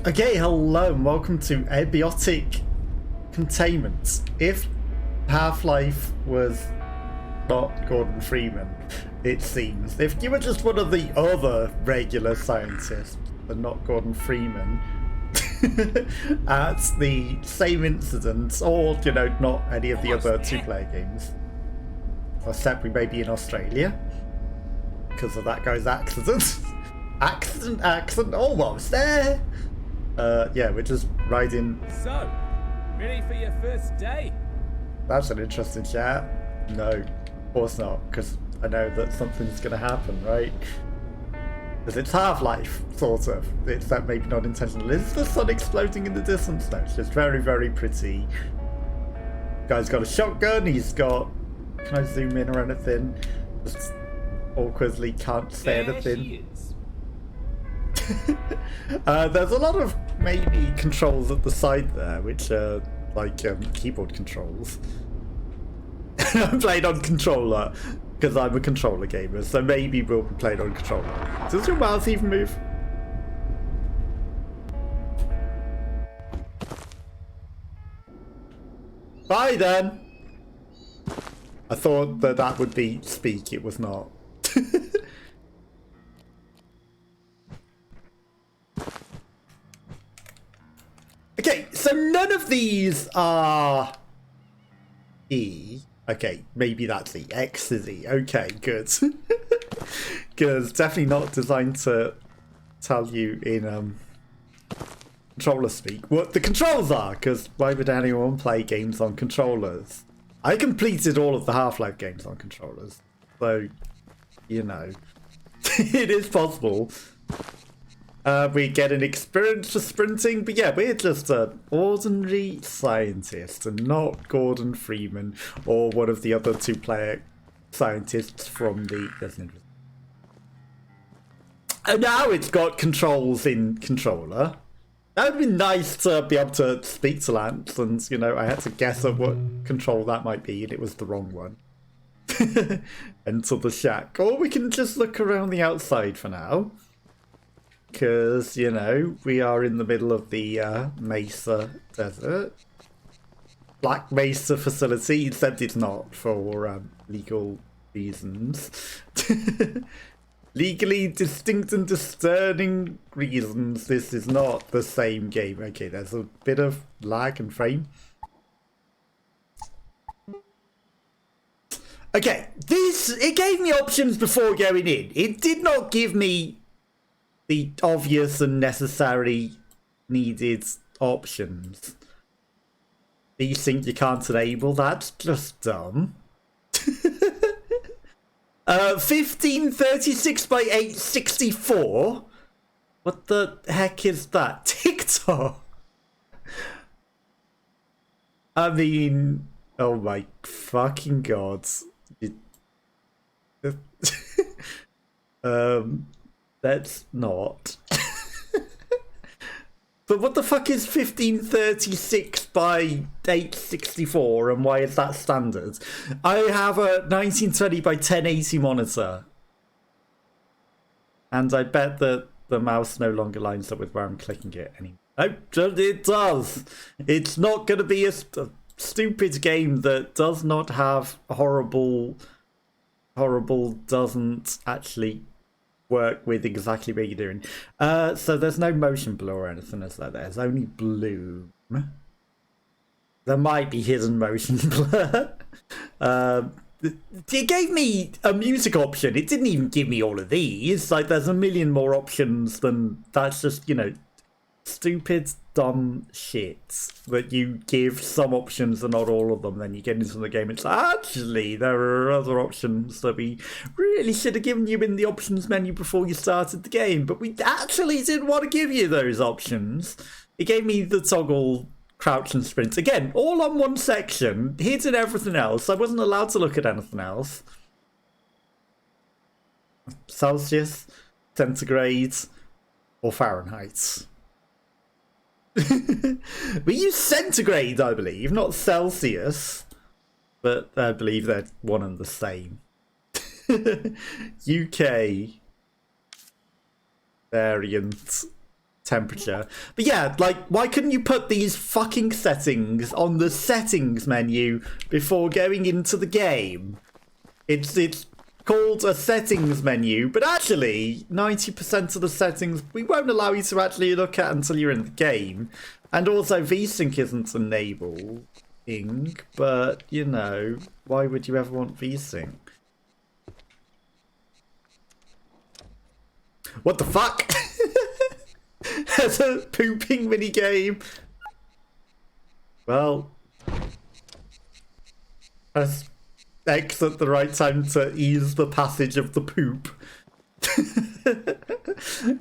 Okay, hello and welcome to Abioitic Containment. If Half-Life was not Gordon Freeman, it seems. If you were just one of the other regular scientists, but not Gordon Freeman, at the same incident, or, you know, not any of the other two-player games, except we may be in Australia, because of that guy's accident. Accident, almost there! Yeah, we're just riding. So, ready for your first day? That's an interesting chat. No, of course not, because I know that something's going to happen, right? Because it's Half-Life, sort of. It's that maybe not intentional. Is the sun exploding in the distance? No, it's just very, very pretty. Guy's got a shotgun, he's got... Can I zoom in or anything? Just awkwardly can't say There anything. she is. There's a lot of maybe controls at the side there, which are like keyboard controls. I'm playing on controller because I'm a controller gamer, so maybe we'll be playing on controller. Does your mouse even move? Bye then! I thought that that would be speak, it was not. Okay, so none of these are E. Okay, maybe that's E. X is E. Okay, good. Because definitely not designed to tell you in controller speak what the controls are, because why would anyone play games on controllers? I completed all of the Half-Life games on controllers, so, you know, it is possible. We get an experience for sprinting, but yeah, we're just an ordinary scientist and not Gordon Freeman or one of the other two-player scientists from the... And now it's got controls in controller. That would be nice to be able to speak to Lance, and, you know, I had to guess at what control that might be, and it was the wrong one. Enter the shack. Or we can just look around the outside for now. Because, you know, we are in the middle of the Mesa Desert. Black Mesa facility, except it's not for legal reasons. Legally distinct and discerning reasons, this is not the same game. Okay, there's a bit of lag and frame. Okay, it gave me options before going in. It did not give me the obvious and necessary needed options. You think you can't enable? That's just dumb. 1536 by 864? What the heck is that? TikTok? I mean, oh my fucking god. That's not. But what the fuck is 1536 by 864 and why is that standard? I have a 1920 by 1080 monitor. And I bet that the mouse no longer lines up with where I'm clicking it anymore. Oh, it does. It's not going to be a stupid game that does not have horrible doesn't actually work with exactly what you're doing. So there's no motion blur or anything as that. There's only bloom. There might be hidden motion blur. It gave me a music option. It didn't even give me all of these. Like, there's a million more options than that's just, you know, stupid, dumb shit that you give some options and not all of them. Then you get into the game. It's actually there are other options that we really should have given you in the options menu before you started the game, but we actually didn't want to give you those options. It gave me the toggle, crouch and sprint again, all on one section, hidden everything else. I wasn't allowed to look at anything else. Celsius, centigrade, or Fahrenheit. We use centigrade, I believe, not Celsius, but I believe they're one and the same. UK variant temperature. But yeah, like, why couldn't you put these fucking settings on the settings menu before going into the game? It's called a settings menu, but actually 90% of the settings we won't allow you to actually look at until you're in the game. And also VSync isn't enabled, but you know, why would you ever want VSync? What the fuck? There's a pooping minigame. Well, press X at the right time to ease the passage of the poop.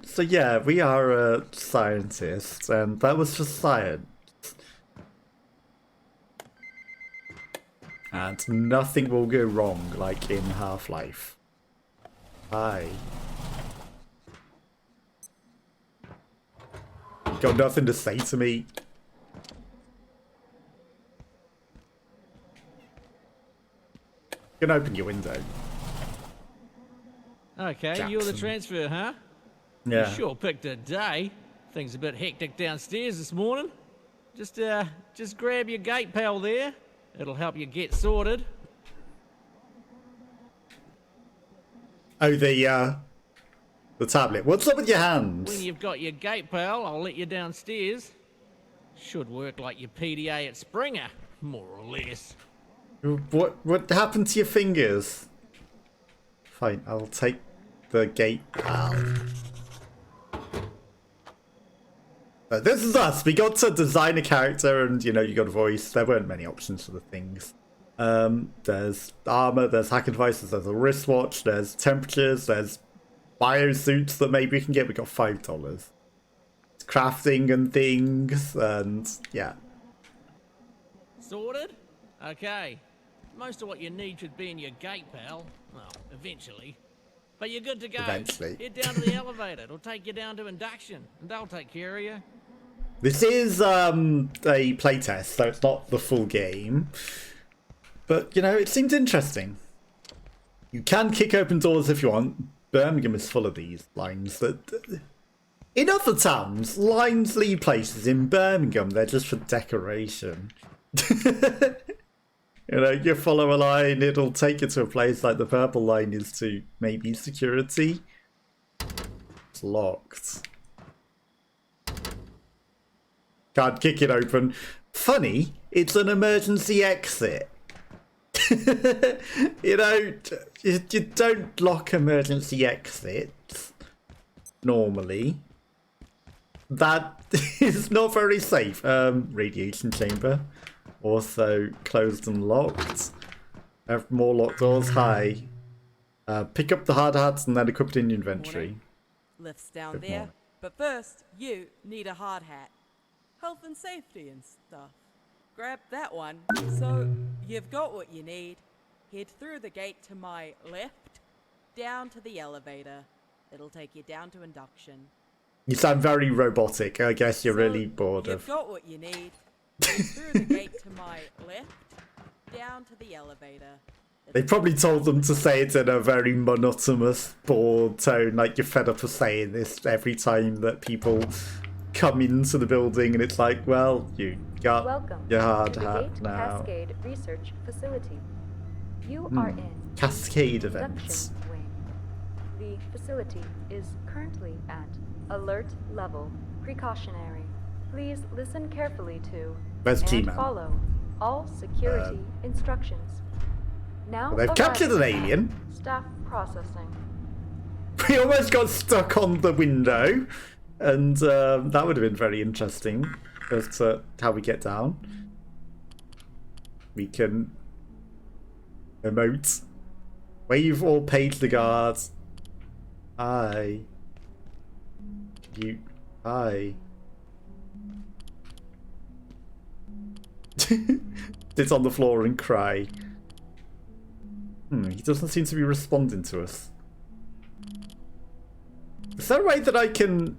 So yeah, we are scientists, and that was just science. And nothing will go wrong, like in Half-Life. Hi. Got nothing to say to me. You can open your window. Okay, Jackson. you're the transfer, huh? Yeah. You sure picked a day. Things a bit hectic downstairs this morning. Just grab your gate pal there. It'll help you get sorted. Oh, the tablet. What's up with your hands? When you've got your gate pal, I'll let you downstairs. Should work like your PDA at Springer, more or less. What happened to your fingers? Fine, I'll take the gate pal. This is us. We got to design a character, and you know, you got a voice. There weren't many options for the things. There's armor, there's hack devices, there's a wristwatch, there's temperatures, there's biosuits that maybe we can get. We got $5. It's crafting and things, and yeah. Sorted? Okay. Most of what you need should be in your gate pal. Well, eventually. But you're good to go. Eventually. Head down to the elevator. It'll take you down to induction, and they'll take care of you. This is a playtest, so it's not the full game. But, you know, it seems interesting. You can kick open doors if you want. Birmingham is full of these lines. That in other towns, lines lead places. In Birmingham, they're just for decoration. You know, you follow a line, it'll take you to a place like the purple line is to maybe security. It's locked. Can't kick it open. Funny, it's an emergency exit. You know, you don't lock emergency exits normally. That is not very safe. Radiation chamber. Also closed and locked. Have more locked doors. Hi. Pick up the hard hats and then equip it in your inventory. Lifts down Good there. morning. But first, you need a hard hat. Health and safety and stuff. Grab that one. So, you've got what you need. Head through the gate to my left, down to the elevator. It'll take you down to induction. You sound very robotic. I guess you're So, really bored You've of... got what you need. Head through the gate to my left, down to the elevator. They probably told them to say it in a very monotonous, bored tone, like you're fed up of saying this every time that people come into the building, and it's like, well, you got Welcome your hard to the hat Gate now. Cascade Research Facility. You are in Cascade the events. induction wing. The facility is currently at alert level precautionary. Please listen carefully to Where's and G-Man? follow all security instructions. Now They've captured an arriving at alien. Staff processing. We almost got stuck on the window, and that would have been very interesting as to how we get down. We can emote, wave or page the guards. Hi. You. Hi. Sit on the floor and cry. He doesn't seem to be responding to us. Is there a way that I can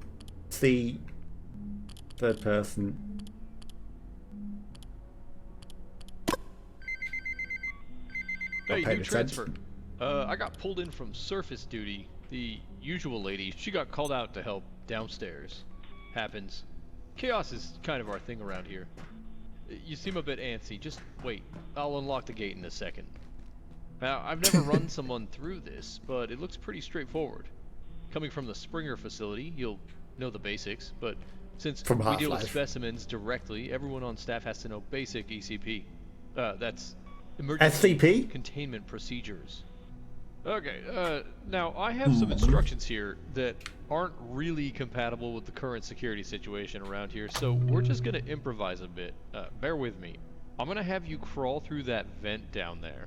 see third person? Hey, paying new transfer. attention. I got pulled in from surface duty. The usual lady, she got called out to help downstairs. happens. Chaos is kind of our thing around here. You seem a bit antsy. Just wait. I'll unlock the gate in a second. Now, I've never run someone through this, but it looks pretty straightforward. Coming from the Springer facility, you'll know the basics, but since From we deal with Half-Life. specimens directly, everyone on staff has to know basic ECP. That's emergency SCP? containment procedures. Okay, now I have some instructions here that aren't really compatible with the current security situation around here, so we're just gonna improvise a bit. Bear with me. I'm gonna have you crawl through that vent down there.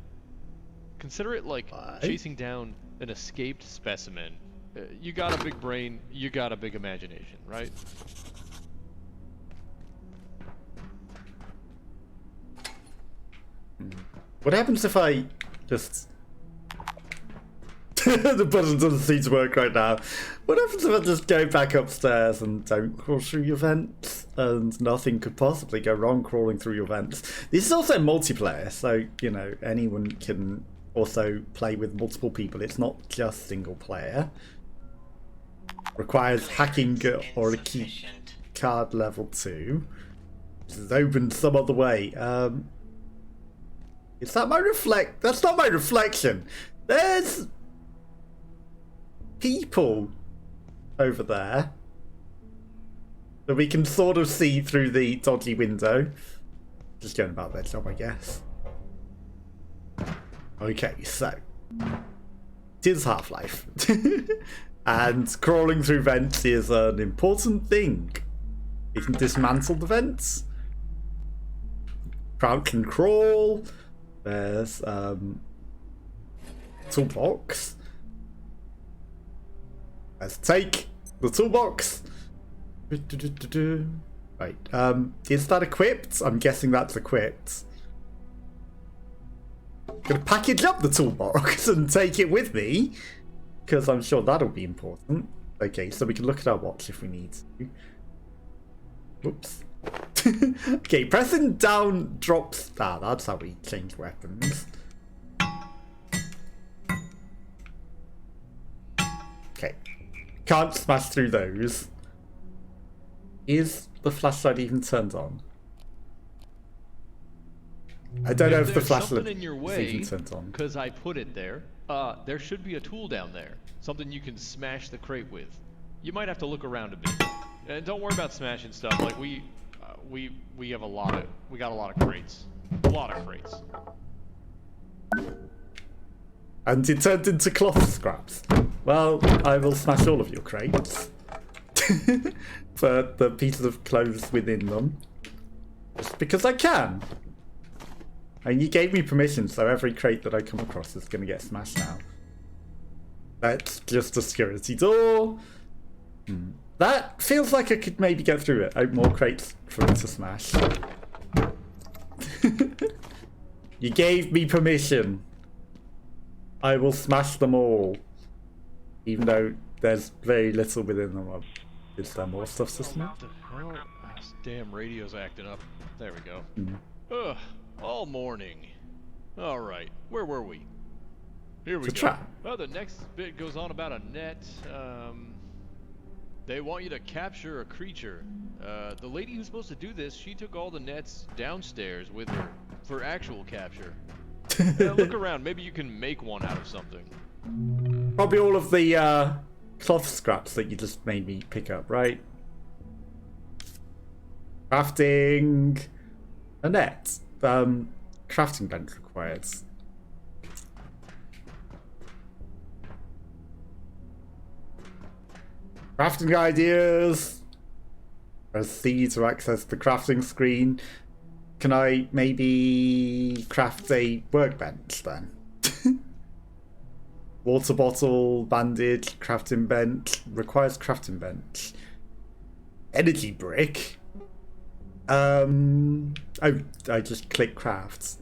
Consider it like chasing down an escaped specimen. You got a big brain, you got a big imagination, right? What happens if I just... the button doesn't seem to work right now. What happens if I just go back upstairs and don't crawl through your vents? And nothing could possibly go wrong crawling through your vents. This is also multiplayer, so, you know, anyone can also play with multiple people. It's not just single player. Requires hacking or a key card level 2. This is opened some other way. Is that my reflect? That's not my reflection. There's people over there that we can sort of see through the dodgy window. Just going about their job, I guess. Okay, so it is Half-Life. And crawling through vents is an important thing. You can dismantle the vents. Crouch and crawl. There's toolbox. Let's take the toolbox. Right. Is that equipped? I'm guessing that's equipped. Gonna package up the toolbox and take it with me, because I'm sure that'll be important. Okay, so we can look at our watch if we need to. Whoops. Okay, pressing down drops. Ah, that's how we change weapons. Okay. Can't smash through those. Is the flashlight even turned on? I don't know if the flashlight in your is way, even turned on. because I put it there. There should be a tool down there, something you can smash the crate with. You might have to look around a bit, and don't worry about smashing stuff. Like we have we got a lot of crates, And it turned into cloth scraps. Well, I will smash all of your crates. For the pieces of clothes within them. Just because I can. And you gave me permission, so every crate that I come across is going to get smashed now. That's just a security door. That feels like I could maybe get through it. Open more crates for it to smash. You gave me permission. I will smash them all. Even though there's very little within them. Is there more stuff to smash? What the hell? This damn radio's acting up. There we go. Ugh, all morning. All right, where were we? Here we It's a go. trap. Well, the next bit goes on about a net. They want you to capture a creature. The lady who's supposed to do this, she took all the nets downstairs with her for actual capture. Look around. Maybe you can make one out of something. Probably all of the cloth scraps that you just made me pick up, right? Crafting a net. Crafting bench required. Crafting ideas. Press C to access the crafting screen. Can I maybe craft a workbench then? Water bottle, bandage, crafting bench. Requires crafting bench. Energy brick. Oh, I just click crafts.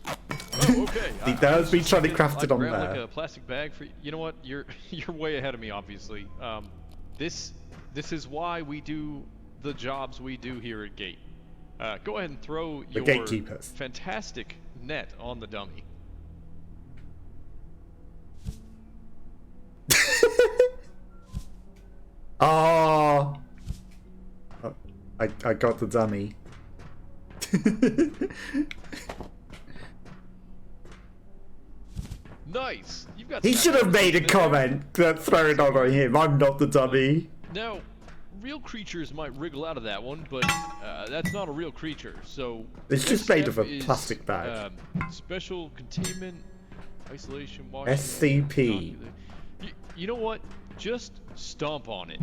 Oh, okay. There's me trying to craft it on grab there. like a plastic bag for. You know what? You're way ahead of me, obviously. This is why we do the jobs we do here at Gate. Go ahead and throw your gatekeepers. fantastic net on the dummy. Oh, I got the dummy. Nice. You've got. He should have made a there. comment that throw it on him. I'm not the dummy. Now, real creatures might wriggle out of that one, but that's not a real creature. So It's just made of a plastic bag. Special containment, isolation, washing. SCP. You know what? Just stomp on it.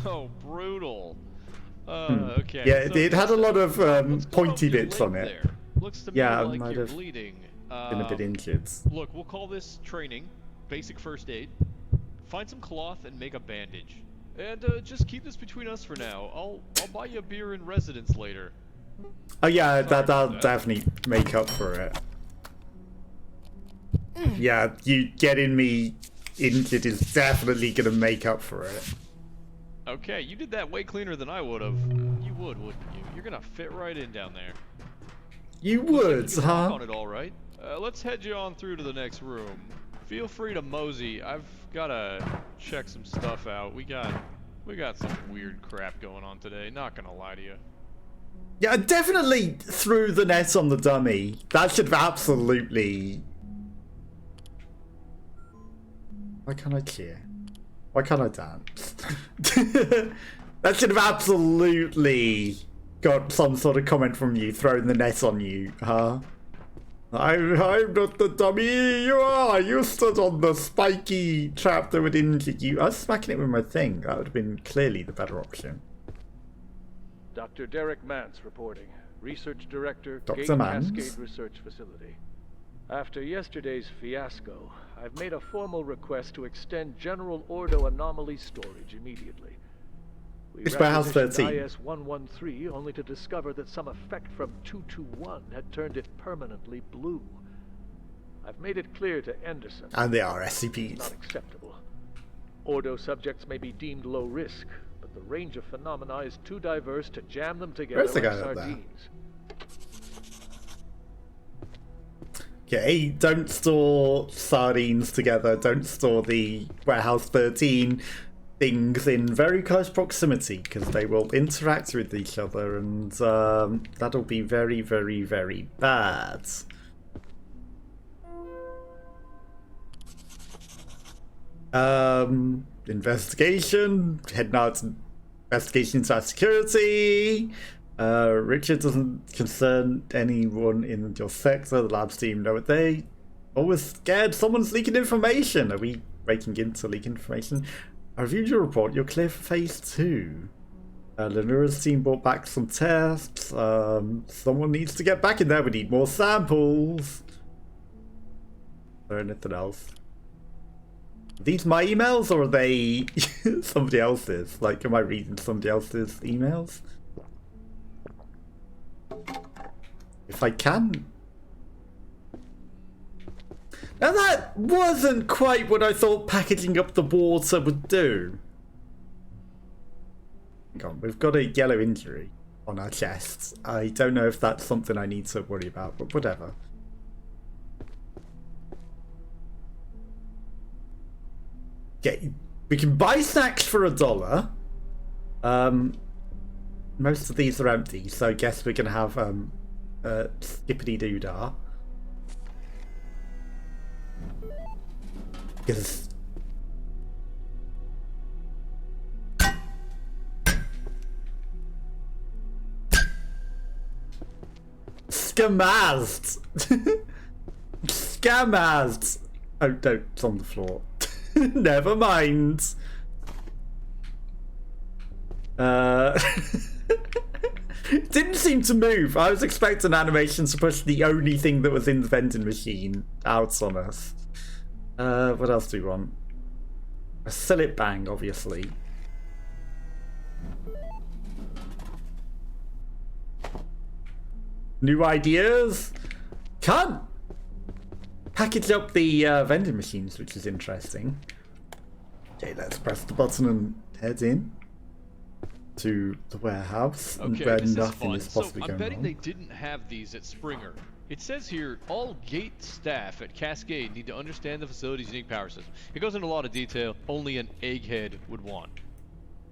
Oh, brutal. Okay. Yeah, so it had a lot of what's going pointy with your bits on leg it. there? Looks to me Yeah, I like might you're have bleeding. Been a bit injured. Look, we'll call this training, basic first aid. Find some cloth and make a bandage. And just keep this between us for now. I'll buy you a beer in residence later. Oh yeah, that'll definitely make up for it. Yeah, you getting me injured is definitely gonna make up for it. Okay, you did that way cleaner than I would have. You would, wouldn't you? You're gonna fit right in down there. You Looks like would, you can walk huh? on it all right. Let's head you on through to the next room. Feel free to mosey. I've gotta check some stuff out. We got some weird crap going on today. Not gonna lie to you. Yeah, I definitely threw the net on the dummy. That should have absolutely... Why can't I cheer? Why can't I dance? That should have absolutely got some sort of comment from you throwing the net on you, huh? I'm not the dummy, you are! You stood on the spiky trap that would injure you. I was smacking it with my thing. That would have been clearly the better option. Dr. Derek Mance reporting. Research Director, Dr. Gate Mance? Cascade Research Facility. After yesterday's fiasco, I've made a formal request to extend General Ordo anomaly storage immediately. We It's warehouse requisitioned 13. IS-113 only to discover that some effect from 221 had turned it permanently blue. I've made it clear to Anderson. And they are It's SCPs. not acceptable. Ordo subjects may be deemed low risk, but the range of phenomena is too diverse to jam them together Where's the like guy up there? sardines. Okay, don't store sardines together. Don't store the warehouse 13 things in very close proximity because they will interact with each other and that'll be very, very, very bad. Investigation. Head now to investigation into our security. Richard doesn't concern anyone in your sector. The labs team know what they always scared someone's leaking information. Are we breaking into leak information? I reviewed your report. You're clear for phase 2. Lenura's team brought back some tests. Someone needs to get back in there. We need more samples. Is there anything else? Are these my emails or are they somebody else's? Like, am I reading somebody else's emails? If I can. Now that wasn't quite what I thought packaging up the water would do. Hang on, we've got a yellow injury on our chests. I don't know if that's something I need to worry about, but whatever. Okay, we can buy snacks for $1. Most of these are empty, so I guess we're gonna have skippity doo dah. Because Scamazed! Scamazed! Oh no, it's on the floor. Never mind. Didn't seem to move. I was expecting animation to push the only thing that was in the vending machine out on us. What else do we want? A Sillet Bang, obviously. New ideas? Can't package up the vending machines, which is interesting. Okay, let's press the button and head in to the warehouse. Okay, where this is nothing fun. is possibly I'm going betting on. they didn't have these at Springer. It says here, all gate staff at Cascade need to understand the facility's unique power system. It goes into a lot of detail only an egghead would want.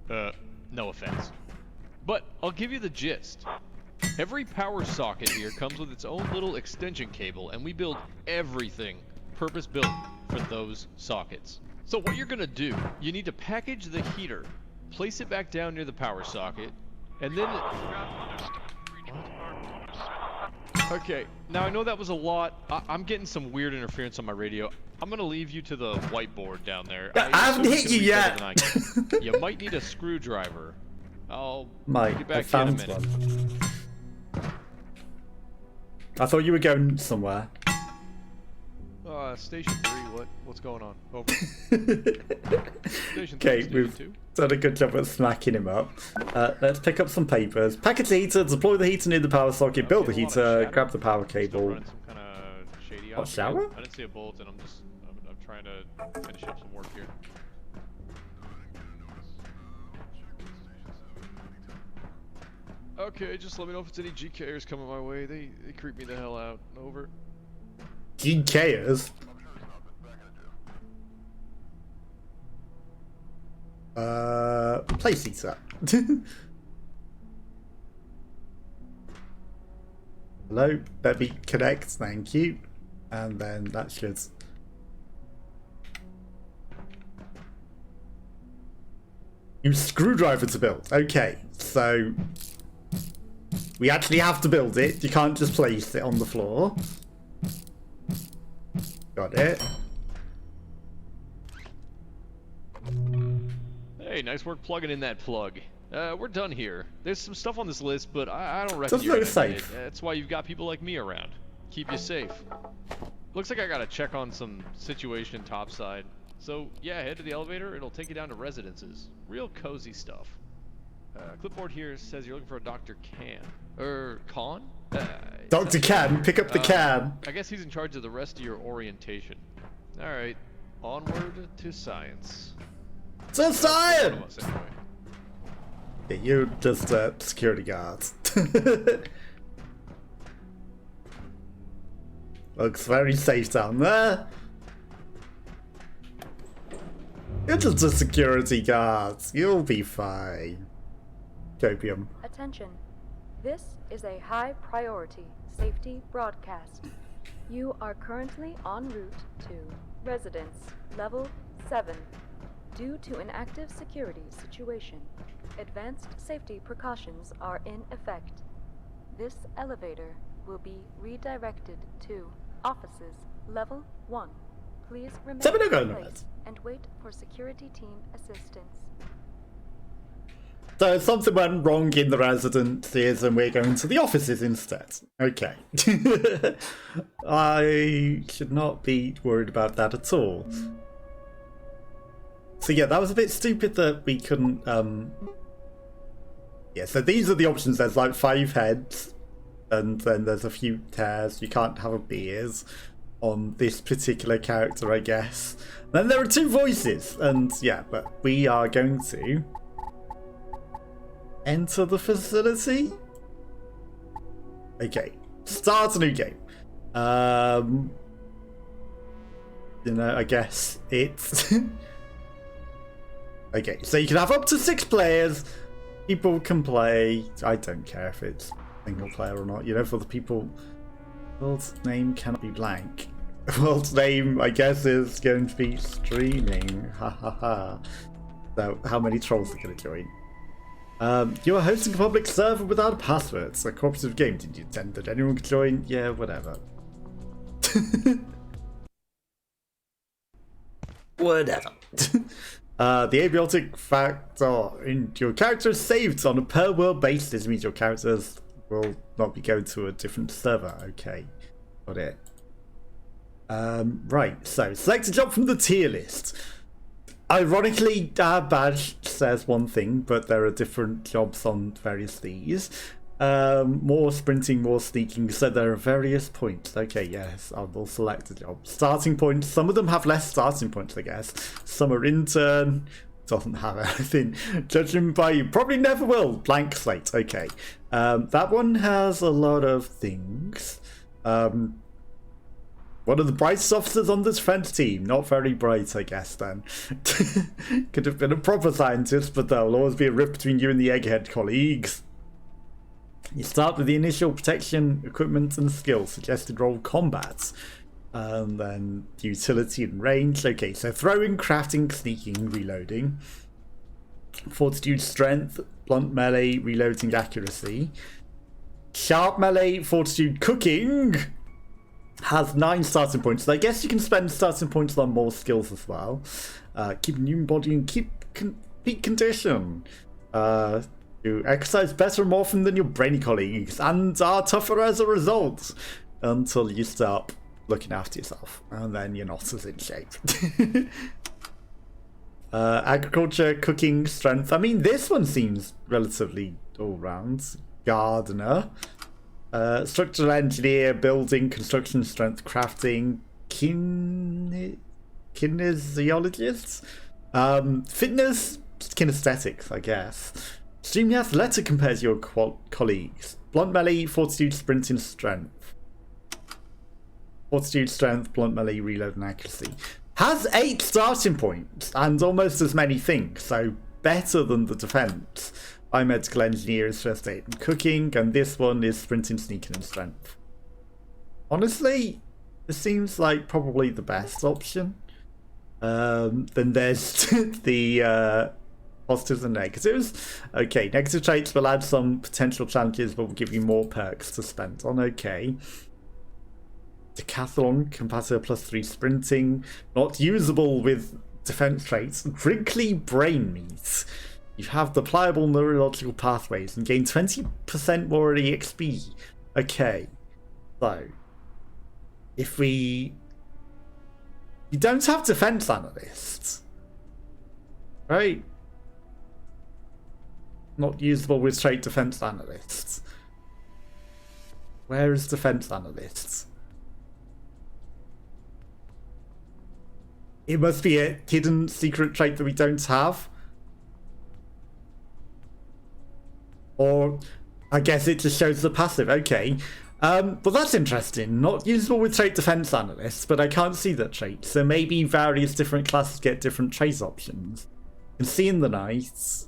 No offense. But I'll give you the gist. Every power socket here comes with its own little extension cable, and we build everything purpose-built for those sockets. So what you're gonna do, you need to package the heater, place it back down near the power socket, and then... Okay, now I know that was a lot. I'm getting some weird interference on my radio. I'm gonna leave you to the whiteboard down there. I haven't hit you yet. You might need a screwdriver. I'll Mike, get back I found to you in a minute. one. I thought you were going somewhere. Station 3, what's going on? Over. Station 3, Okay, Station we've 2. done a good job at smacking him up. Let's pick up some papers. Package the heater, deploy the heater near the power socket, build the heater, grab the power Still cable. running some kind of shady What, ops shower? again. I didn't see a bulletin. I'm trying to finish up some work here. Okay, just let me know if it's any GKers coming my way. They creep me the hell out. Over. GKers? Place heater. Hello, let me connect, thank you. And then that should... Use screwdriver to build. Okay, so... We actually have to build it. You can't just place it on the floor. Got it. Hey, nice work plugging in that plug. We're done here. There's some stuff on this list, but I don't reckon Doesn't you're look gonna need safe. it. That's why you've got people like me around. Keep you safe. Looks like I gotta check on some situation topside. So, yeah, head to the elevator. It'll take you down to residences. Real cozy stuff. Clipboard here says you're looking for a Dr. Khan? Dr. Can, pick up the can. I guess he's in charge of the rest of your orientation. Alright, onward to science. To One science! of us, anyway. Yeah, you're just security guards. Looks very safe down there. You're just a security guard. You'll be fine. Copium. Attention. This is a high priority safety broadcast. You are currently en route to Residence Level 7. Due to an active security situation, advanced safety precautions are in effect. This elevator will be redirected to Offices Level 1. Please remain Seven are in going place and wait for security team assistance. So something went wrong in the residences and we're going to the offices instead. Okay. I should not be worried about that at all. So yeah, that was a bit stupid that we couldn't... Yeah, so these are the options. There's like 5 heads and then there's a few tears. You can't have a beers on this particular character, I guess. Then there are 2 voices and yeah, but we are going to... enter the facility. Okay, start a new game. You know, I guess it's okay. So you can have up to 6 players. People can play. I don't care if it's single player or not. You know, for the people. World's name cannot be blank. World's name, I guess, is going to be streaming. Ha ha ha. So, how many trolls are going to join? You are hosting a public server without a password. It's a cooperative game. Did you intend that anyone could join? Yeah, whatever. Whatever. The abiotic factor in your character is saved on a per world basis. This means your characters will not be going to a different server. Okay, got it. Right, so select a job from the tier list. Ironically, our badge says one thing, but there are different jobs on various these. More sprinting, more sneaking, so there are various points. Okay, yes, I will select a job. Starting points, some of them have less starting points, I guess. Some are intern, doesn't have anything. Judging by you, probably never will. Blank slate, okay. That one has a lot of things. One of the brightest officers on the defense team. Not very bright, I guess, then. Could have been a proper scientist, but there'll always be a rift between you and the egghead colleagues. You start with the initial protection, equipment, and skills. Suggested role combat. And then utility and range. Okay, so throwing, crafting, sneaking, reloading. Fortitude, strength, blunt melee, reloading, accuracy. Sharp melee, fortitude, cooking. Has 9 starting points. So I guess you can spend starting points on more skills as well. Keep immune body and keep peak condition. You exercise better and more often than your brainy colleagues and are tougher as a result until you start looking after yourself, and then you're not as in shape. Agriculture, cooking, strength. I mean, this one seems relatively all-round. Gardener. Structural engineer, building, construction, strength, crafting, kinesiologist, fitness, kinesthetics, I guess. Extremely athletic compared to your colleagues. Blunt melee, fortitude, sprinting, strength. Fortitude, strength, blunt melee, reload, and accuracy. Has 8 starting points and almost as many things, so better than the defense. Biomedical engineer is first aid and cooking, and this one is sprinting, sneaking, and strength. Honestly, this seems like probably the best option. Then there's the positives and negatives. Okay, negative traits will add some potential challenges, but will give you more perks to spend on. Okay. Decathlon, capacitor +3 sprinting, not usable with defense traits. Wrinkly brain meat. You have the pliable neurological pathways and gain 20% more EXP. Okay, so if you don't have defense analysts, right? Not usable with trait defense analysts. Where is defense analysts? It must be a hidden secret trait that we don't have. Or I guess it just shows the passive. Okay. Well, that's interesting. Not usable with trait defense analysts, but I can't see that trait. So maybe various different classes get different trait options. You can see in the night,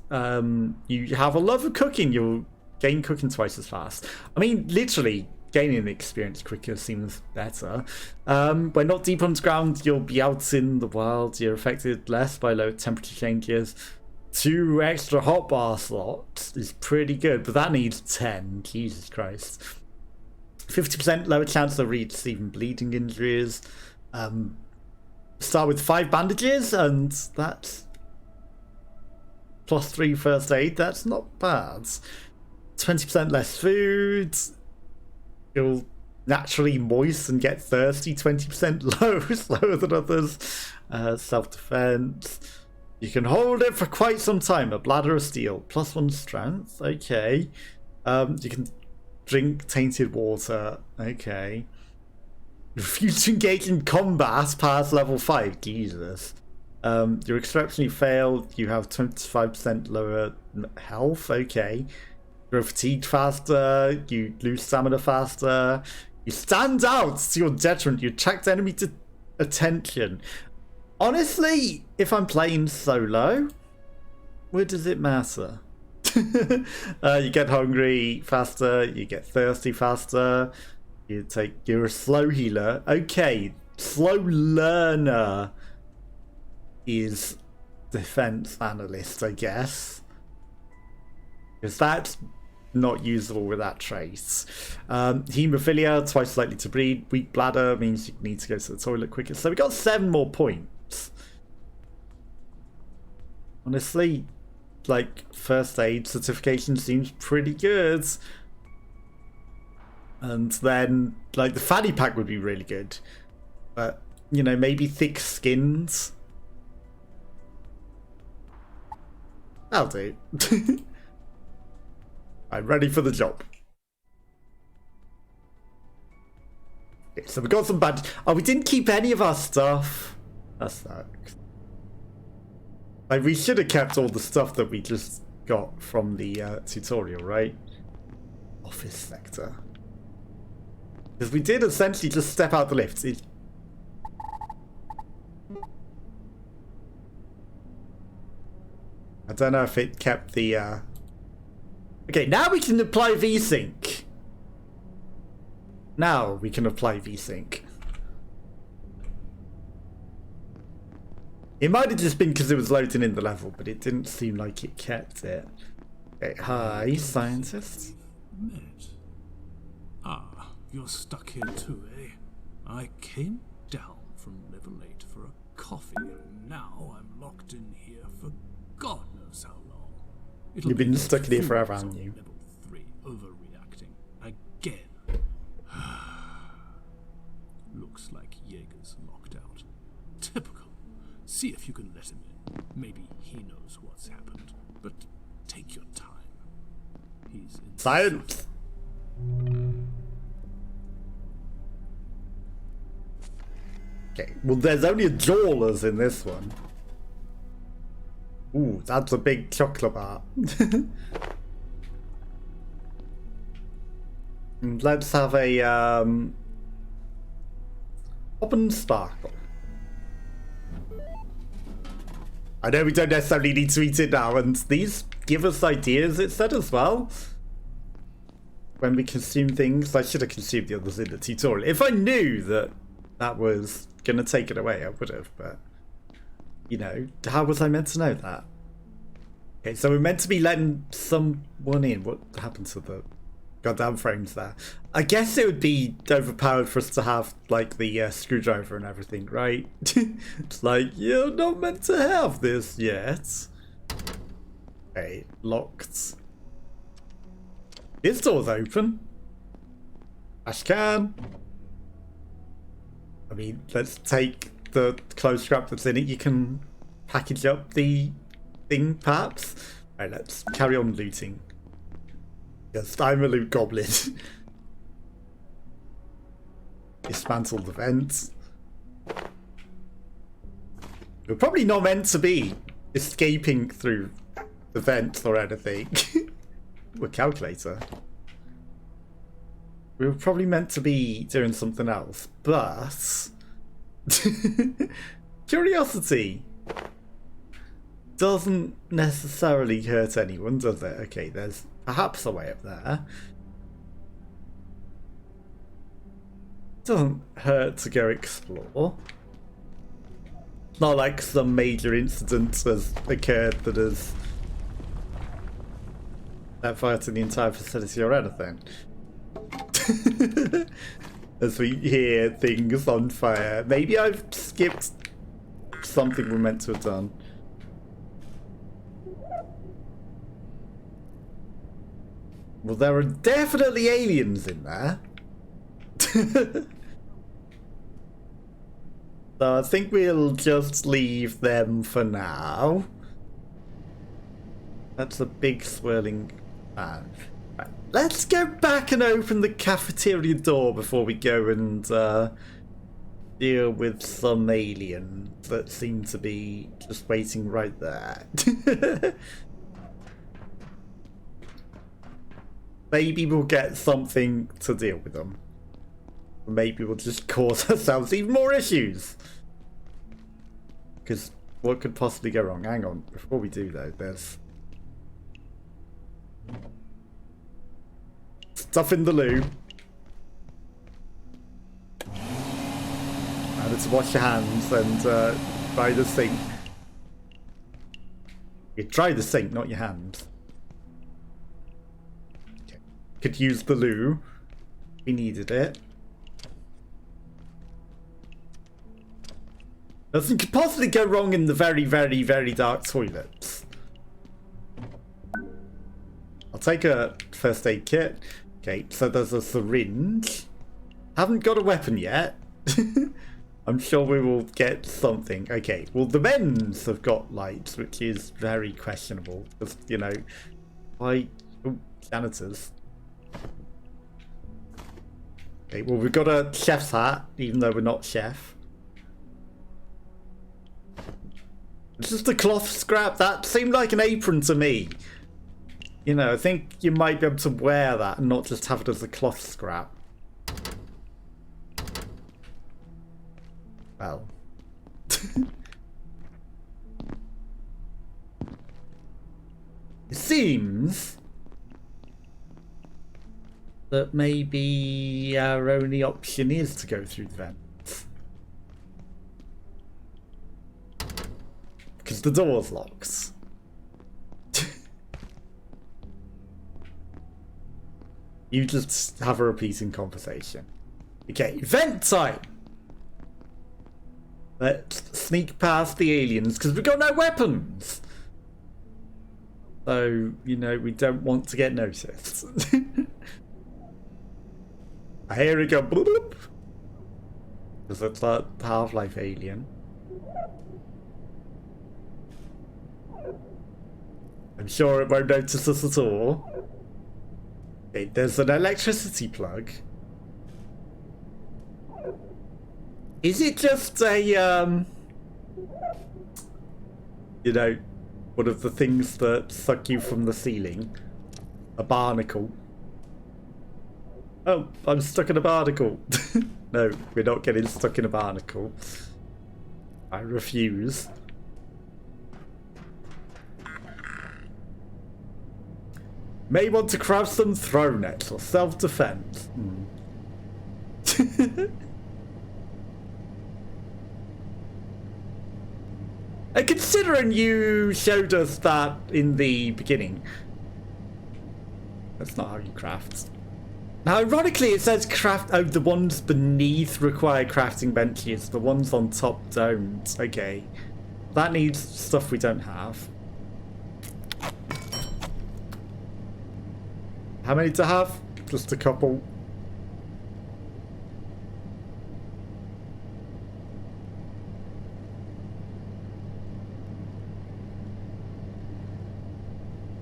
you have a love of cooking. You'll gain cooking twice as fast. I mean, literally, gaining experience quicker seems better. When not deep underground, you'll be out in the wild. You're affected less by low temperature changes. 2 extra hotbar slots is pretty good, but that needs 10. Jesus Christ. 50% lower chance of receiving bleeding injuries. Start with 5 bandages, and that's +3 first aid. That's not bad. 20% less food. You'll naturally moist and get thirsty. 20% low, slower than others. Self-defense. You can hold it for quite some time. A bladder of steel. +1 strength. Okay. You can drink tainted water. Okay. Refuse to engage in combat past level 5. Jesus. You're exceptionally failed. You have 25% lower health. Okay. You're fatigued faster. You lose stamina faster. You stand out to your detriment. You attract enemy attention. Honestly, if I'm playing solo, where does it matter? You get hungry faster, you get thirsty faster, you're a slow healer. Okay, slow learner is defense analyst, I guess. Because that's not usable with that trace. Haemophilia, twice likely to bleed. Weak bladder means you need to go to the toilet quicker. So we got 7 more points. Honestly, like, first aid certification seems pretty good. And then, like, the fanny pack would be really good. But, you know, maybe thick skins. That'll do. I'm ready for the job. Okay, so we got some bad. Oh, we didn't keep any of our stuff. That sucks. Like, we should have kept all the stuff that we just got from the tutorial, right? Office sector. Because we did essentially just step out the lift. I don't know if it kept the... Okay, now we can apply VSync. Now we can apply VSync. It might have just been because it was loading in the level, but it didn't seem like it kept it. Okay, hi, scientist. Met. Ah, you're stuck here too, eh? I came down from level 8 for a coffee, and now I'm locked in here for God knows how long. You've been stuck in here forever, haven't you? Level 3 overreacting again. Looks like Jaeger's locked out. Typical. See if you can let him in. Maybe he knows what's happened. But take your time. He's in Science! Okay, well there's only a Jawlers in this one. Ooh, that's a big chocolate bar. And let's have a Pop and Sparkle. I know we don't necessarily need to eat it now, and these give us ideas, it said as well. When we consume things, I should have consumed the others in the tutorial. If I knew that that was going to take it away, I would have, but, you know, how was I meant to know that? Okay, so we're meant to be letting someone in. What happened to the goddamn frames there? I guess it would be overpowered for us to have, like, the screwdriver and everything, right? It's like, you're not meant to have this yet. Okay, locked. This door's open. Ash can. I mean, let's take the clothes scrap that's in it. You can package up the thing, perhaps. Alright, let's carry on looting. Yes, I'm a loot goblin. Dismantle the vents. We're probably not meant to be escaping through the vents or anything. Ooh, a calculator. We were probably meant to be doing something else, but curiosity doesn't necessarily hurt anyone, does it? Okay, there's perhaps a way up there. Doesn't hurt to go explore. It's not like some major incident has occurred that has set fire to the entire facility or anything. As we hear things on fire. Maybe I've skipped something we're meant to have done. Well, there are definitely aliens in there. So I think we'll just leave them for now. That's a big swirling fan. Right, let's go back and open the cafeteria door before we go and deal with some aliens that seem to be just waiting right there. Maybe we'll get something to deal with them. Maybe we'll just cause ourselves even more issues. Because what could possibly go wrong? Hang on, before we do though, there's stuff in the loo. And to wash your hands and try the sink. You try the sink, not your hands. Okay. Could use the loo. We needed it. Nothing could possibly go wrong in the very, very, very dark toilets. I'll take a first aid kit. Okay, so there's a syringe. Haven't got a weapon yet. I'm sure we will get something. Okay, well the men's have got lights, which is very questionable. Because, you know, why... Oh, janitors. Okay, well we've got a chef's hat, even though we're not chef. It's just a cloth scrap. That seemed like an apron to me. You know, I think you might be able to wear that and not just have it as a cloth scrap. Well. It seems that maybe our only option is to go through the vents. Because the door's locked. You just have a repeating conversation. Okay, vent time! Let's sneak past the aliens because we've got no weapons! So, you know, we don't want to get noticed. I hear it go bloop. Because it's that Half-Life alien. I'm sure it won't notice us at all. Okay, there's an electricity plug. Is it just a, you know, one of the things that suck you from the ceiling? A barnacle. Oh, I'm stuck in a barnacle. No, we're not getting stuck in a barnacle. I refuse. May want to craft some throw nets or self-defense. Considering you showed us that in the beginning. That's not how you craft. Now, ironically, it says craft... Oh, the ones beneath require crafting benches. The ones on top don't. Okay. That needs stuff we don't have. How many to have? Just a couple.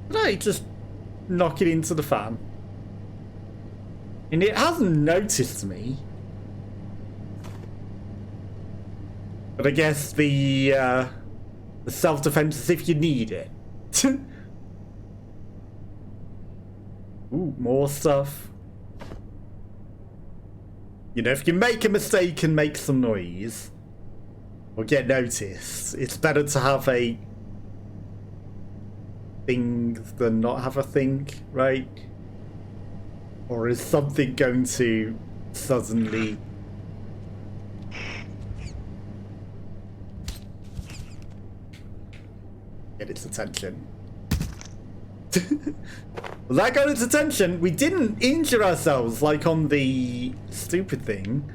Right, just knock it into the fan. And it hasn't noticed me. But I guess the self-defense is if you need it. Ooh, more stuff. You know, if you make a mistake and make some noise, or get noticed, it's better to have a thing than not have a thing, right? Or is something going to suddenly... get its attention? Well, that got its attention. We didn't injure ourselves like on the stupid thing.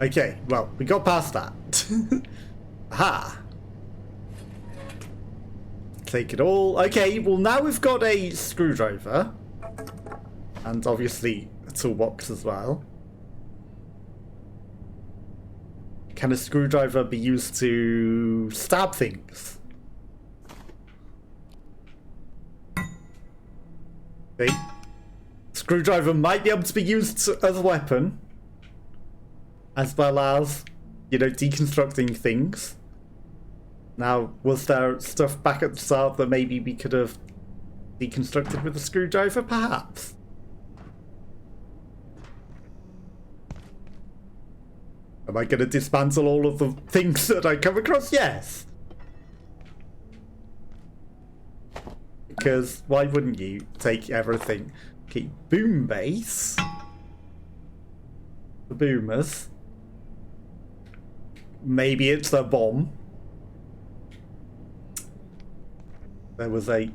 Okay, well, we got past that. Aha! Take it all. Okay, well now we've got a screwdriver. And obviously a toolbox as well. Can a screwdriver be used to stab things? Okay. Screwdriver might be able to be used as a weapon. As well as, you know, deconstructing things. Now, was there stuff back at the start that maybe we could have deconstructed with a screwdriver? Perhaps. Am I going to dismantle all of the things that I come across? Yes. Because why wouldn't you take everything? Okay, boom base. The boomers. Maybe it's a bomb. There was a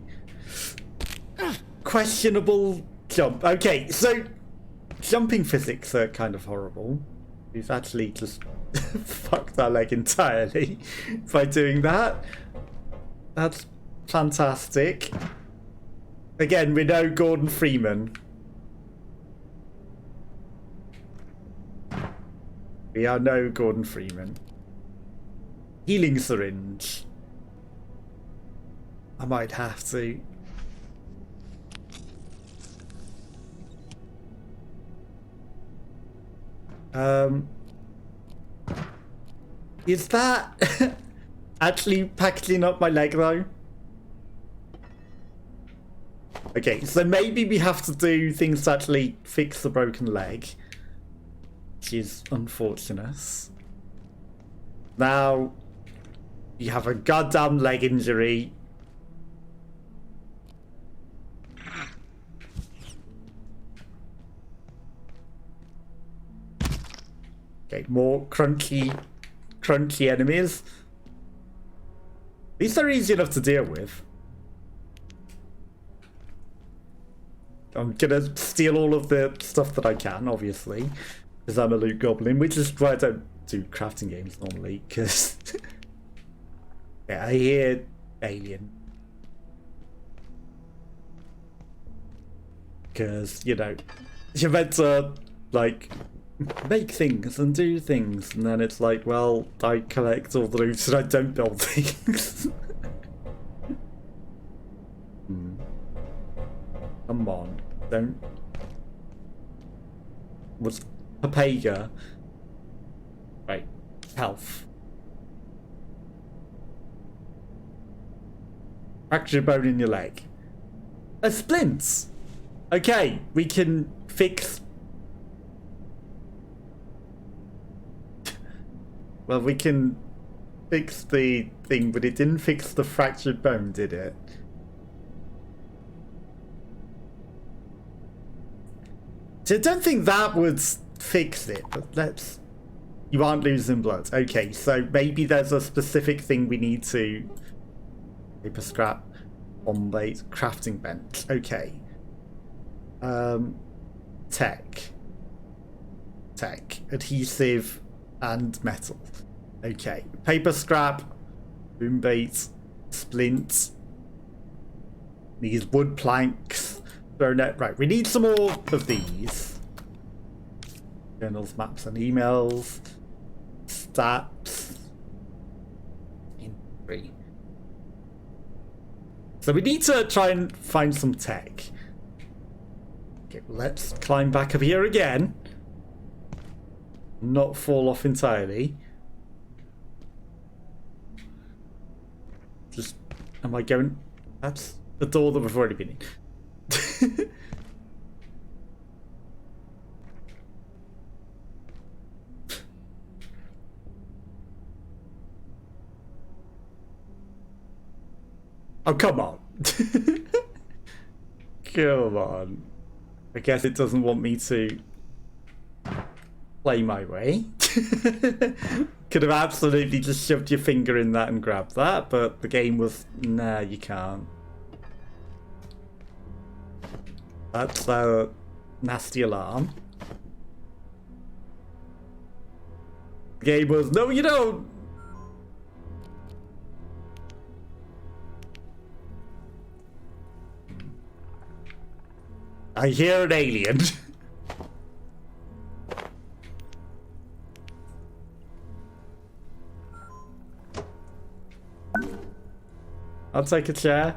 questionable jump. Okay, so jumping physics are kind of horrible. We've actually just fucked our leg entirely by doing that. That's fantastic. Again, we know Gordon Freeman. We are no Gordon Freeman. Healing syringe. I might have to. Is that actually packaging up my leg though? Okay, so maybe we have to do things to actually fix the broken leg, which is unfortunate. Now, you have a goddamn leg injury. Okay, more crunchy enemies. These are easy enough to deal with. I'm gonna steal all of the stuff that I can, obviously, because I'm a loot goblin, which is why I don't do crafting games normally, because yeah, I hear alien. Because, you know, you're meant to, like, make things and do things, and then it's like, well, I collect all the loot and I don't build things. Come on, don't. What's Papega? Right, health. Fractured bone in your leg. A splint! Okay, we can fix. Well, we can fix the thing, but it didn't fix the fractured bone, did it? So I don't think that would fix it, but let's... You aren't losing blood. Okay, so maybe there's a specific thing we need to... Paper scrap on the crafting bench. Okay. Tech, adhesive, and metal. Okay, paper scrap, boom bait, splint. These wood planks. Right, we need some more of these. Journals, maps, and emails. Stats. Inventory. So we need to try and find some tech. Okay, let's climb back up here again. Not fall off entirely. Just, am I going? That's the door that we've already been in. Oh, come on. Come on. I guess it doesn't want me to play my way. Could have absolutely just shoved your finger in that and grabbed that, but the game was, nah, you can't. That's a nasty alarm. The game was, no, you don't. I hear an alien. I'll take a chair.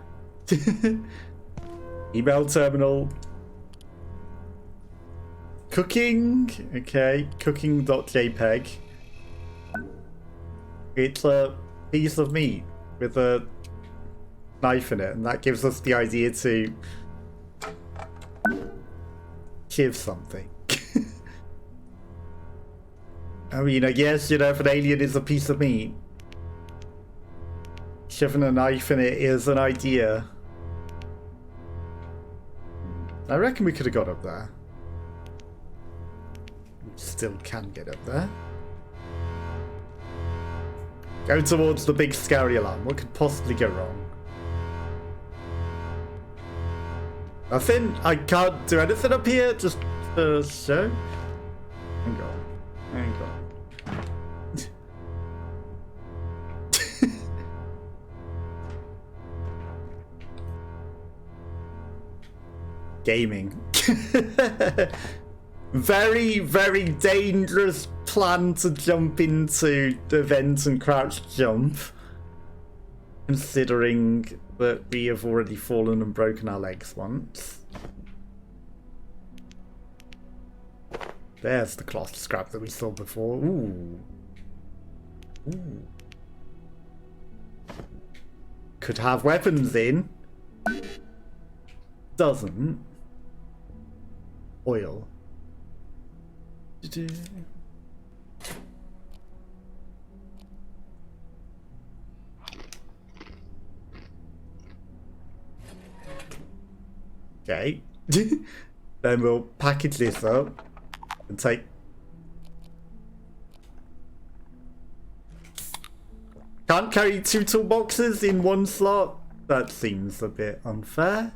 Email terminal. Cooking. Okay, cooking.jpg. It's a piece of meat with a knife in it, and that gives us the idea to shiv something. I mean, I guess, you know, if an alien is a piece of meat, shoving a knife in it is an idea. I reckon we could have got up there. We still can get up there. Go towards the big scary alarm. What could possibly go wrong? Nothing? I can't do anything up here? Just for show? Hang on. Hang on. Gaming. Very, very dangerous plan to jump into the vent and crouch jump. Considering that we have already fallen and broken our legs once. There's the cloth scrap that we saw before. Ooh. Ooh. Could have weapons in. Doesn't. Oil. Okay. Then we'll package this up and take Can't carry 2 toolboxes in 1 slot? That seems a bit unfair.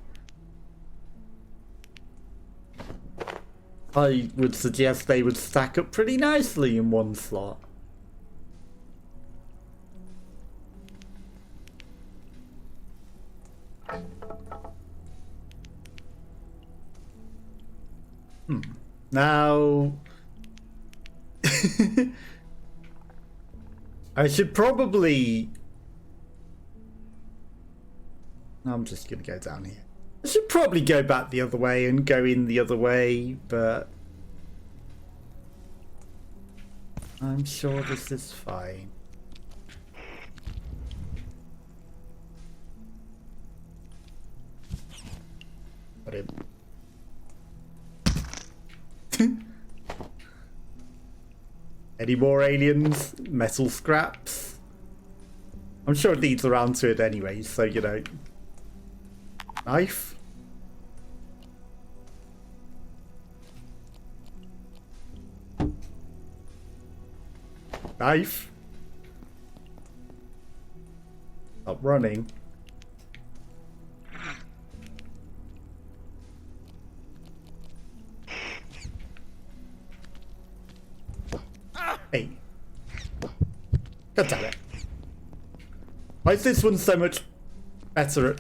I would suggest they would stack up pretty nicely in 1 slot. Now... I should probably... I'm just going to go down here. I should probably go back the other way and go in the other way, but... I'm sure this is fine. Got him. Any more aliens? Metal scraps? I'm sure it leads around to it anyway, so you know. Knife? Knife? Stop running. Hey. God damn it. Why is this one so much better at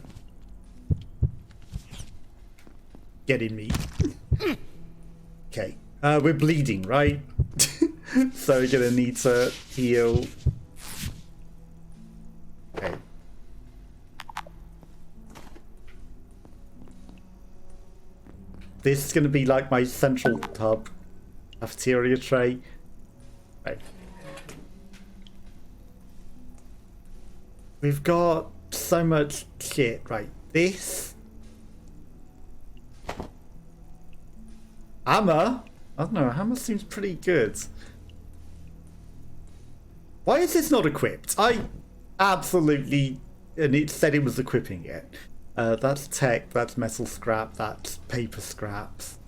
getting me? Okay. We're bleeding, right? So we're gonna need to heal. Okay. This is gonna be like my central hub. Cafeteria tray. Right. We've got so much shit, right? This hammer? I don't know, hammer seems pretty good. Why is this not equipped? I absolutely, and it said it was equipping it. That's tech, that's metal scrap, that's paper scraps.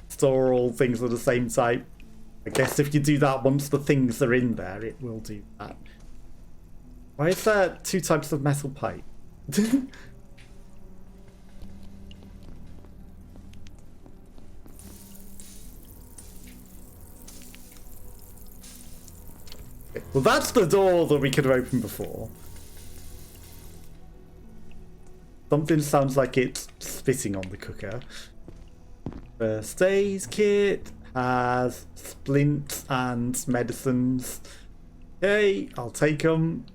Store all things of the same type. I guess if you do that once the things are in there, it will do that. Why is there 2 types of metal pipe? Well, that's the door that we could have opened before. Something sounds like it's spitting on the cooker. First aid kit has splints and medicines. Okay, I'll take them.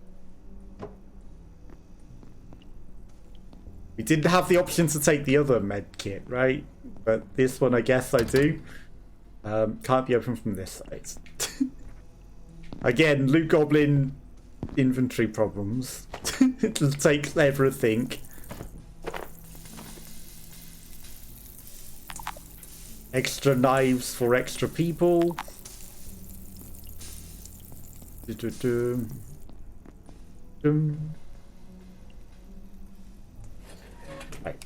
We didn't have the option to take the other med kit, right? But this one I guess I do. Can't be opened from this side. Again, Loot Goblin inventory problems. It just takes everything. Extra knives for extra people. Right.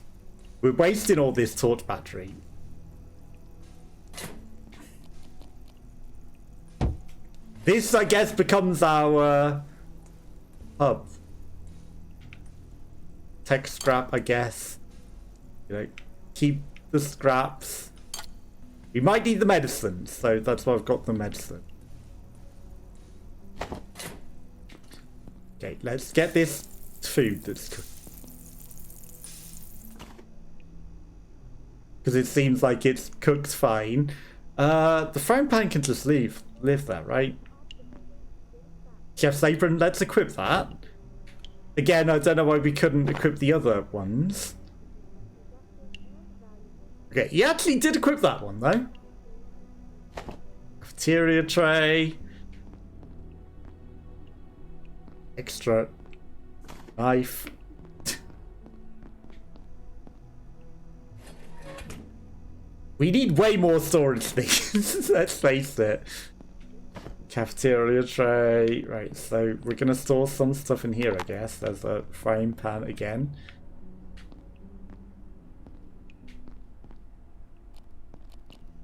We're wasting all this torch battery. This, I guess, becomes our hub. Tech scrap, I guess. You know, keep the scraps. We might need the medicine, so that's why I've got the medicine. Okay, let's get this food that's cooked. Because it seems like it's cooked fine. The frying pan can just live there, right? Chef's apron, let's equip that. Again, I don't know why we couldn't equip the other ones. Okay, he actually did equip that one, though. Cafeteria tray. Extra knife. We need way more storage things, let's face it. Cafeteria tray. Right, so we're going to store some stuff in here, I guess. There's a frying pan again.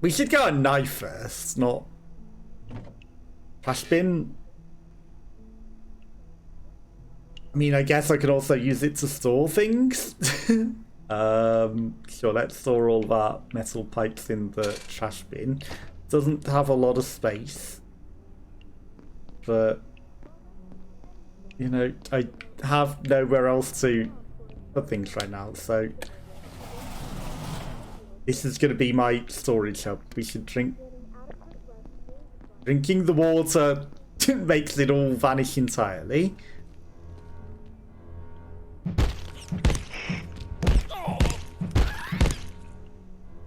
We should go a knife first, not trash bin. I mean, I guess I could also use it to store things. Sure, let's store all that metal pipes in the trash bin. Doesn't have a lot of space. But, you know, I have nowhere else to put things right now, so this is going to be my storage hub. We should drink. Drinking the water makes it all vanish entirely.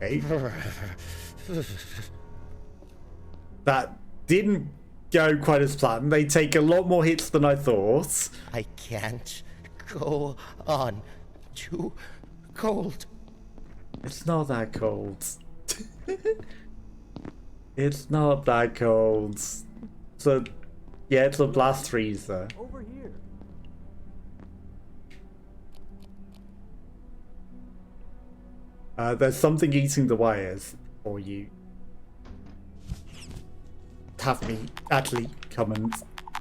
Okay. That didn't go quite as planned. They take a lot more hits than I thought. I can't go on. Too cold. It's not that cold. It's not that cold. So, yeah, it's a blast freezer. Over here. There's something eating the wires for you. Have me actually come and...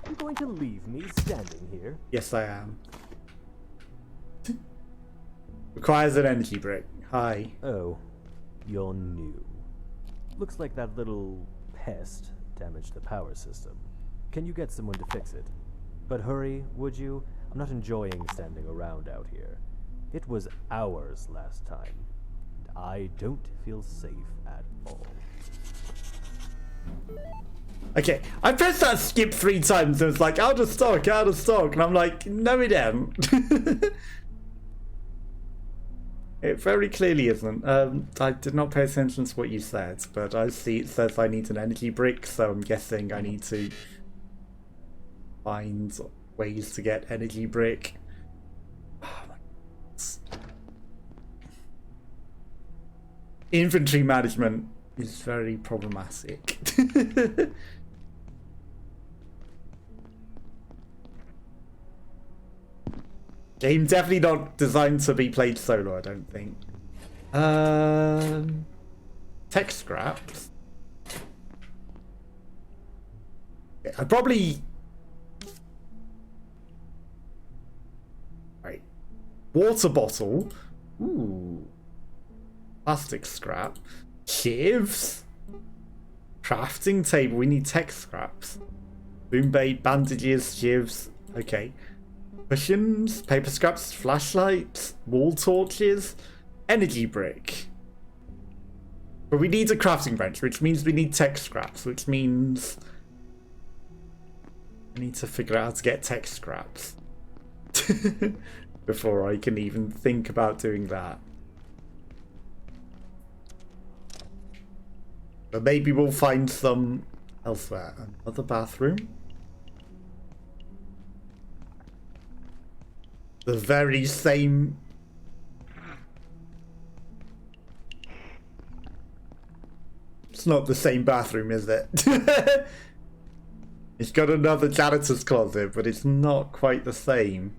You're going to leave me standing here? Yes, I am. Requires an energy brick. Hi. Oh, you're new. Looks like that little pest damaged the power system. Can you get someone to fix it? But hurry, would you? I'm not enjoying standing around out here. It was hours last time. And I don't feel safe at all. Okay, I pressed that skip 3 times and it's like, out of stock, out of stock. And I'm like, no it ain't. It very clearly isn't. I did not pay attention to what you said, but I see it says I need an energy brick, so I'm guessing I need to find ways to get energy brick. Oh my God. Inventory management is very problematic. Game definitely not designed to be played solo, I don't think. Tech scraps. Yeah, I probably... Right. Water bottle. Ooh. Plastic scrap. Shivs. Crafting table. We need tech scraps. Boom bait, bandages, shivs. Okay. Cushions, paper scraps, flashlights, wall torches, energy brick. But we need a crafting bench, which means we need tech scraps, which means I need to figure out how to get tech scraps before I can even think about doing that. But maybe we'll find some elsewhere. Another bathroom. The very same... It's not the same bathroom, is it? It's got another janitor's closet, but it's not quite the same.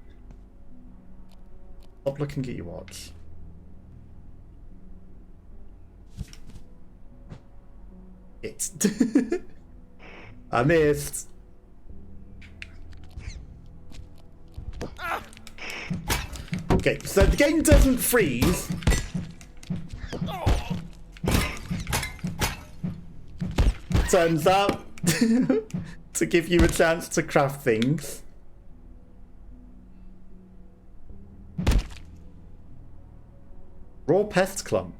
Stop looking at your watch. It's... I missed. Okay, so the game doesn't freeze. Turns out to give you a chance to craft things. Raw pest clump.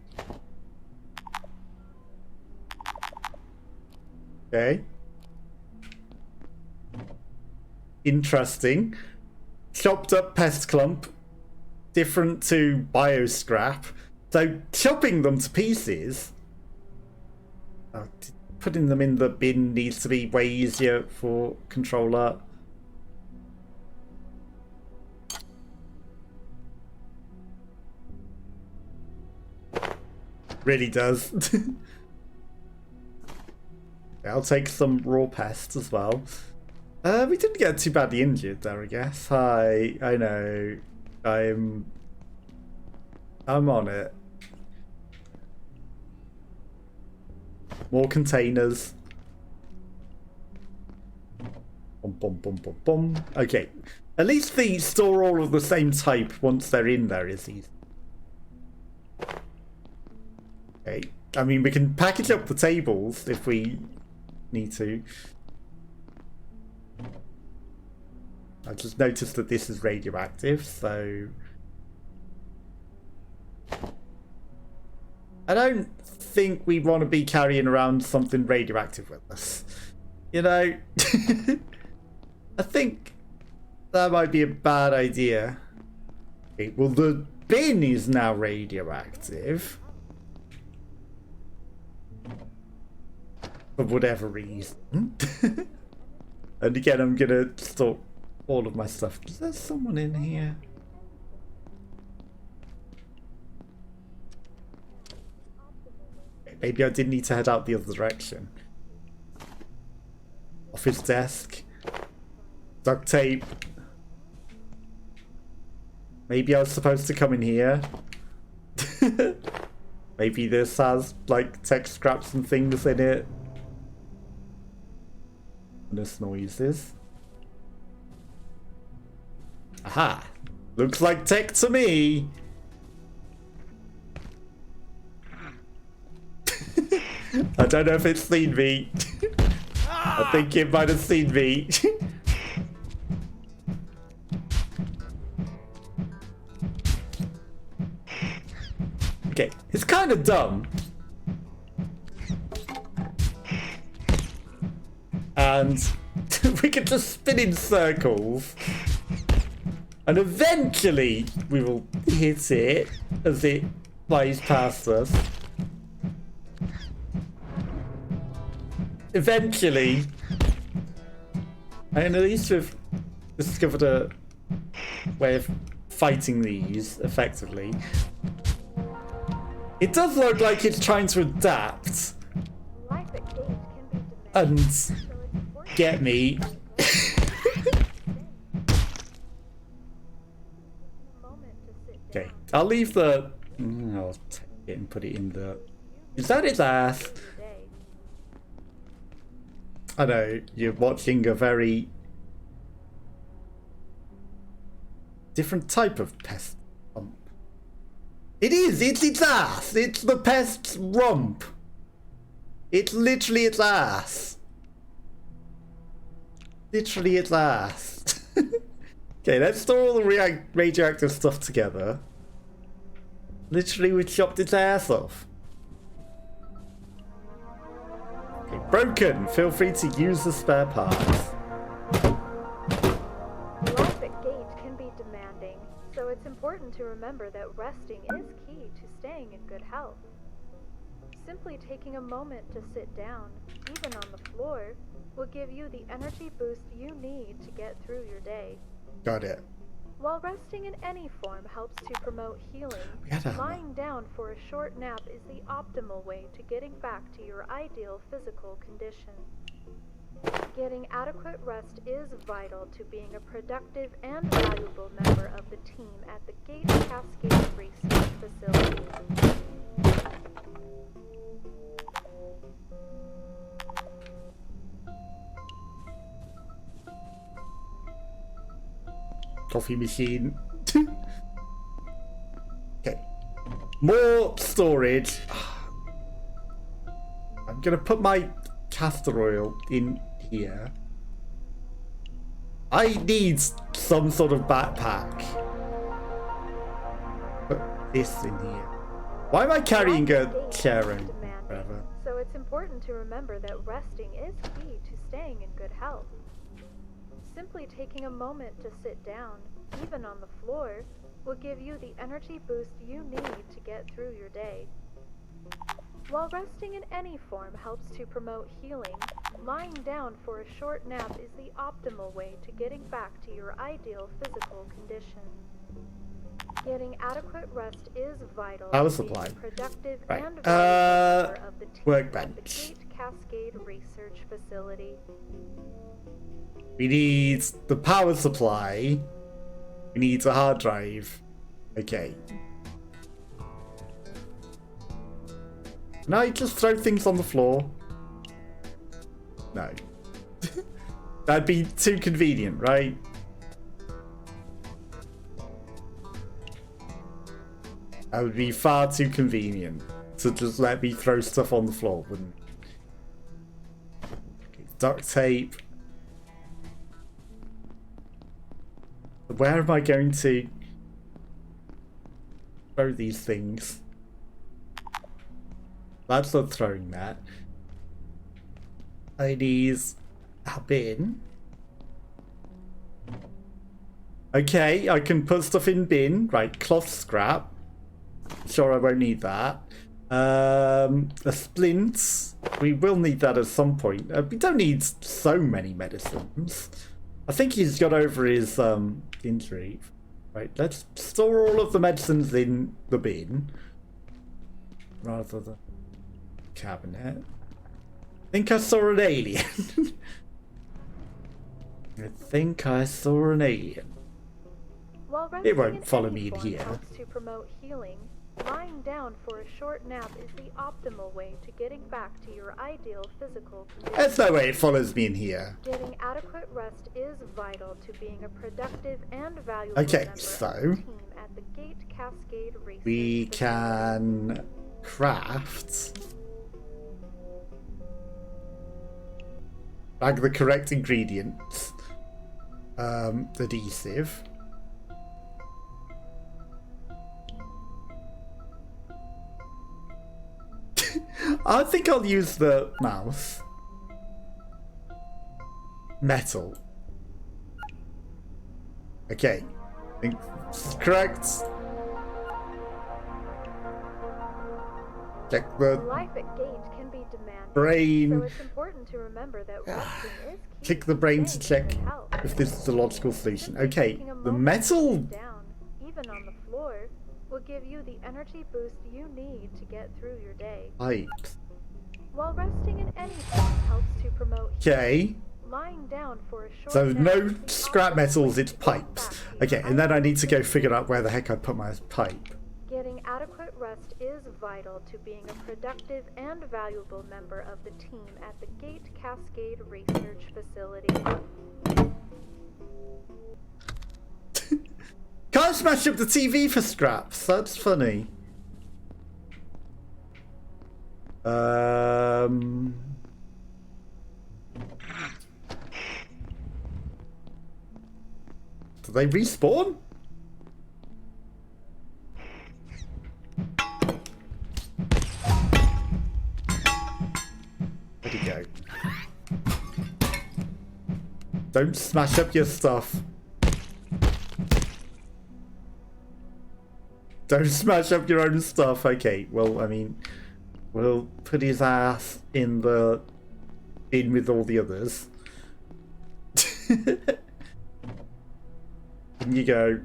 Okay. Interesting. Chopped up pest clump. Different to bio scrap. So chopping them to pieces. Putting them in the bin needs to be way easier for controller. Really does. I'll take some raw pests as well. We didn't get too badly injured there, I guess. Hi, I know. I'm on it. More containers. Bum, bum, bum, bum, bum. Okay. At least they store all of the same type once they're in there, is easy. Okay. I mean, we can package up the tables if we need to. I just noticed that this is radioactive, so... I don't think we want to be carrying around something radioactive with us. You know? I think that might be a bad idea. Okay, well, the bin is now radioactive. For whatever reason. And again, I'm gonna store all of my stuff. Is there someone in here? Maybe I did need to head out the other direction. Office desk. Duct tape. Maybe I was supposed to come in here. Maybe this has, like, tech scraps and things in it. This noises. Aha! Looks like tech to me! I don't know if it's seen me. I think it might have seen me. Okay, it's kind of dumb. And we can just spin in circles. And eventually we will hit it as it flies past us. Eventually. And at least we've discovered a way of fighting these effectively. It does look like it's trying to adapt and get me. Okay, I'll leave the... I'll take it and put it in the... Is that its ass? I know, you're watching a very different type of pest rump. It is! It's its ass! It's the pest's rump! It's literally its ass! Literally its ass. Okay, let's store all the radioactive stuff together. Literally, we chopped its ass off. Okay, broken. Feel free to use the spare parts. Life at Gate can be demanding, so it's important to remember that resting is key to staying in good health. Simply taking a moment to sit down, even on the floor, will give you the energy boost you need to get through your day. Got it. While resting in any form helps to promote healing, lying down for a short nap is the optimal way to getting back to your ideal physical condition. Getting adequate rest is vital to being a productive and valuable member of the team at the Gate Cascade Research Facility. Coffee machine. Okay. More storage. I'm gonna put my castor oil in here. I need some sort of backpack. Put this in here. Why am I carrying a chair in forever? So it's important to remember that resting is key to staying in good health. Simply taking a moment to sit down, even on the floor, will give you the energy boost you need to get through your day. While resting in any form helps to promote healing, lying down for a short nap is the optimal way to getting back to your ideal physical condition. Getting adequate rest is vital Power to being supply. a productive Right. and valuable member of the team Workbench. at the Gate Cascade Research Facility. We need the power supply. We need a hard drive. Okay. Can I just throw things on the floor? No. That'd be too convenient, right? That would be far too convenient to just let me throw stuff on the floor, wouldn't it? Okay, duct tape. Where am I going to throw these things? That's not throwing that. IDs have been. Okay, I can put stuff in bin. Right, cloth scrap. Sure, I won't need that. A splint. We will need that at some point. We don't need so many medicines. I think he's got over his injury. Right, let's store all of the medicines in the bin. Rather than cabinet. I think I saw an alien. I think I saw an alien. While It resting won't in follow any me in form here. helps to promote healing, lying down for a short nap is the optimal way to getting back to your ideal physical condition. There's no way it follows me in here. Getting adequate rest is vital to being a productive and valuable Okay, member so of the team at the Gate Cascade Research we Facility. can craft bag the correct ingredients. Adhesive. I think I'll use the mouse. Metal. Okay. I think it's correct. Check the Life at Gate can be demanding, brain. so it's important to remember that resting is key Click the brain to staying check in good health. if this is the logical solution. Simply Okay, taking a the moment to metal sit down, even on the floor, will give you the energy boost you need to get through your day. pipes. While resting in any form helps to promote Okay, lying down for a short so nap no is the scrap optimal metals, way it's to get pipes. back to Okay, your and then I ideal need to go physical figure out where the condition. heck I put my pipe. Getting adequate rest is vital to being a productive and valuable member of the team at the Gate Cascade Research Facility. Can't smash up the TV for scraps. That's funny. Do they respawn? Where'd he go? Don't smash up your stuff. Don't smash up your own stuff. Okay, well, I mean, we'll put his ass in the bin with all the others. In you go.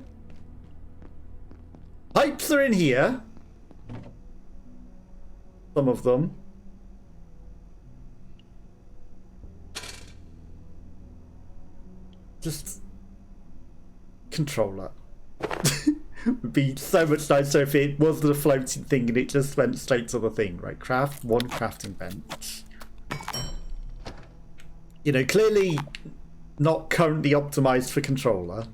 Pipes are in here. Some of them. Just controller. Would be so much nicer if it wasn't a floating thing and it just went straight to the thing, right? Craft one crafting bench. You know, clearly not currently optimized for controller.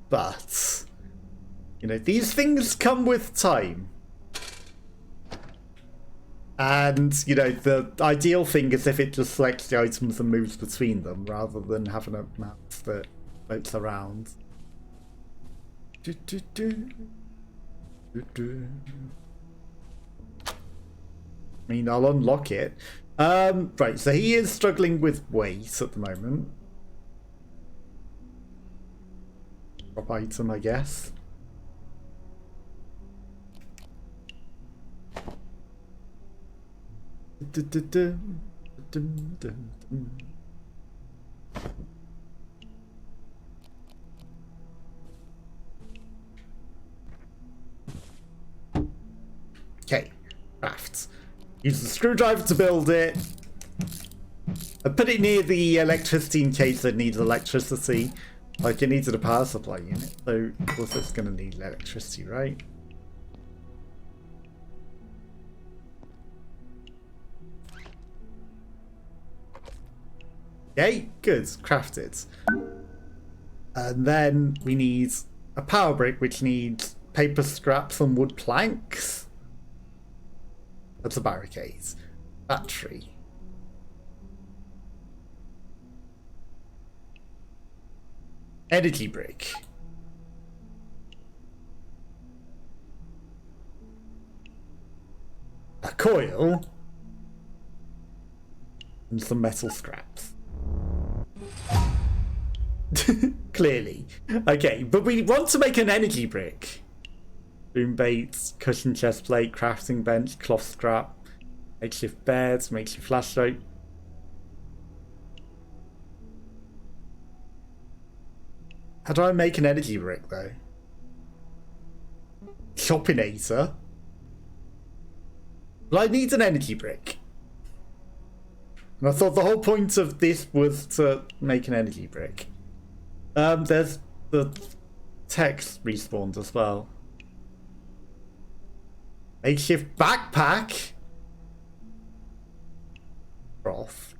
But, you know, these things come with time. And, you know, the ideal thing is if it just selects the items and moves between them rather than having a mouse that floats around. I mean, I'll unlock it. Right, so he is struggling with weight at the moment. Drop item, I guess. Okay, crafts. Use the screwdriver to build it. I put it near the electricity in case it needs electricity. Like it needed a power supply unit, so of course it's going to need electricity, right? Okay, good. Crafted. And then we need a power brick, which needs paper scraps and wood planks. That's a barricade. Battery. Energy brick. A coil. And some metal scraps. Clearly. Okay, but we want to make an energy brick. Boom baits, cushion chest plate, crafting bench, cloth scrap, makeshift bed, makeshift flashlight. How do I make an energy brick though? Shoppinator? Well, I need an energy brick. And I thought the whole point of this was to make an energy brick. There's the text respawned as well. Makeshift backpack. Off.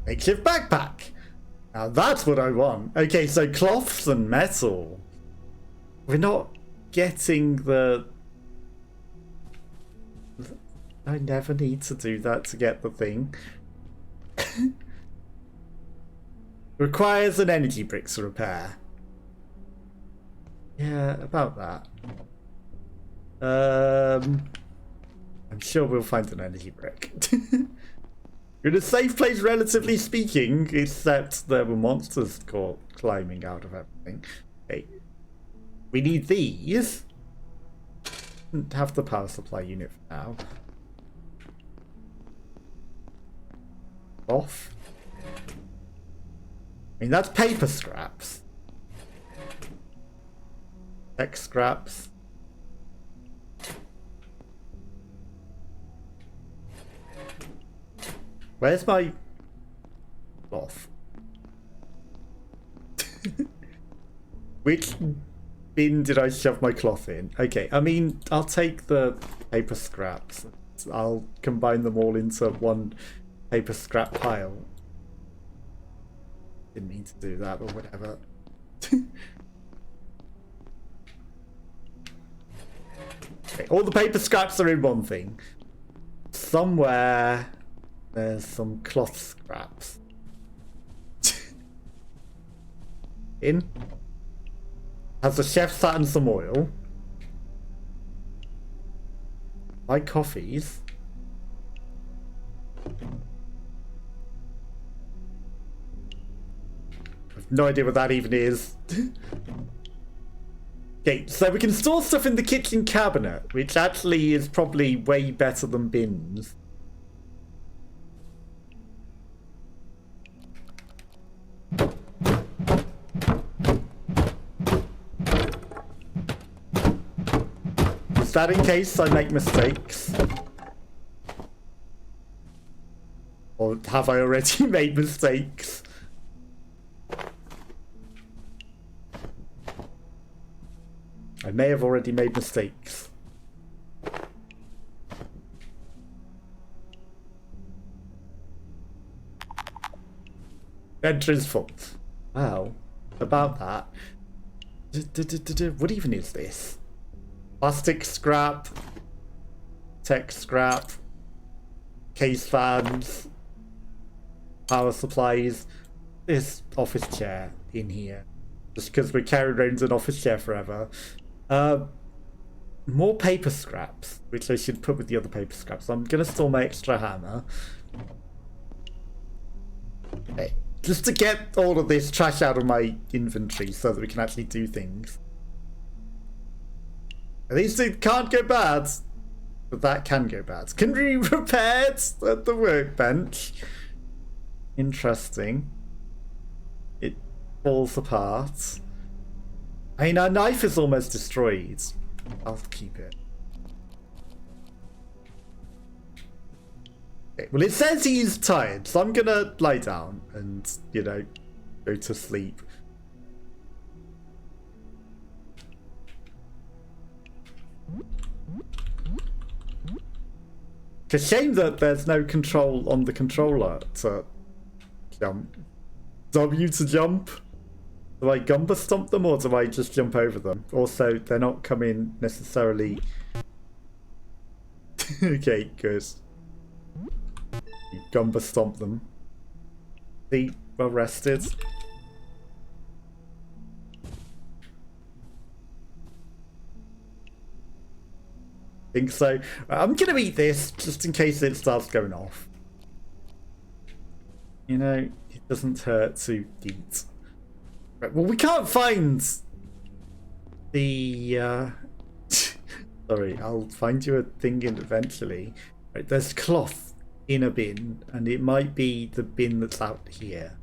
Makeshift backpack. Now that's what I want. Okay, so cloths and metal. We're not getting the... I never need to do that to get the thing. Requires an energy brick to repair. Yeah, about that. I'm sure we'll find an energy brick. We're in a safe place, relatively speaking, except there were monsters caught climbing out of everything. Okay. We need these. Don't have the power supply unit for now. Off. I mean, that's paper scraps. Tech scraps. Where's my cloth? Which bin did I shove my cloth in? Okay, I mean, I'll take the paper scraps. I'll combine them all into one paper scrap pile. Didn't mean to do that, or whatever. Okay, all the paper scraps are in one thing. Somewhere there's some cloth scraps. In. Has the chef sat in some oil? My coffees. I've no idea what that even is. Okay, so we can store stuff in the kitchen cabinet, which actually is probably way better than bins. Is that in case I make mistakes? Or have I already made mistakes? I may have already made mistakes. Entrance fault. Wow. About that. What even is this? Plastic scrap. Tech scrap. Case fans. Power supplies. This office chair in here. Just because we're carrying around an office chair forever. More paper scraps, which I should put with the other paper scraps. I'm gonna store my extra hammer. Okay. Just to get all of this trash out of my inventory so that we can actually do things. These things can't go bad, but that can go bad. Can be repaired at the workbench. Interesting. It falls apart. I mean, our knife is almost destroyed. I'll keep it. Okay, well, it says he's tired, so I'm gonna lie down and, you know, go to sleep. It's a shame that there's no control on the controller to jump. W to jump? Do I Gumba stomp them or do I just jump over them? Also, they're not coming necessarily... Okay, good. Gumba stomp them. Be well rested. Think so. I'm gonna eat this just in case it starts going off. You know, it doesn't hurt to eat. Right, well, we can't find the sorry, I'll find you a thing in eventually. Right, there's cloth in a bin, and it might be the bin that's out here.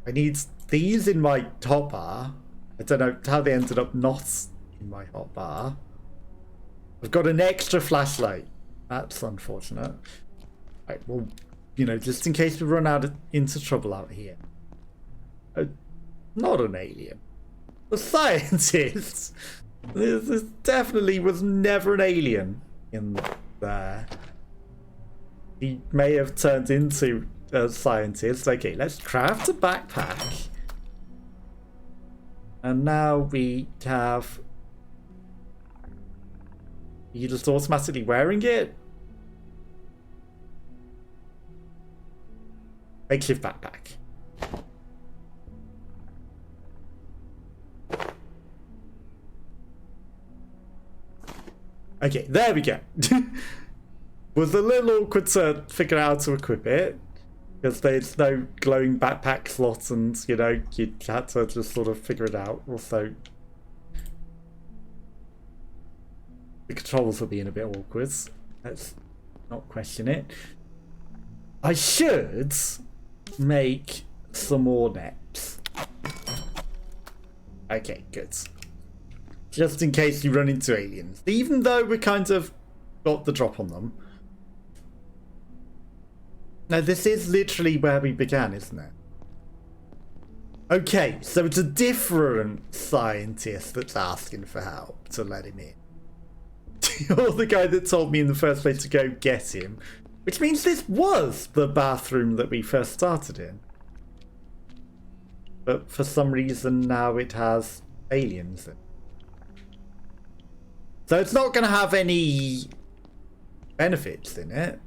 I need these in my hotbar. I don't know how they ended up not in my hotbar. I've got an extra flashlight. That's unfortunate. Right, well, you know, just in case we run into trouble out here. Not an alien. A scientist. This definitely was never an alien in there. He may have turned into a scientist. Okay, let's craft a backpack. And now we have... You just automatically wearing it? Makeshift backpack. Okay, there we go. Was a little awkward to figure out how to equip it, because there's no glowing backpack slot, and you know, you had to just sort of figure it out. Also, the controls were being a bit awkward. Let's not question it. I should make some more nets. Okay, good. Just in case you run into aliens. Even though we kind of got the drop on them. Now, this is literally where we began, isn't it? Okay, so it's a different scientist that's asking for help to let him in. Or the guy that told me in the first place to go get him. Which means this was the bathroom that we first started in. But for some reason now it has aliens in it. So it's not going to have any benefits in it.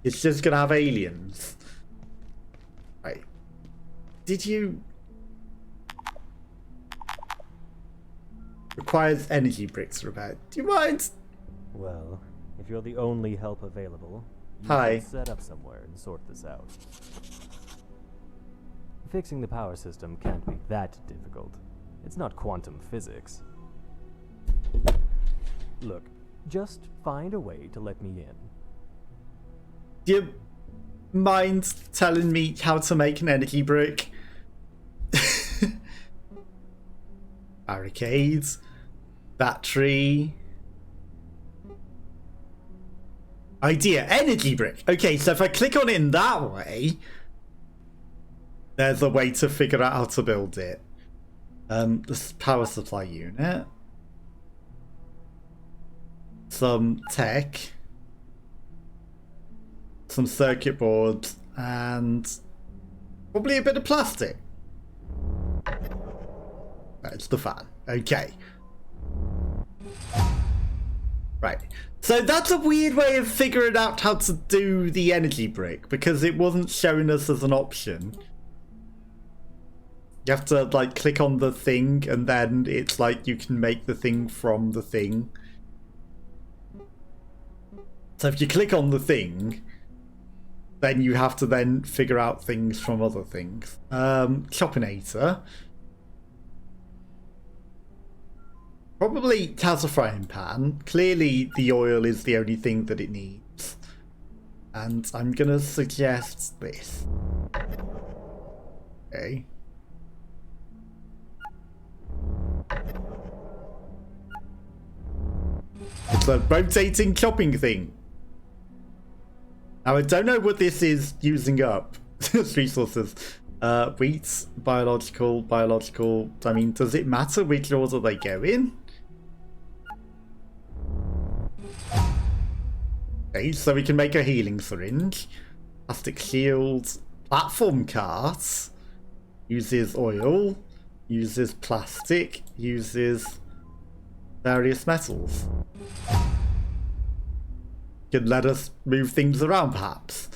It's just going to have aliens. Right. Did you... Requires energy bricks repair. Do you mind? Well, if you're the only help available, you Hi. should set up somewhere and sort this out. Fixing the power system can't be that difficult. It's not quantum physics. Look, just find a way to let me in. Do you mind telling me how to make an energy brick? Barricades. Battery. Idea. Energy brick. Okay, so if I click on it in that way, there's a way to figure out how to build it. This power supply unit. Some tech. Some circuit boards. And probably a bit of plastic. That's the fan. Okay. Right. So that's a weird way of figuring out how to do the energy brick, because it wasn't showing us as an option. You have to like click on the thing and then it's like you can make the thing from the thing. So if you click on the thing, then you have to then figure out things from other things. Choppinator. Probably has a frying pan. Clearly the oil is the only thing that it needs. And I'm gonna suggest this. Okay. It's a rotating chopping thing. Now, I don't know what this is using up. Resources. Wheat, biological. I mean, does it matter which order they go in? Okay, so we can make a healing syringe. Plastic shield. Platform cart. Uses oil. Uses plastic. Uses various metals. Could let us move things around, perhaps.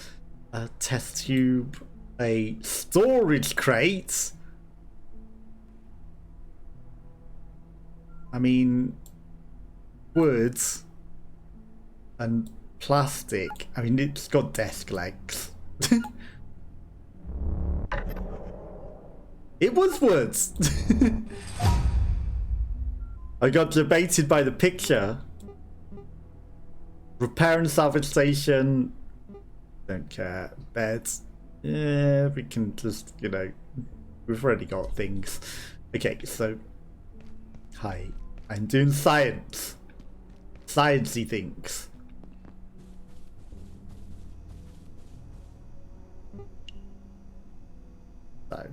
A test tube. A storage crate. I mean, wood and plastic. I mean, it's got desk legs. It was wood. I got debated by the picture. Repair and salvage station. Don't care. Bed. Yeah, we can just, you know, we've already got things. Okay, so. Hi. I'm doing science. Sciencey things. So.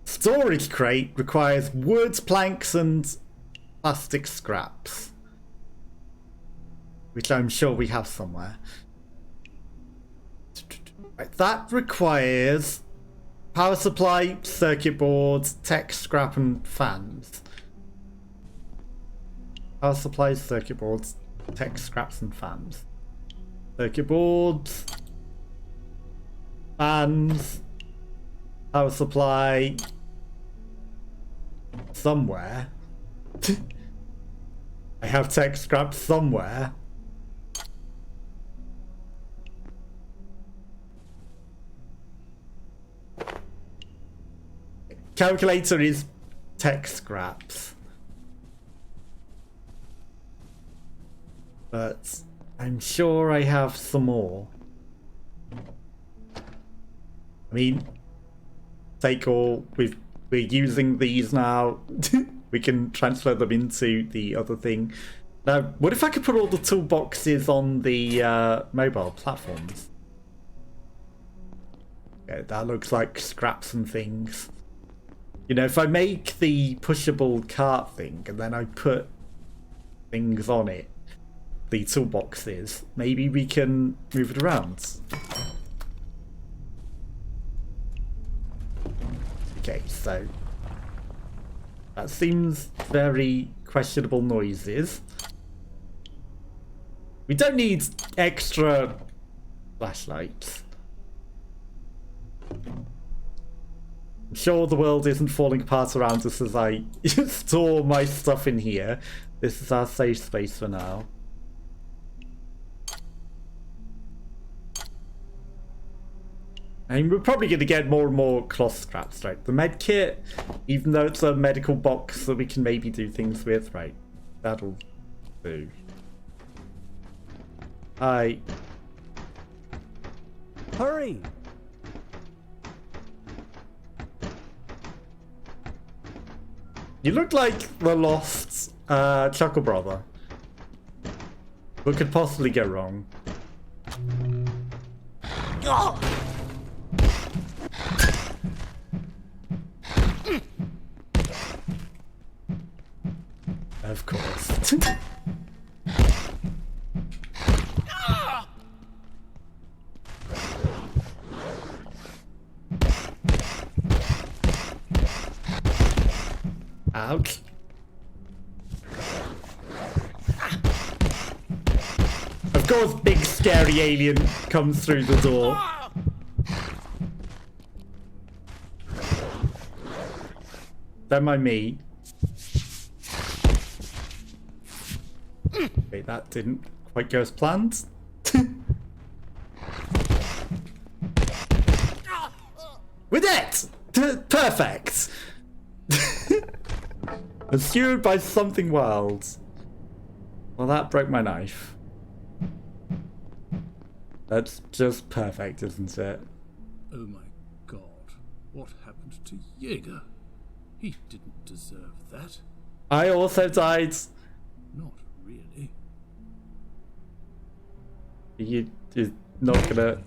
Storage crate requires wood, planks, and plastic scraps. Which I'm sure we have somewhere. Right, that requires power supply, circuit boards, tech scrap, and fans. Power supplies, circuit boards, tech scraps, and fans. Circuit boards, fans, power supply, somewhere. I have tech scrap somewhere. Calculator is tech scraps. But I'm sure I have some more. I mean, take all. We're using these now. We can transfer them into the other thing. Now, what if I could put all the toolboxes on the mobile platforms? Okay, that looks like scraps and things. You know, if I make the pushable cart thing and then I put things on it, the toolboxes, maybe we can move it around. Okay, so that seems very questionable noises. We don't need extra flashlights. I'm sure the world isn't falling apart around us as I store my stuff in here. This is our safe space for now. I mean, we're probably going to get more and more cloth scraps, right? The med kit, even though it's a medical box that we can maybe do things with, right? That'll do. Hi. Hurry! You look like the lost Chuckle Brother. What could possibly go wrong? Of course. Ouch. Of course, big scary alien comes through the door. Don't mind me. Wait, that didn't quite go as planned. With it! Perfect! Pursued by something wild. Well, that broke my knife. That's just perfect, isn't it? Oh my god, what happened to Jaeger? He didn't deserve that. I also died. You're not gonna...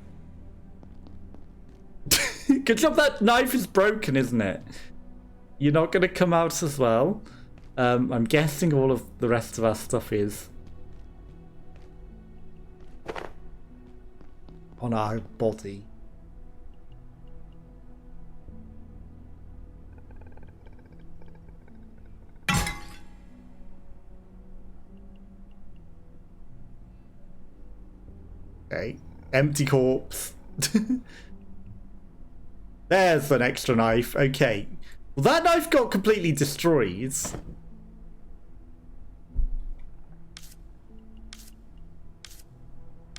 Good job that knife is broken, isn't it? You're not gonna come out as well. I'm guessing all of the rest of our stuff is on our body. Okay, empty corpse. There's an extra knife. Okay, well, that knife got completely destroyed.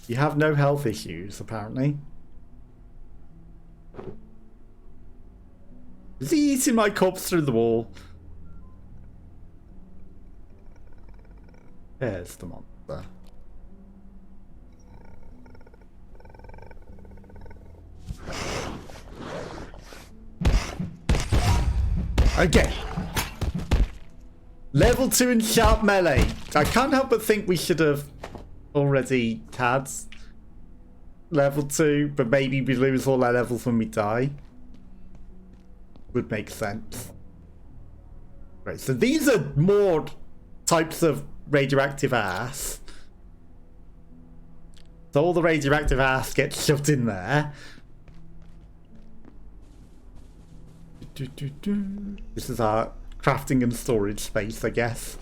You have no health issues, apparently. Is he eating my corpse through the wall? There's the monster. Okay. Level 2 in sharp melee. I can't help but think we should have already had level 2, but maybe we lose all our levels when we die. Would make sense. Right, so these are more types of radioactive ass. So all the radioactive ass gets shoved in there. This is our crafting and storage space, I guess.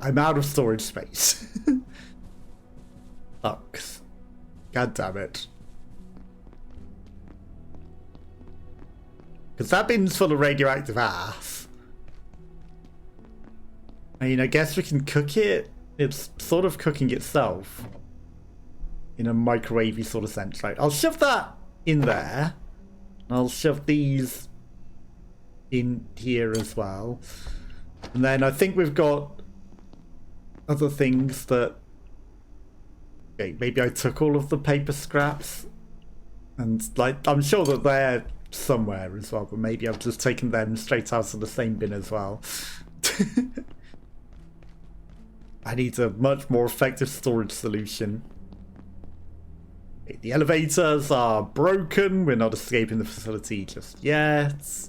I'm out of storage space. Sucks. God damn it. Because that bin's full of radioactive ass. I mean, I guess we can cook it. It's sort of cooking itself. In a microwavey sort of sense, right? I'll shove that in there. I'll shove these in here as well. And then I think we've got other things that... Okay, maybe I took all of the paper scraps. And, like, I'm sure that they're somewhere as well, but maybe I've just taken them straight out of the same bin as well. I need a much more effective storage solution. Okay, the elevators are broken. We're not escaping the facility just yet.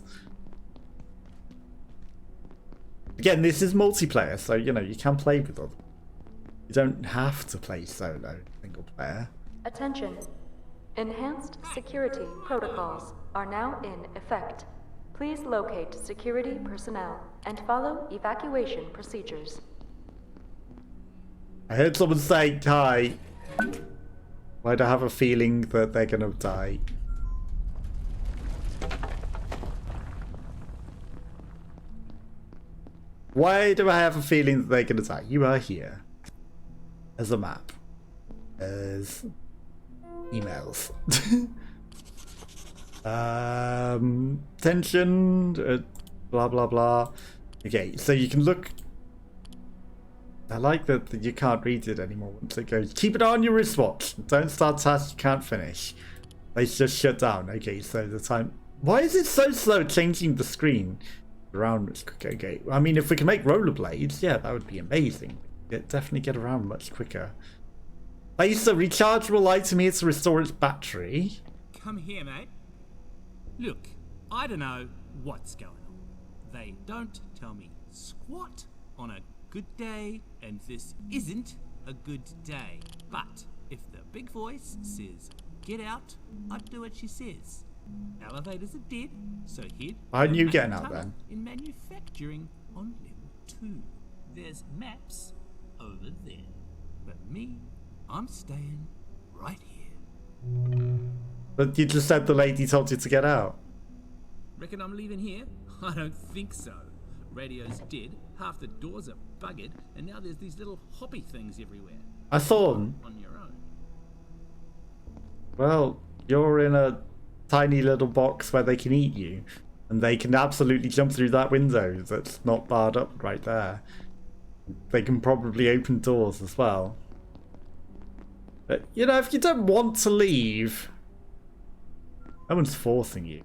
Again, this is multiplayer, so, you know, you can play with others. You don't have to play solo, single player. Attention. Enhanced security protocols are now in effect. Please locate security personnel and follow evacuation procedures. I heard someone say hi. Why do I have a feeling that they're gonna die? Why do I have a feeling that they're gonna die? You are here. As a map. As emails. Tension, blah blah blah. Okay, so you can look. I like that you can't read it anymore once it goes. Keep it on your wristwatch. Don't start tasks you can't finish. They just shut down. Okay, so the time. Why is it so slow changing the screen around? Okay, I mean, if we can make rollerblades, yeah, that would be amazing. Definitely get around much quicker. Place a rechargeable item here to restore its battery. Come here, mate. Look, I don't know what's going on. They don't tell me squat on a good day, and this isn't a good day. But if the big voice says get out, I'd do what she says. Elevators are dead, so head. Why aren't you getting out then? In manufacturing on level 2. There's maps over there. But me, I'm staying right here. But you just said the lady told you to get out. Reckon I'm leaving here? I don't think so. Radio's dead, half the doors are buggered, and now there's these little hoppy things everywhere. I thought... On your own. Well, you're in a tiny little box where they can eat you. And they can absolutely jump through that window that's not barred up right there. They can probably open doors as well. But, you know, if you don't want to leave, no one's forcing you.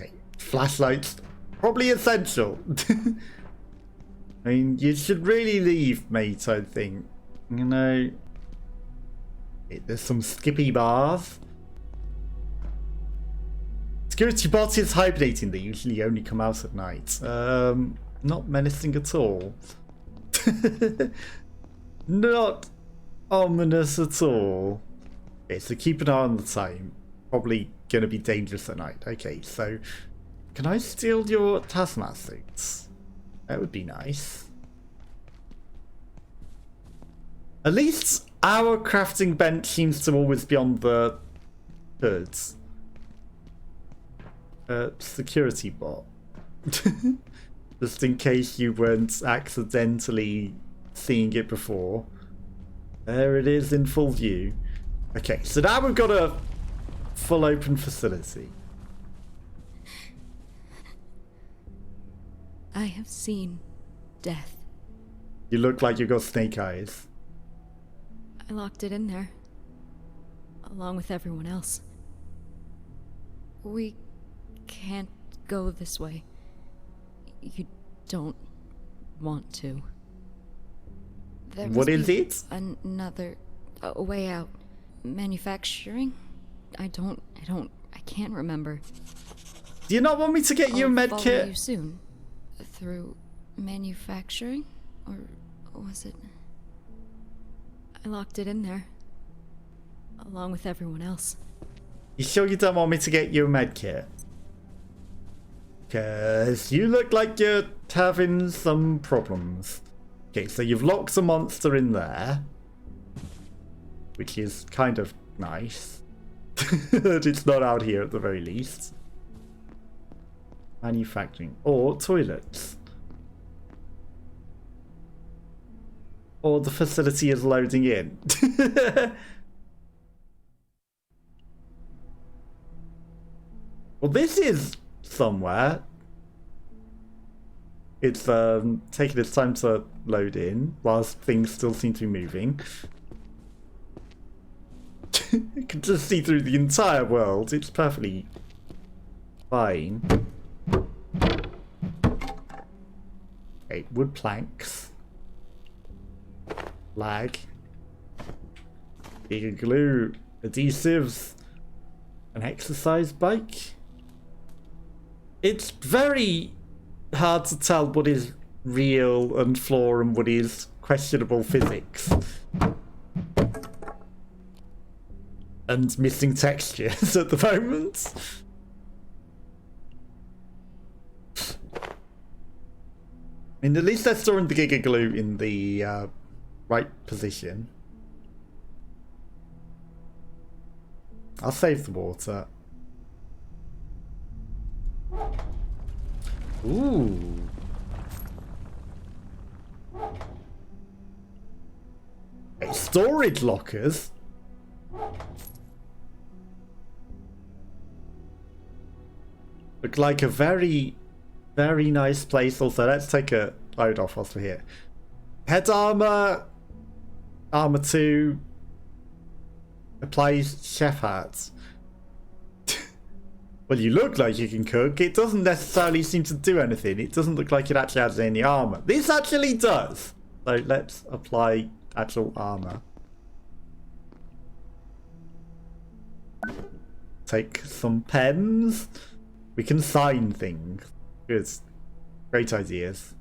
Okay, flashlights, probably essential. I mean, you should really leave, mate, I think. You know, there's some skippy bars. Security bot is hibernating. They usually only come out at night. Not menacing at all. Not ominous at all. Okay, so keep an eye on the time. Probably gonna be dangerous at night. Okay, so can I steal your hazmat suits? That would be nice. At least our crafting bench seems to always be on the hoods. Security bot. Just in case you weren't accidentally seeing it before. There it is in full view. Okay, so now we've got a full open facility. I have seen death. You look like you've got snake eyes. I locked it in there, along with everyone else. We can't go this way. You don't want to. There What must is be it? Another way out. Manufacturing? I can't remember. Do you not want me to get you a med Follow kit? you soon. Through manufacturing? Or was it... I locked it in there. Along with everyone else. You sure you don't want me to get you a med kit? Because you look like you're having some problems. Okay, so you've locked a monster in there. Which is kind of nice. It's not out here at the very least. Manufacturing. Or toilets. Or the facility is loading in. Well, this is somewhere. It's taking its time to load in, whilst things still seem to be moving. You can just see through the entire world. It's perfectly fine. Okay, wood planks. Lag. Bigger glue. Adhesives. An exercise bike. It's very hard to tell what is real and flaw and what is questionable physics. And missing textures at the moment. I mean, at least they're storing the Giga Glue in the right position. I'll save the water. Ooh. Hey, storage lockers? Look like a very, very nice place. Also, let's take a load off whilst we're here. Head armor, armor 2, applies chef hats. Well, you look like you can cook. It doesn't necessarily seem to do anything. It doesn't look like it actually has any armor. This actually does. So let's apply actual armor. Take some pens. We can sign things. Good. Great ideas.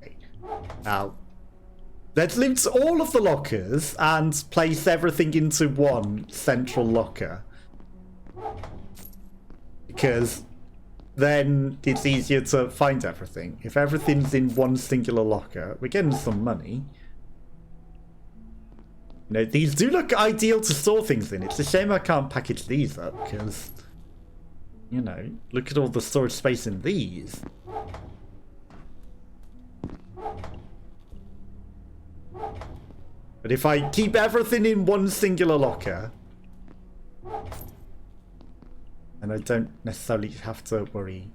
Okay. Now, let's loot all of the lockers and place everything into one central locker. Because then it's easier to find everything. If everything's in one singular locker, we're getting some money. You know, these do look ideal to store things in. It's a shame I can't package these up, because, you know, look at all the storage space in these. But if I keep everything in one singular locker, then I don't necessarily have to worry.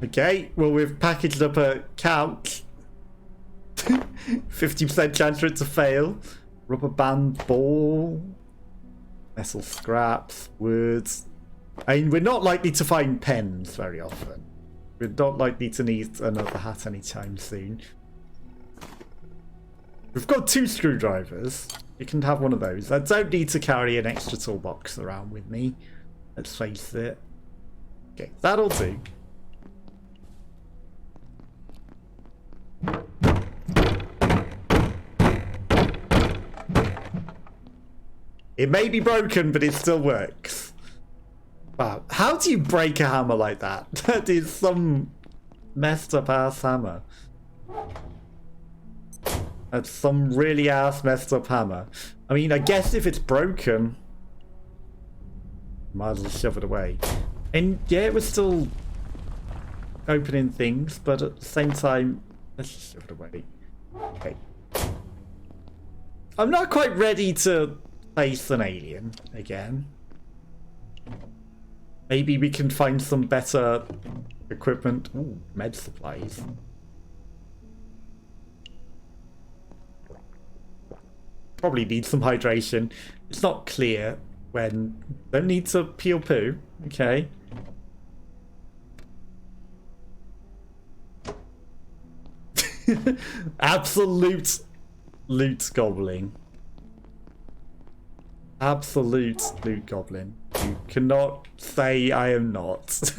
Okay, well, we've packaged up a couch. 50% chance for it to fail. Rubber band ball. Metal scraps. Words. I mean, we're not likely to find pens very often. We're not likely to need another hat anytime soon. We've got 2 screwdrivers. You can have one of those. I don't need to carry an extra toolbox around with me. Let's face it. Okay, that'll do. It may be broken, but it still works. Wow, how do you break a hammer like that? That is some messed up ass hammer. That's some really ass messed up hammer. I mean, I guess if it's broken, might as well shove it away. And yeah, it was still opening things, but at the same time, let's just shove it away. Okay. I'm not quite ready to face an alien again. Maybe we can find some better equipment. Ooh, med supplies. Probably need some hydration. It's not clear when... Don't need to peel poo. Okay. Absolute loot goblin. Absolute loot goblin. You cannot say I am not.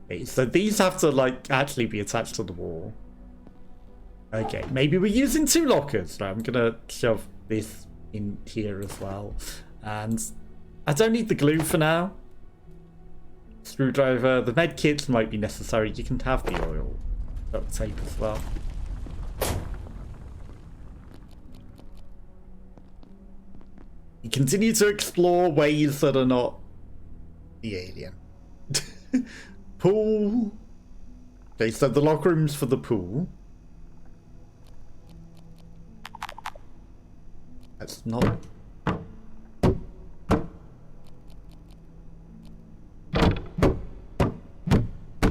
Okay, so these have to like actually be attached to the wall. Okay, maybe we're using 2 lockers. Right, I'm gonna shove this in here as well. And I don't need the glue for now. Screwdriver. The med kits might be necessary. You can have the oil duct tape as well. You continue to explore ways that are not the alien. Pool. Okay, so the locker room's for the pool. That's not...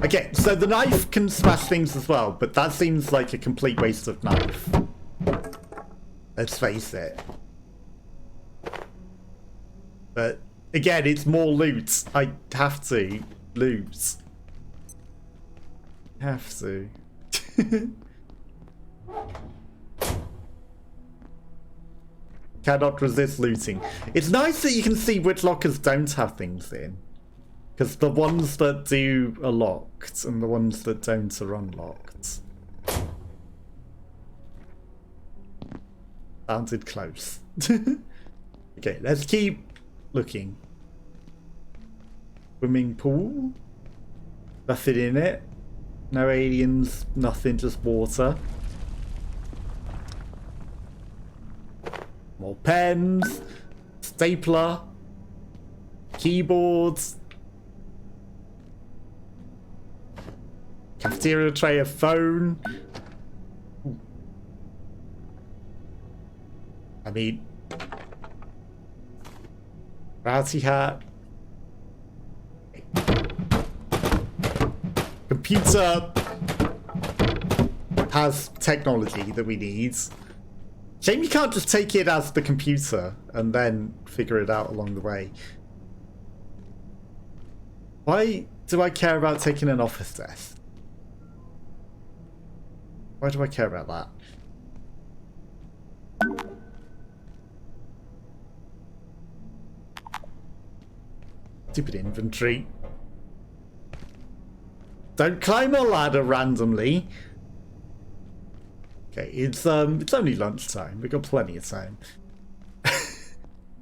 Okay, so the knife can smash things as well, but that seems like a complete waste of knife. Let's face it. But again, it's more loot. I have to loot. Have to. Cannot resist looting. It's nice that you can see which lockers don't have things in. Because the ones that do are locked, and the ones that don't are unlocked. Sounded close. Okay, let's keep looking. Swimming pool? Nothing in it. No aliens, nothing, just water. More pens. Stapler. Keyboards. Cafeteria tray, a phone. I mean... Rowdy hat. Computer has technology that we need. Shame you can't just take it as the computer and then figure it out along the way. Why do I care about taking an office desk? Why do I care about that? Stupid inventory. Don't climb a ladder randomly. Okay, it's only lunchtime. We've got plenty of time.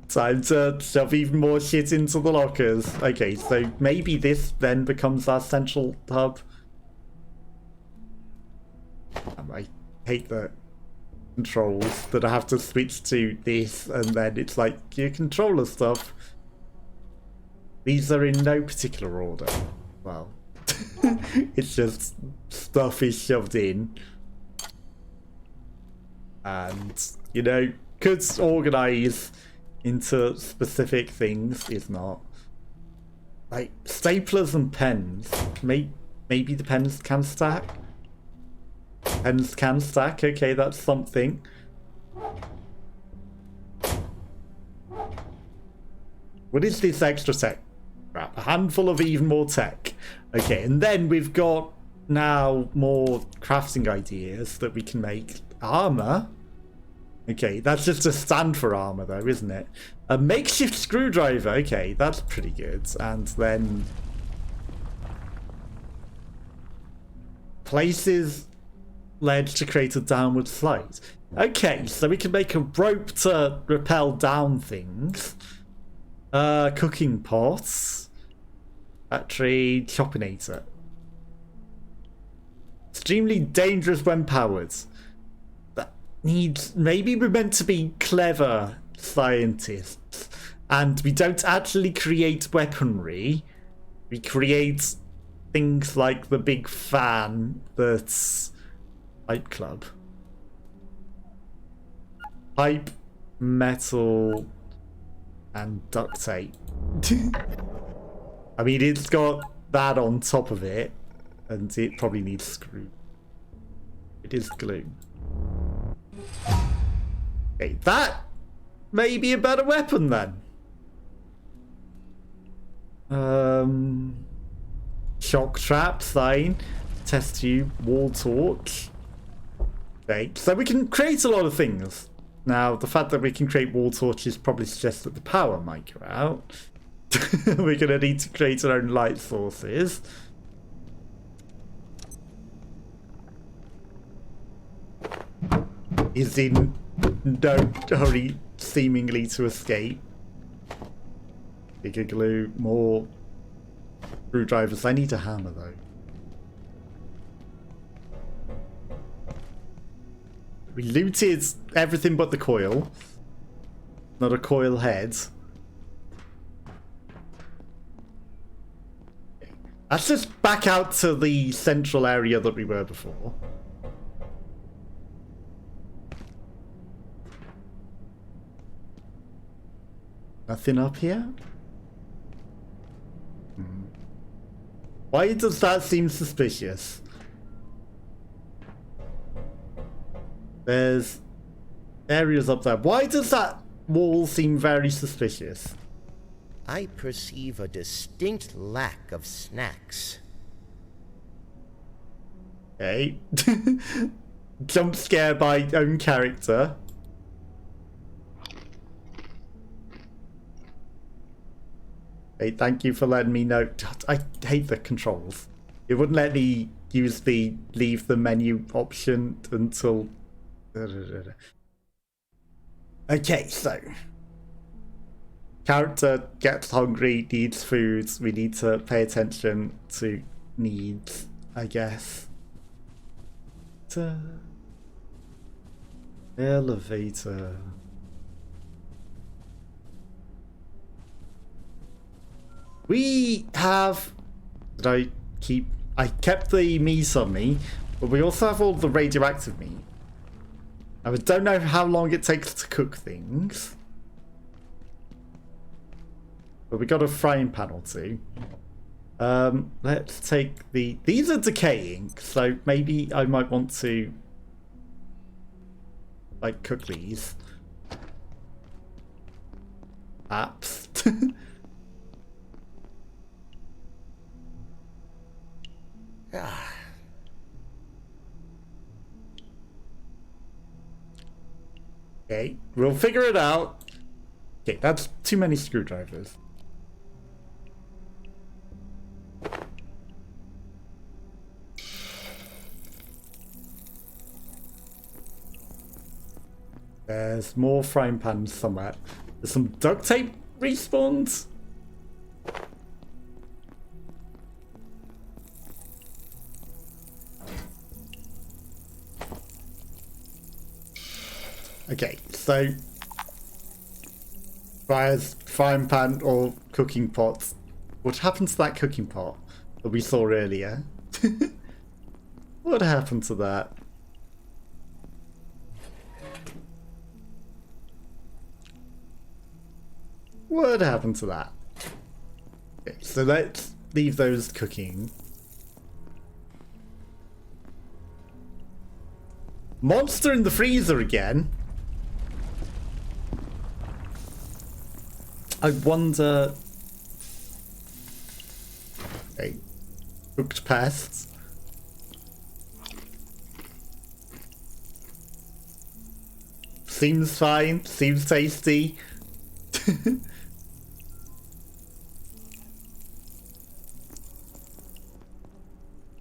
Time to shove even more shit into the lockers. Okay, so maybe this then becomes our central hub. I hate the controls that I have to switch to this, and then it's like your controller stuff. These are in no particular order. Well, it's just stuff is shoved in. And, you know, could organise into specific things, is not. Like, staplers and pens. maybe the pens can stack. Pens can stack. Okay, that's something. What is this extra tech? Crap, a handful of even more tech. Okay, and then we've got now more crafting ideas that we can make. Armor. Okay, that's just a stand for armor though, isn't it? A makeshift screwdriver. Okay, that's pretty good. And then places ledge to create a downward slide. Okay, so we can make a rope to rappel down things. Cooking pots. Battery choppinator. Extremely dangerous when powered. That needs... Maybe we're meant to be clever scientists. And we don't actually create weaponry. We create things like the big fan that's... Pipe club. Pipe, metal, and duct tape. I mean, it's got that on top of it, and it probably needs screw. It is glue. Okay, that may be a better weapon then. Shock trap, sign, test tube, wall torch. Okay, so we can create a lot of things. Now, the fact that we can create wall torches probably suggests that the power might go out. We're going to need to create our own light sources. Is in no hurry, seemingly, to escape. Bigger glue, more screwdrivers. I need a hammer, though. We looted everything but the coil. Not a coil head. Let's just back out to the central area that we were before. Nothing up here? Why does that seem suspicious? There's areas up there. Why does that wall seem very suspicious? I perceive a distinct lack of snacks. Okay. Jump scare by own character. Hey, thank you for letting me know. I hate the controls. It wouldn't let me use the leave the menu option until... Okay, so... Character gets hungry, needs food. We need to pay attention to needs, I guess. Elevator. We have... I kept the meat on me, but we also have all the radioactive meat. I don't know how long it takes to cook things. But we got a frying pan or two. Let's take the... These are decaying, so maybe I might want to... like, cook these. Apps. Okay, we'll figure it out. Okay, that's too many screwdrivers. There's more frying pans somewhere. There's some duct tape respawns. Okay, so frying pan or cooking pot. What happened to that cooking pot that we saw earlier? What happened to that? What happened to that? Okay, so let's leave those cooking. Monster in the freezer again. I wonder... Okay. Cooked pests. Seems fine. Seems tasty.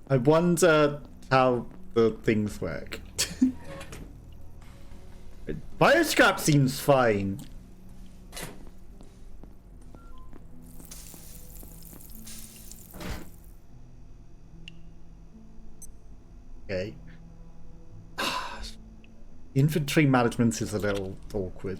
I wonder how the things work. Bioscrap seems fine. Okay. Inventory management is a little awkward.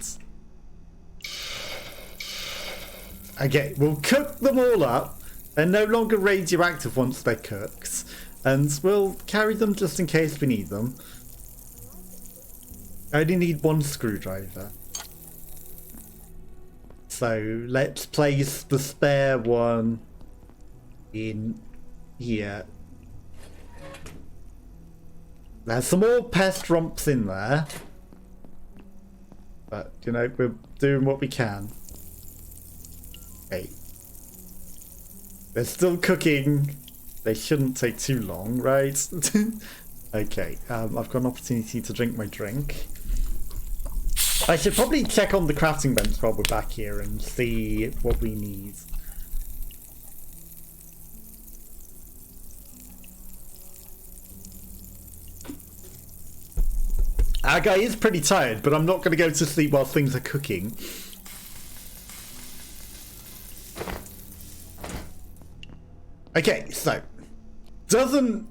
Okay, we'll cook them all up. They're no longer radioactive once they're cooked. And we'll carry them just in case we need them. I only need one screwdriver. So let's place the spare one in here. There's some more pest romps in there. But, you know, we're doing what we can. Okay. They're still cooking. They shouldn't take too long, right? Okay, I've got an opportunity to drink my drink. I should probably check on the crafting bench while we're back here and see what we need. Our guy is pretty tired, but I'm not going to go to sleep while things are cooking. Okay, so doesn't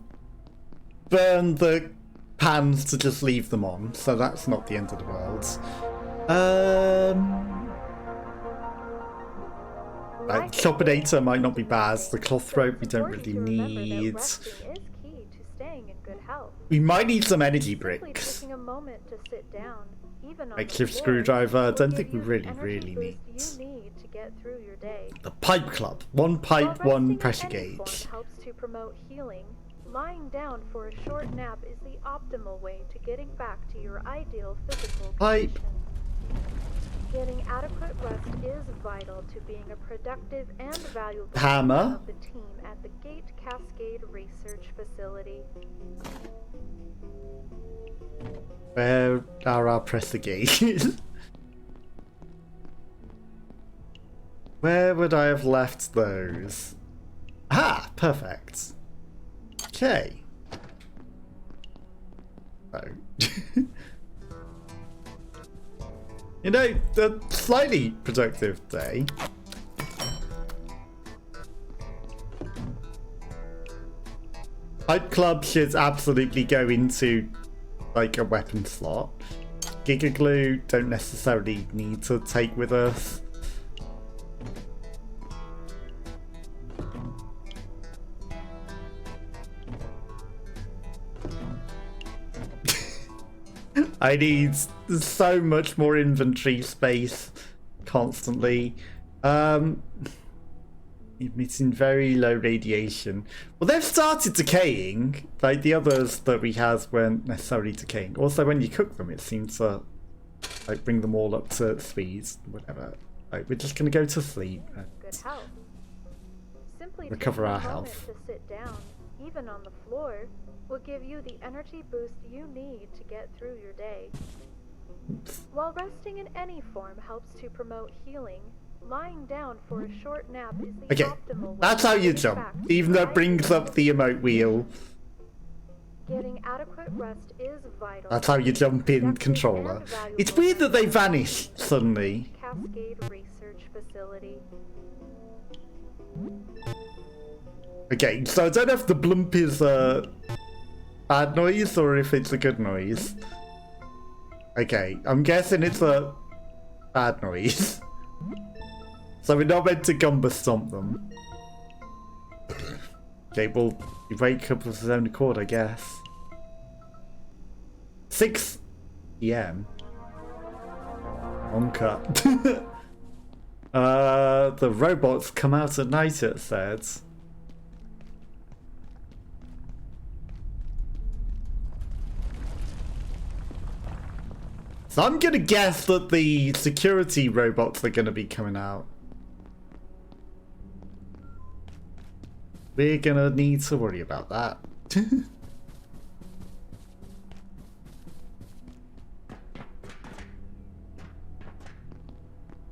burn the pans to just leave them on, so that's not the end of the world. Like, Chopinator might not be bad. The cloth rope we don't really need. We might need some energy bricks. Makeshift screwdriver. I don't think we really need. The pipe club. One pipe, one pressure gauge. Helps to promote healing. Lying down for a short nap is the optimal way to getting back to your ideal physical pipe. condition. Getting adequate rest is vital to being a productive and valuable hammer member of the team at the Gate Cascade Research Facility. Where are our pressure gauges? Where would I have left those? Ah, perfect. Okay. Oh. You know, a slightly productive day. Pipe Club should absolutely go into, like, a weapon slot. Giga Glue don't necessarily need to take with us. I need so much more inventory space constantly. Emitting very low radiation. Well, they've started decaying. Like the others that we had weren't necessarily decaying. Also, when you cook them, it seems to like bring them all up to speed. Whatever. Right, we're just gonna go to sleep. Good health. Simply recover our take a moment health. to sit down, even on the floor, will give you the energy boost you need to get through your day. While resting in any form helps to promote healing, lying down for a short nap is the optimal way. That's how you jump. Even though it brings up the emote wheel. Getting adequate rest is vital. That's how you jump in controller. It's weird that they vanish suddenly. Cascade Research Facility. Okay, so I don't know if the blump is a bad noise or if it's a good noise. Okay, I'm guessing it's a bad noise. So we're not meant to Gumba stomp them. Okay, well, you wake up of his own accord, I guess. 6 PM. On cut. The robots come out at night, it said. So I'm gonna guess that the security robots are gonna be coming out. We're gonna need to worry about that.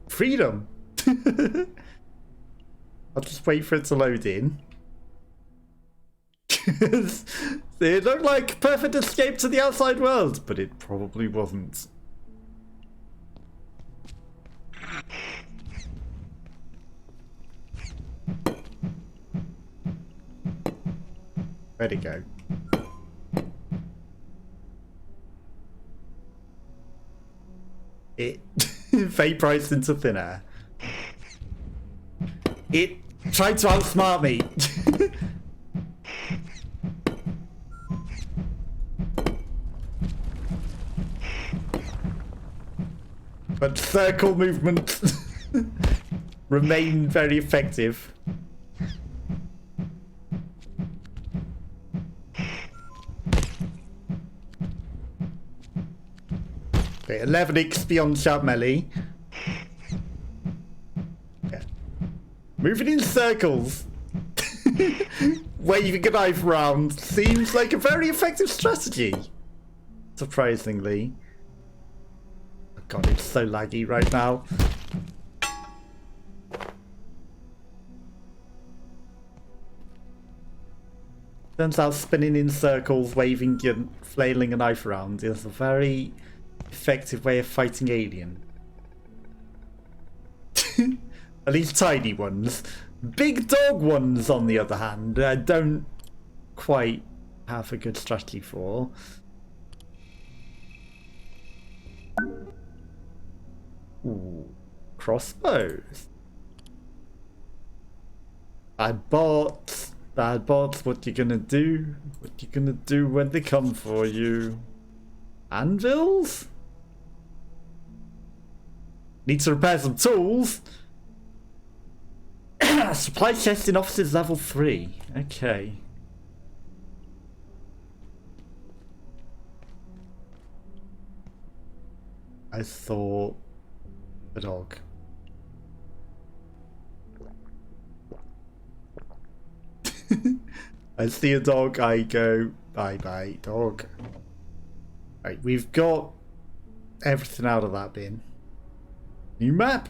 Freedom! I'll just wait for it to load in. It looked like perfect escape to the outside world, but it probably wasn't. Where'd it go? It vaporized into thin air. It tried to outsmart me. But circle movements remain very effective. Okay, 11 XP on sharp melee. Yeah. Moving in circles, waving a knife around seems like a very effective strategy. Surprisingly. Oh god, it's so laggy right now. Turns out spinning in circles, waving and flailing a knife around is a very effective way of fighting alien. At least tiny ones. Big dog ones, on the other hand, I don't quite have a good strategy for. Ooh, crossbows. Bad bots, what you gonna do? What you gonna do when they come for you? Anvils? Need to repair some tools. Supply chest in offices level 3. Okay. I thought a dog. I see a dog, I go, bye bye, dog. Right, we've got everything out of that bin. New map.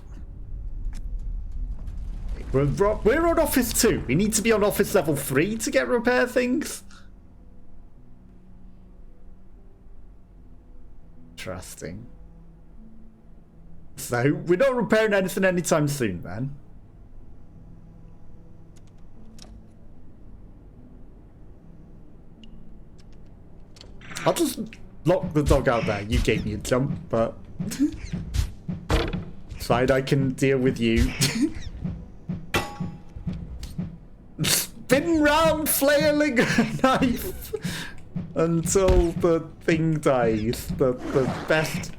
We're on office 2. We need to be on office level 3 to get repair things. Interesting. So, we're not repairing anything anytime soon, then. I'll just lock the dog out there. You gave me a jump, but... Fine, I can deal with you. Spin round flailing a knife until the thing dies. The best...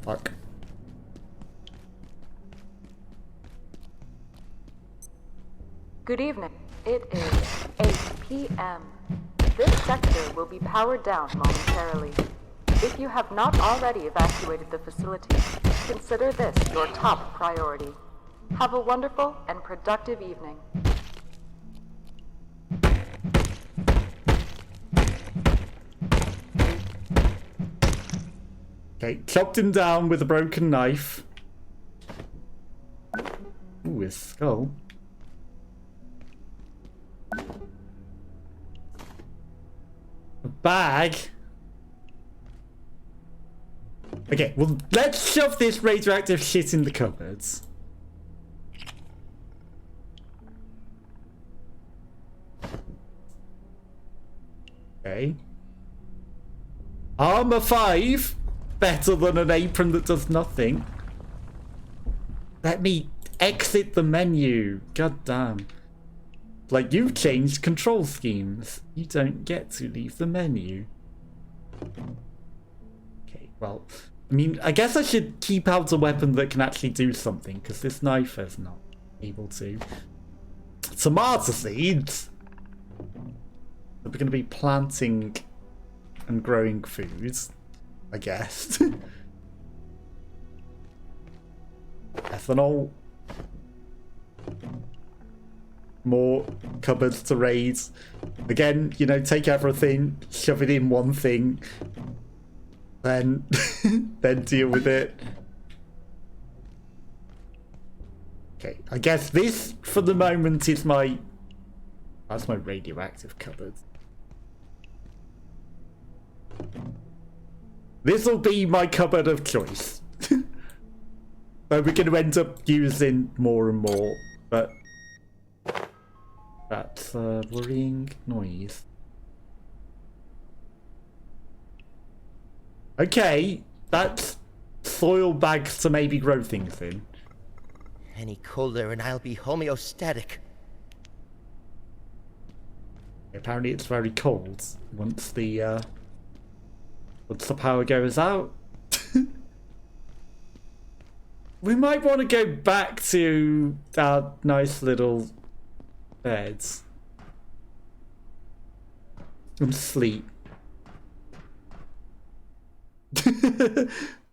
Fuck. Good evening. It is 8 p.m. This sector will be powered down momentarily. If you have not already evacuated the facility, consider this your top priority. Have a wonderful and productive evening. Okay, chopped him down with a broken knife. Ooh, his skull. A bag. Okay, well, let's shove this radioactive shit in the cupboards. Okay. Armor 5. Better than an apron that does nothing. Let me exit the menu. God damn. Like, you've changed control schemes. You don't get to leave the menu. Okay, well, I mean, I guess I should keep out a weapon that can actually do something, because this knife is not able to. Tomato seeds? we're going to be planting and growing foods, I guess. Ethanol. More cupboards to raid. Again, you know, take everything, shove it in one thing, then then deal with it. Okay, I guess this for the moment is my... That's my radioactive cupboard. This will be my cupboard of choice. But we're going to end up using more and more, but that's a worrying noise. Okay, that's soil bags to maybe grow things in. Any colder and I'll be homeostatic. Apparently it's very cold once the power goes out. We might want to go back to our nice little beds and sleep.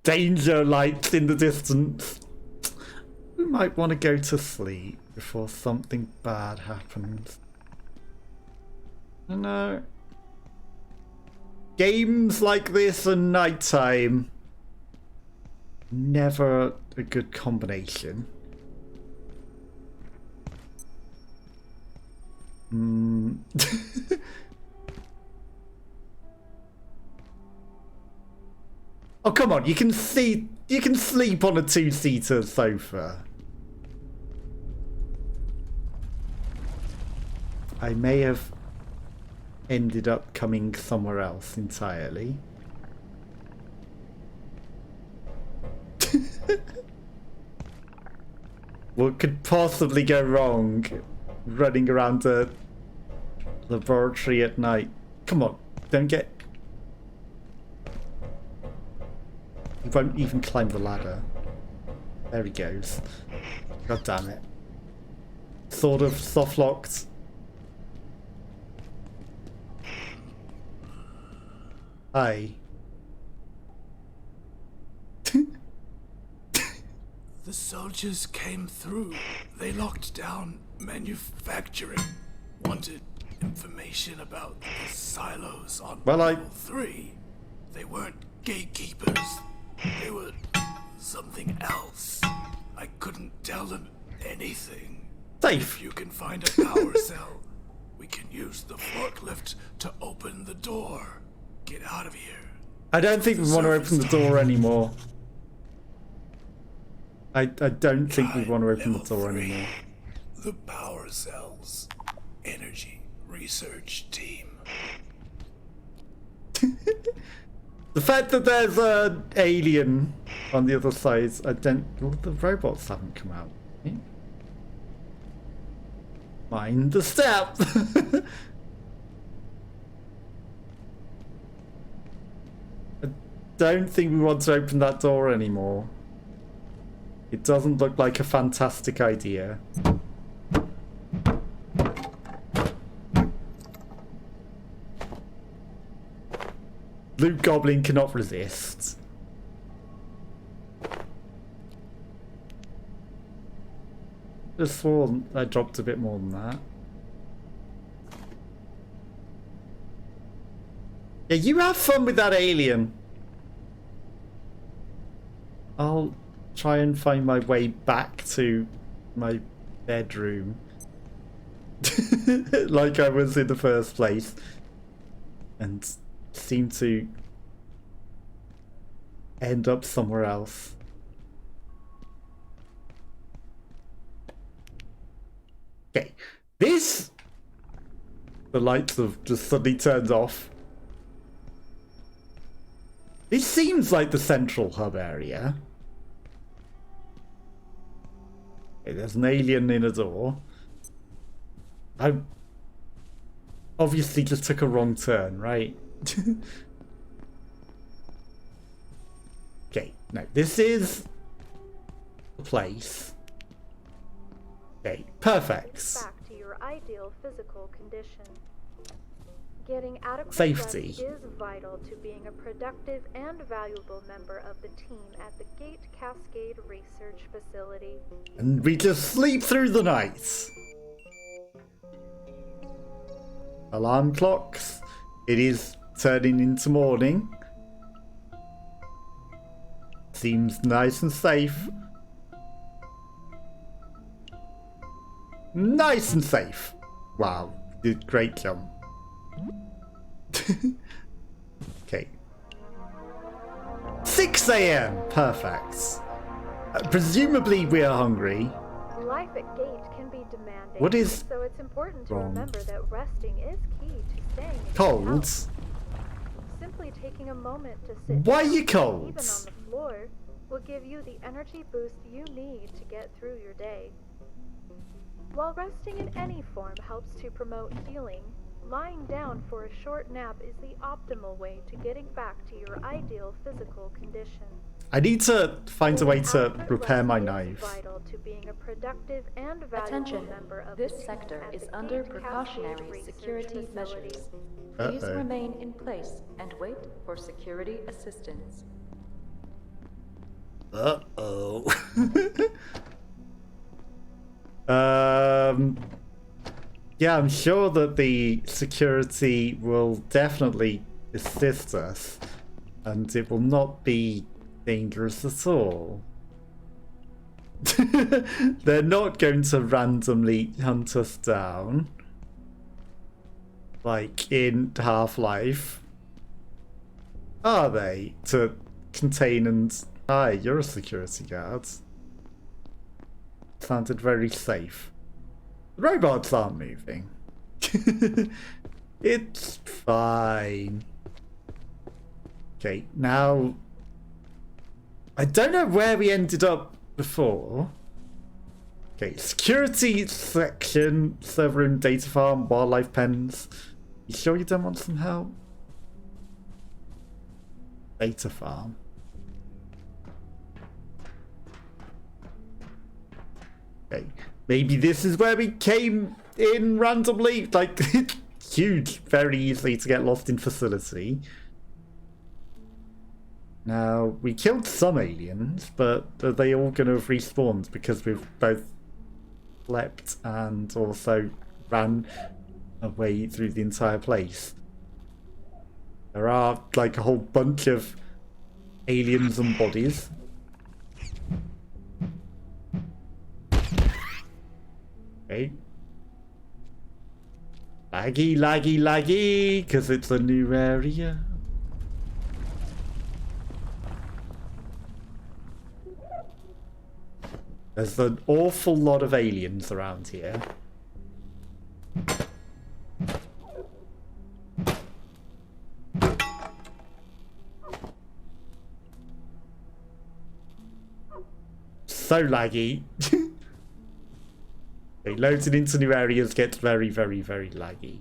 Danger lights in the distance. We might want to go to sleep before something bad happens. I know. Games like this and nighttime. Never a good combination. Oh, come on, you can sleep on a two-seater sofa. I may have ended up coming somewhere else entirely. What could possibly go wrong running around the laboratory at night? Come on, don't get... He won't even climb the ladder. There he goes. God damn it. Sort of soft locked. Hi. The soldiers came through. They locked down manufacturing. Wanted information about the silos on level 3. They weren't gatekeepers. They were something else. I couldn't tell them anything. Safe. If you can find a power cell, we can use the forklift to open the door. Get out of here. I don't think we want to open the door anymore. I don't think we want to open the door anymore. The power cells. Energy research team. The fact that there's an alien on the other side, I don't... Well, the robots haven't come out. Mind the step! I don't think we want to open that door anymore. It doesn't look like a fantastic idea. Luke Goblin cannot resist. Just sworn I dropped a bit more than that. Yeah, you have fun with that alien. I'll try and find my way back to my bedroom. Like I was in the first place. And seem to end up somewhere else. Okay, this... The lights have just suddenly turned off. This seems like the central hub area. Okay, there's an alien in a door. I obviously just took a wrong turn, right? Okay, no, this is the place. Okay, perfect. Back to your ideal physical condition. Getting adequate Safety. rest is vital to being a productive and valuable member of the team at the Gate Cascade Research Facility. And we just sleep through the night. Alarm clocks. It is turning into morning. Seems nice and safe. Nice and safe. Wow, did great jump. Okay. 6 AM. Perfect. Presumably we are hungry. Life at Gate can be demanding. What is so it's important to wrong? remember that resting is key to staying in good Cold? health. Simply taking a moment to sit Why are down, you cold? even on the floor, will give you the energy boost you need to get through your day. While resting in any form helps to promote healing, lying down for a short nap is the optimal way to getting back to your ideal physical condition. I need to find a way to repair my knife. Vital to being a productive and valuable Attention, member of this the team sector at is the under Gate precautionary Cascade security Research measures. Facility. Please remain in place and wait for security assistance. Uh-oh. Yeah, I'm sure that the security will definitely assist us, and it will not be dangerous at all. They're not going to randomly hunt us down, like in Half-Life, are they? To contain and... Hi, you're a security guard. Sounded very safe. The robots aren't moving. It's fine. Okay, now... I don't know where we ended up before. Okay, security section, server room, data farm, wildlife pens. You sure you don't want some help? Data farm. Okay, maybe this is where we came in randomly. Like, huge, very easy to get lost in facility. Now, we killed some aliens, but are they all going to have respawned because we've both slept and also ran away through the entire place? There are, like, a whole bunch of aliens and bodies. Okay. Laggy, laggy, laggy, because it's a new area. There's an awful lot of aliens around here. So laggy. Okay, loading into new areas gets very, very, very laggy.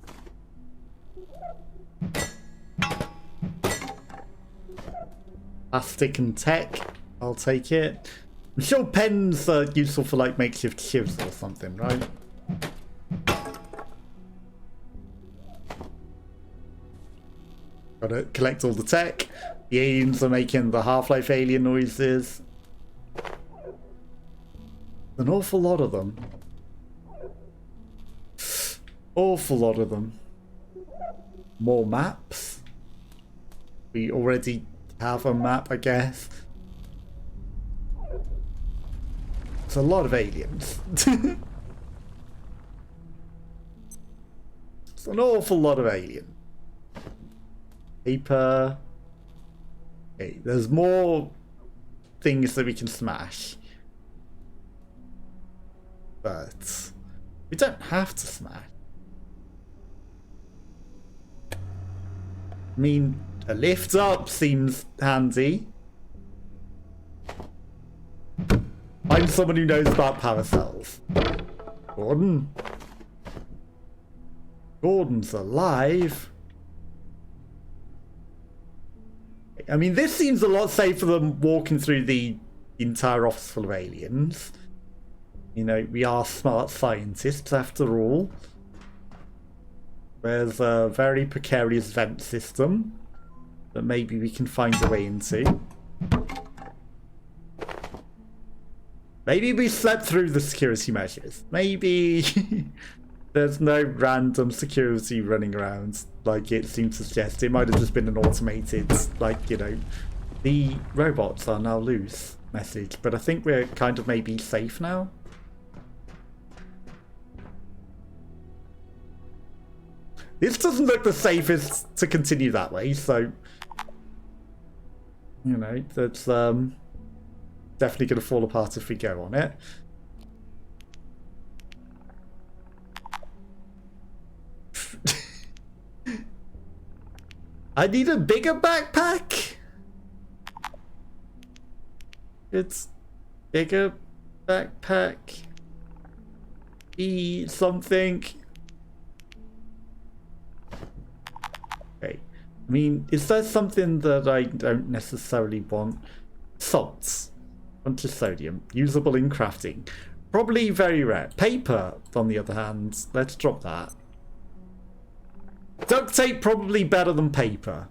Plastic and tech, I'll take it. I'm sure pens are useful for like makeshift shivs or something, right? Gotta collect all the tech. The aliens are making the Half-Life alien noises. An awful lot of them. Awful lot of them. More maps. We already have a map, I guess. It's a lot of aliens. It's an awful lot of aliens. Paper. Okay, there's more things that we can smash. But we don't have to smash. I mean, a lift up seems handy. I'm someone who knows about power cells. Gordon. Gordon's alive. I mean, this seems a lot safer than walking through the entire office full of aliens. You know, we are smart scientists after all. There's a very precarious vent system that maybe we can find a way into. Maybe we slept through the security measures. Maybe there's no random security running around like it seemed to suggest. It might have just been an automated, like, you know, the robots are now loose message. But I think we're kind of maybe safe now. This doesn't look the safest to continue that way, so, you know, that's definitely going to fall apart if we go on it. I need a bigger backpack. It's bigger backpack. E something. Okay. I mean, is there something that I don't necessarily want? Salts. Bunch of sodium. Usable in crafting. Probably very rare. Paper, on the other hand. Let's drop that. Duct tape, probably better than paper.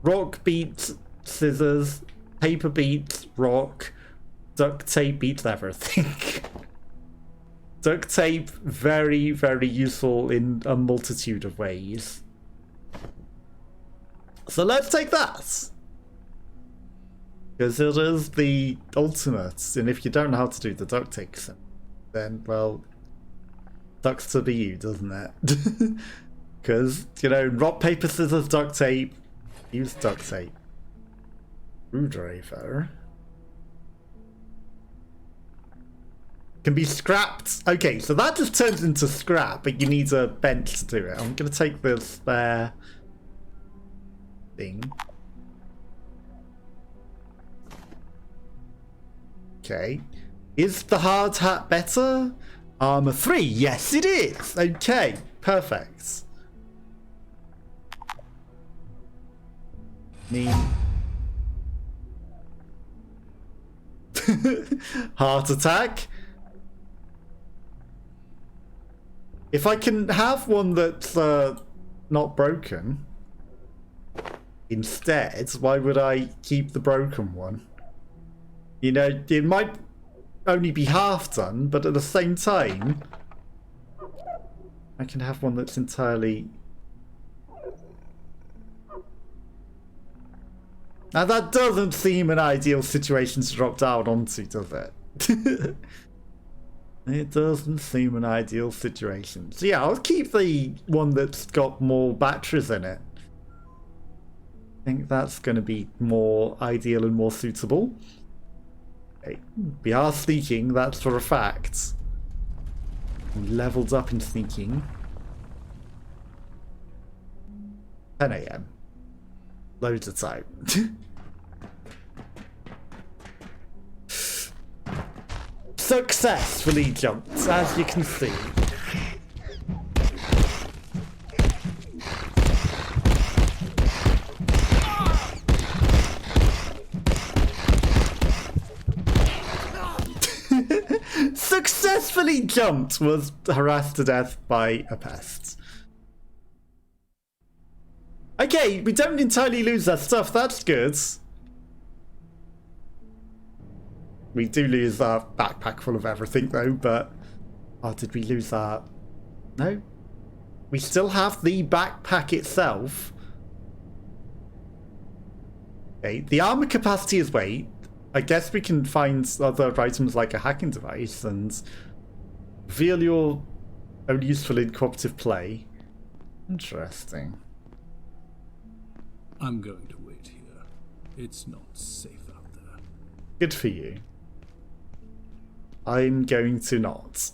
Rock beats scissors. Paper beats rock. Duct tape beats everything. Duct tape, very, very useful in a multitude of ways. So let's take that. Because it is the ultimate, and if you don't know how to do the duct tape, then, well, sucks to be you, doesn't it? Because, you know, rock, paper, scissors, duct tape, use duct tape. Screwdriver. Can be scrapped. Okay, so that just turns into scrap, but you need a bench to do it. I'm going to take the spare thing. Okay. Is the hard hat better? Armor 3. Yes, it is. Okay, perfect. Me. Heart attack. If I can have one that's not broken instead, why would I keep the broken one? You know, it might only be half done, but at the same time, I can have one that's entirely... Now that doesn't seem an ideal situation to drop down onto, does it? It doesn't seem an ideal situation. So yeah, I'll keep the one that's got more batteries in it. I think that's going to be more ideal and more suitable. Okay. We are sneaking, that's for a fact. We leveled up in sneaking. 10 AM. Loads of time. Successfully jumped, as you can see. Successfully jumped, was harassed to death by a pest. Okay, we don't entirely lose that stuff, that's good. We do lose our backpack full of everything though, but... Oh, did we lose our... No? We still have the backpack itself. Okay, the armor capacity is weight. I guess we can find other items like a hacking device and reveal your own useful in cooperative play. Interesting. I'm going to wait here. It's not safe out there. Good for you. I'm going to not.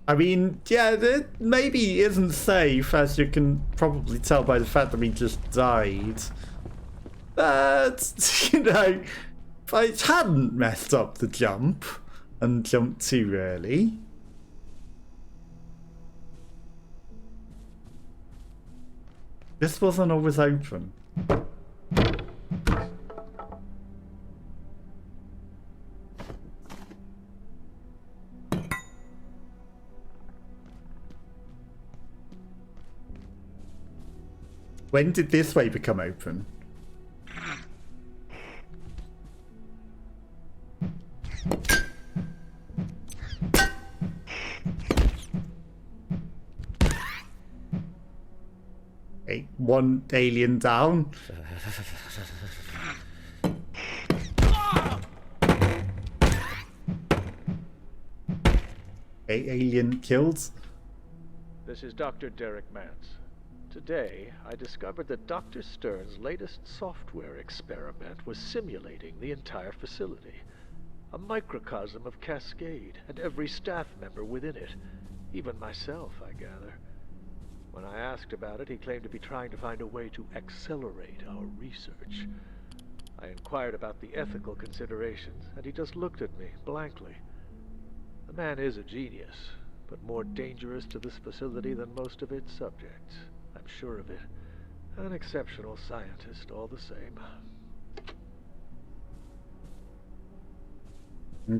I mean, yeah, it maybe isn't safe, as you can probably tell by the fact that we just died. But, you know, if I hadn't messed up the jump and jumped too early... This wasn't always open. When did this way become open? Okay, one alien down. Okay, alien killed. This is Dr. Derek Mance. Today, I discovered that Dr. Stern's latest software experiment was simulating the entire facility. A microcosm of Cascade, and every staff member within it. Even myself, I gather. When I asked about it, he claimed to be trying to find a way to accelerate our research. I inquired about the ethical considerations, and he just looked at me blankly. The man is a genius, but more dangerous to this facility than most of its subjects. I'm sure of it. An exceptional scientist, all the same.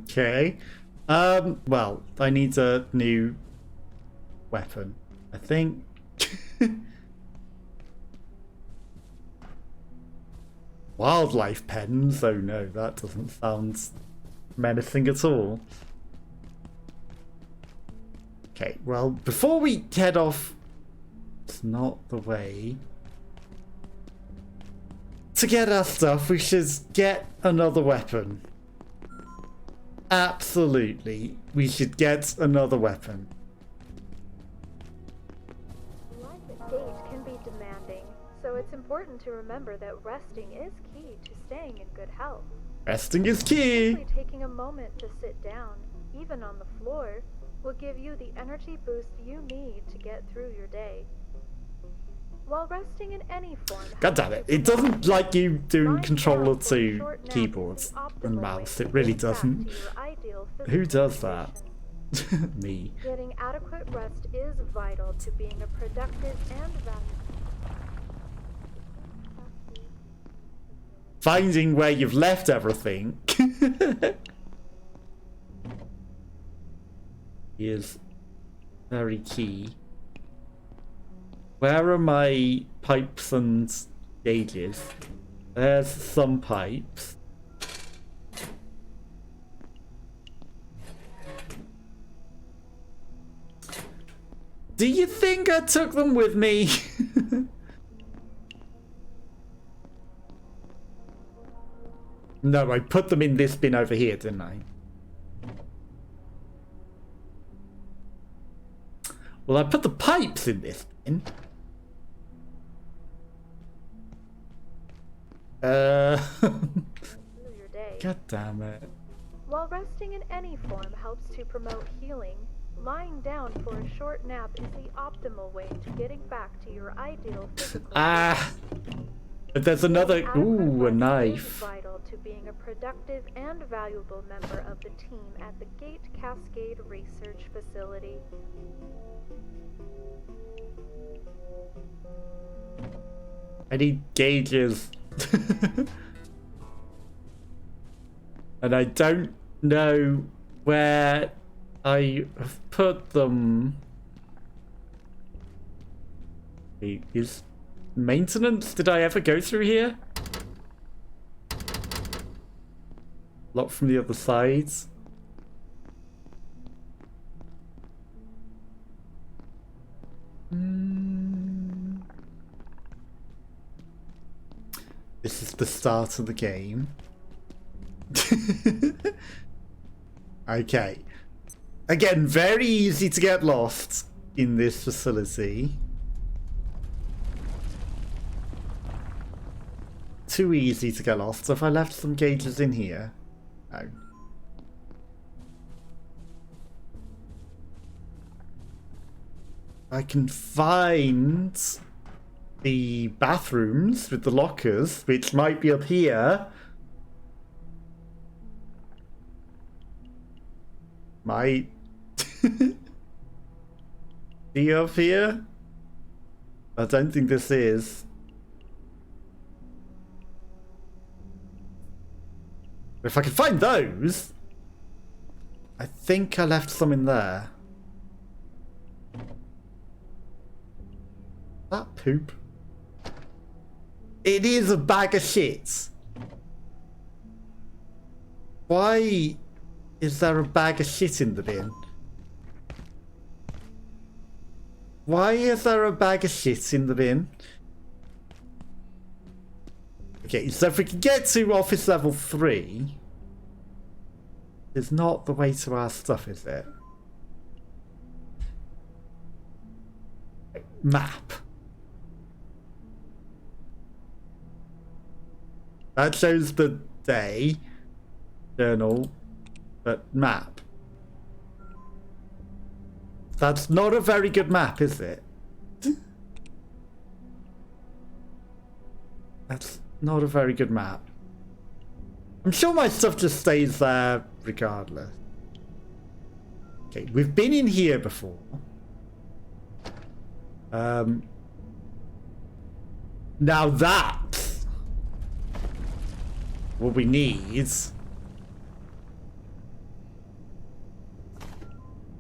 Okay. Well, I need a new weapon, I think. Wildlife pens? Oh no, that doesn't sound menacing at all. Okay, well, before we head off, it's not the way to get our stuff. We should get another weapon. Absolutely, we should get another weapon. Life at Gate can be demanding, so it's important to remember that resting is key to staying in good health. Resting is key. Simply taking a moment to sit down, even on the floor, will give you the energy boost you need to get through your day. While resting in any form, God damn it, it doesn't like you doing controller to keyboards and mouse. It really doesn't. Who does that? Me. Getting adequate rest is vital to being a productive and valuable. Finding where you've left everything is very key. Where are my pipes and gauges? There's some pipes. Do you think I took them with me? No, I put them in this bin over here, didn't I? Well, I put the pipes in this bin. God damn it. While resting in any form helps to promote healing, lying down for a short nap is the optimal way to getting back to your ideal physical But there's another. Ooh, a knife. Is vital to being a productive and valuable member of the team at the Gate Cascade Research Facility. I need gauges. And I don't know where I have put them. Is maintenance? Did I ever go through here? Locked from the other side. This is the start of the game. Okay. Again, very easy to get lost in this facility. Too easy to get lost. So if I left some gauges in here. Oh. I can find the bathrooms with the lockers, which might be up here. Might be up here. I don't think this is. If I can find those, I think I left some in there. That poop. It is a bag of shit. Why is there a bag of shit in the bin? Why is there a bag of shit in the bin? Okay, so if we can get to office level 3, it's not the way to our stuff, is it? Map. That shows the day. Journal. But map. That's not a very good map, is it? That's not a very good map. I'm sure my stuff just stays there regardless. Okay, we've been in here before. Now that's what we need.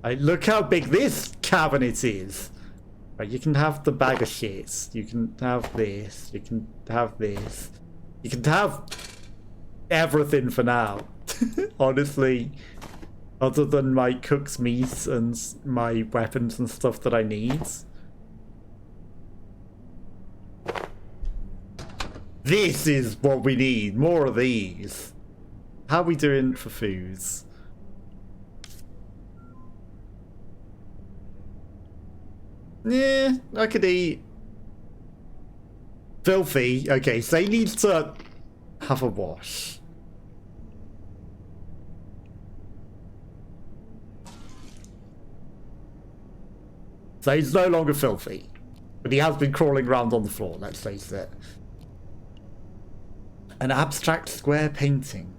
Look how big this cabinet is. Right, you can have the bag of shit. You can have this. You can have this. You can have everything for now. Honestly, other than my cooked meat and my weapons and stuff that I need. This is what we need. More of these. How are we doing for foods? Yeah, I could eat. Filthy. Okay, so he needs to have a wash. So he's no longer filthy. But he has been crawling around on the floor, let's face it. An abstract square painting.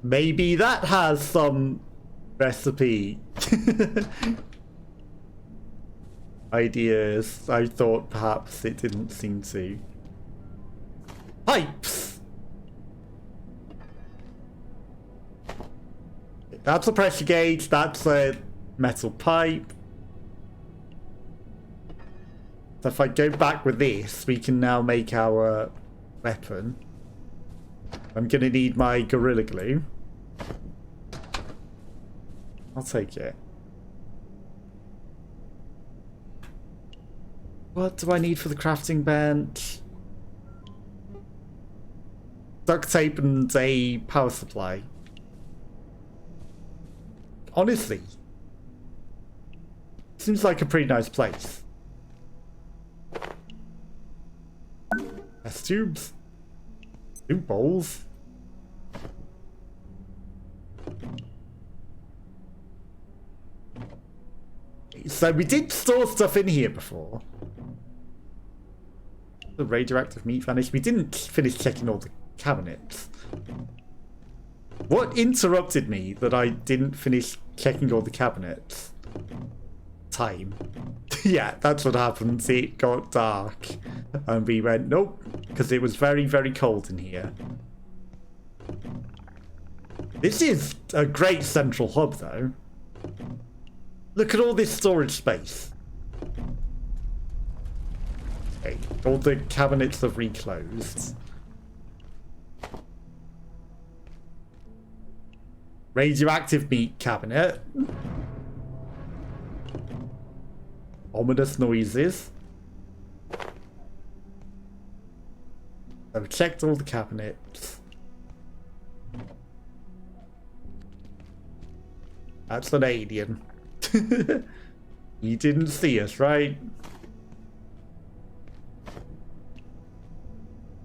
Maybe that has some recipe ideas. I thought perhaps it didn't seem to. Pipes! That's a pressure gauge, that's a metal pipe. So if I go back with this, we can now make our weapon. I'm gonna need my Gorilla Glue. I'll take it. What do I need for the crafting bench? Duct tape and a power supply. Honestly, seems like a pretty nice place. Test tubes. 2 bowls. So we did store stuff in here before. The radioactive meat vanished. We didn't finish checking all the cabinets. What interrupted me that I didn't finish checking all the cabinets? Time. Yeah, that's what happened. It got dark. And we went, nope. Because it was very, very cold in here. This is a great central hub, though. Look at all this storage space. Okay, all the cabinets have reclosed. Radioactive meat cabinet. Ominous noises. I've checked all the cabinets. That's an alien. You didn't see us, right?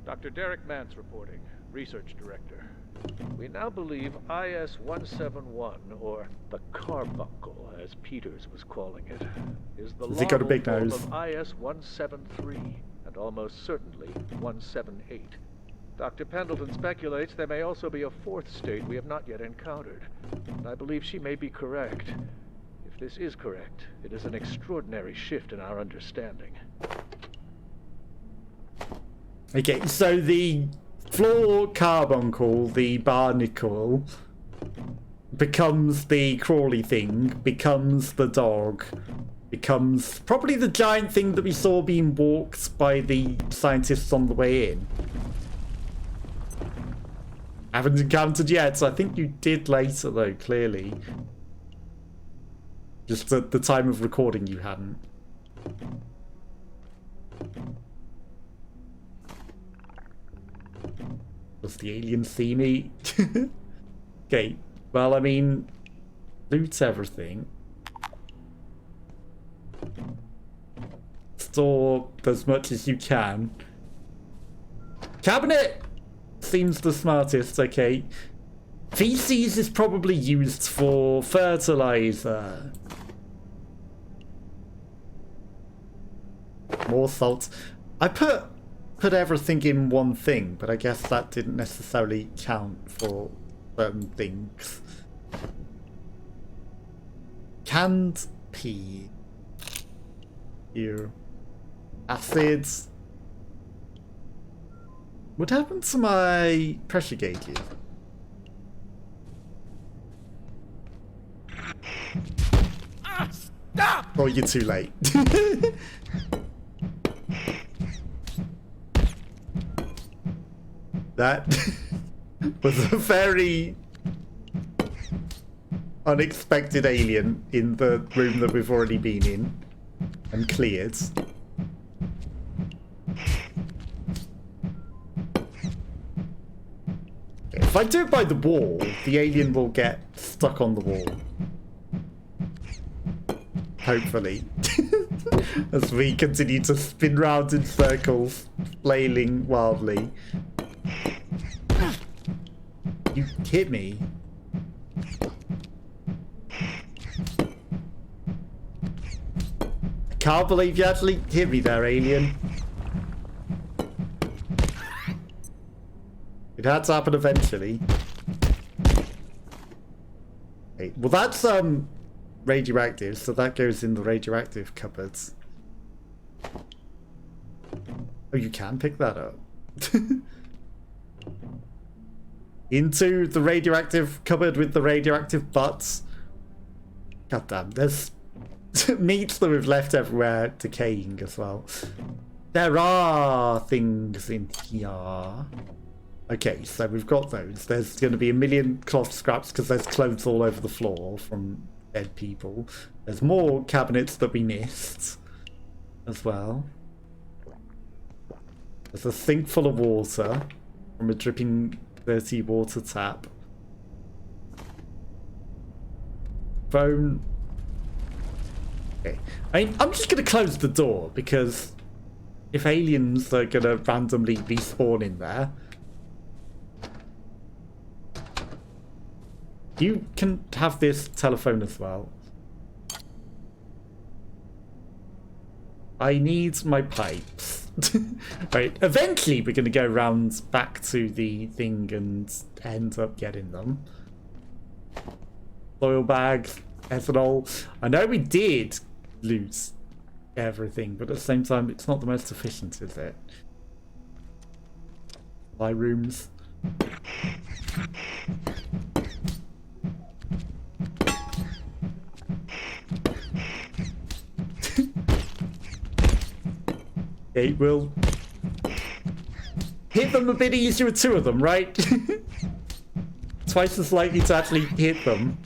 Dr. Derek Mance reporting, Research Director. We now believe IS-171, or the carbuncle, as Peters was calling it, is the Has he got a big larval nose? form of IS-173, and almost certainly 178. Dr. Pendleton speculates there may also be a 4th state we have not yet encountered, and I believe she may be correct. If this is correct, it is an extraordinary shift in our understanding. Okay, so the floor carbuncle, the barnacle, becomes the crawly thing, becomes the dog, becomes probably the giant thing that we saw being walked by the scientists on the way in. Haven't encountered yet, so I think you did later though, clearly. Just at the time of recording you hadn't. Does the alien see me? Okay, well, I mean, loot everything. Store as much as you can. Cabinet seems the smartest, okay. Feces is probably used for fertilizer. More salt. I put everything in one thing, but I guess that didn't necessarily count for certain things. Canned pea. Here. Acids. What happened to my pressure gauges? Stop! Oh, you're too late. That was a very unexpected alien in the room that we've already been in and cleared. If I do it by the wall, the alien will get stuck on the wall. Hopefully. As we continue to spin round in circles, flailing wildly. You hit me. I can't believe you actually hit me there, alien. It had to happen eventually. Okay, well that's radioactive, so that goes in the radioactive cupboards. Oh, you can pick that up. Into the radioactive cupboard with the radioactive butts. God damn, there's meats that we've left everywhere decaying as well. There are things in here. Okay, so we've got those. There's going to be a million cloth scraps because there's clothes all over the floor from dead people. There's more cabinets that we missed as well. There's a sink full of water from a dripping dirty water tap. Phone. Okay. I'm just going to close the door because if aliens are going to randomly respawn in there, you can have this telephone as well. I need my pipes. Right, eventually we're going to go round back to the thing and end up getting them. Oil bags, ethanol. I know we did lose everything, but at the same time it's not the most efficient, is it? Supply rooms. It will hit them a bit easier with two of them, right? Twice as likely to actually hit them.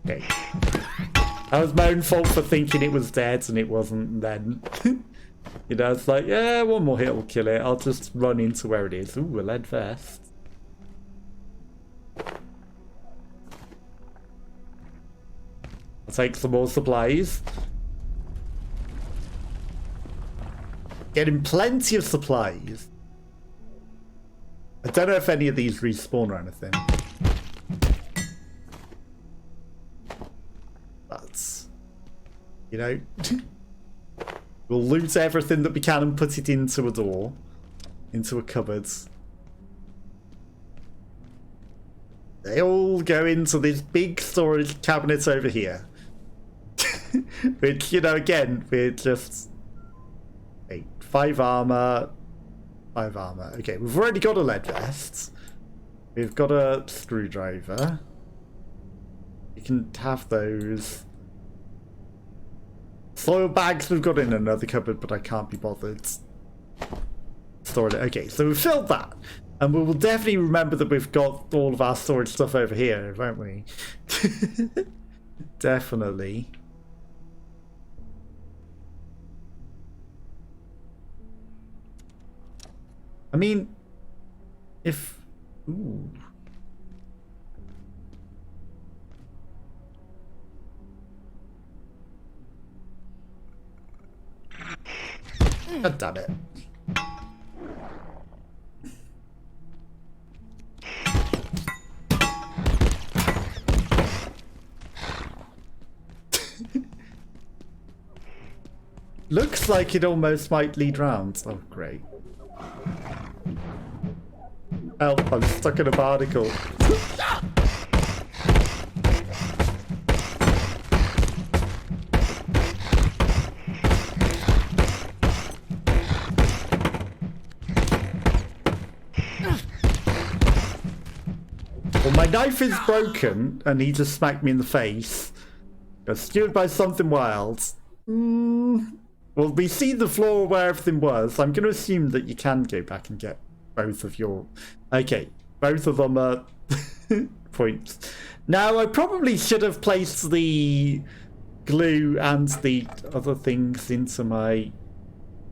Okay. That was my own fault for thinking it was dead and it wasn't, and then you know, it's like, yeah, one more hit will kill it. I'll just run into where it is. Ooh, a lead vest. I'll take some more supplies. Getting plenty of supplies. I don't know if any of these respawn or anything. But, you know, we'll loot everything that we can and put it into a door, into a cupboard. They all go into this big storage cabinet over here. Which, you know, again, we're just 5 armor, 5 armor. Okay, we've already got a lead vest. We've got a screwdriver. You can have those. Soil bags we've got in another cupboard, but I can't be bothered storing it. Okay, so we've filled that. And we will definitely remember that we've got all of our storage stuff over here, won't we? Definitely. I mean, if... Ooh. God damn it. Looks like it almost might lead round. Oh, great. Help, I'm stuck in a barnacle. Well, my knife is broken, and he just smacked me in the face. Got skewered by something wild. Well, we see the floor where everything was. I'm going to assume that you can go back and get both of your... Okay, both of them are points. Now, I probably should have placed the glue and the other things into my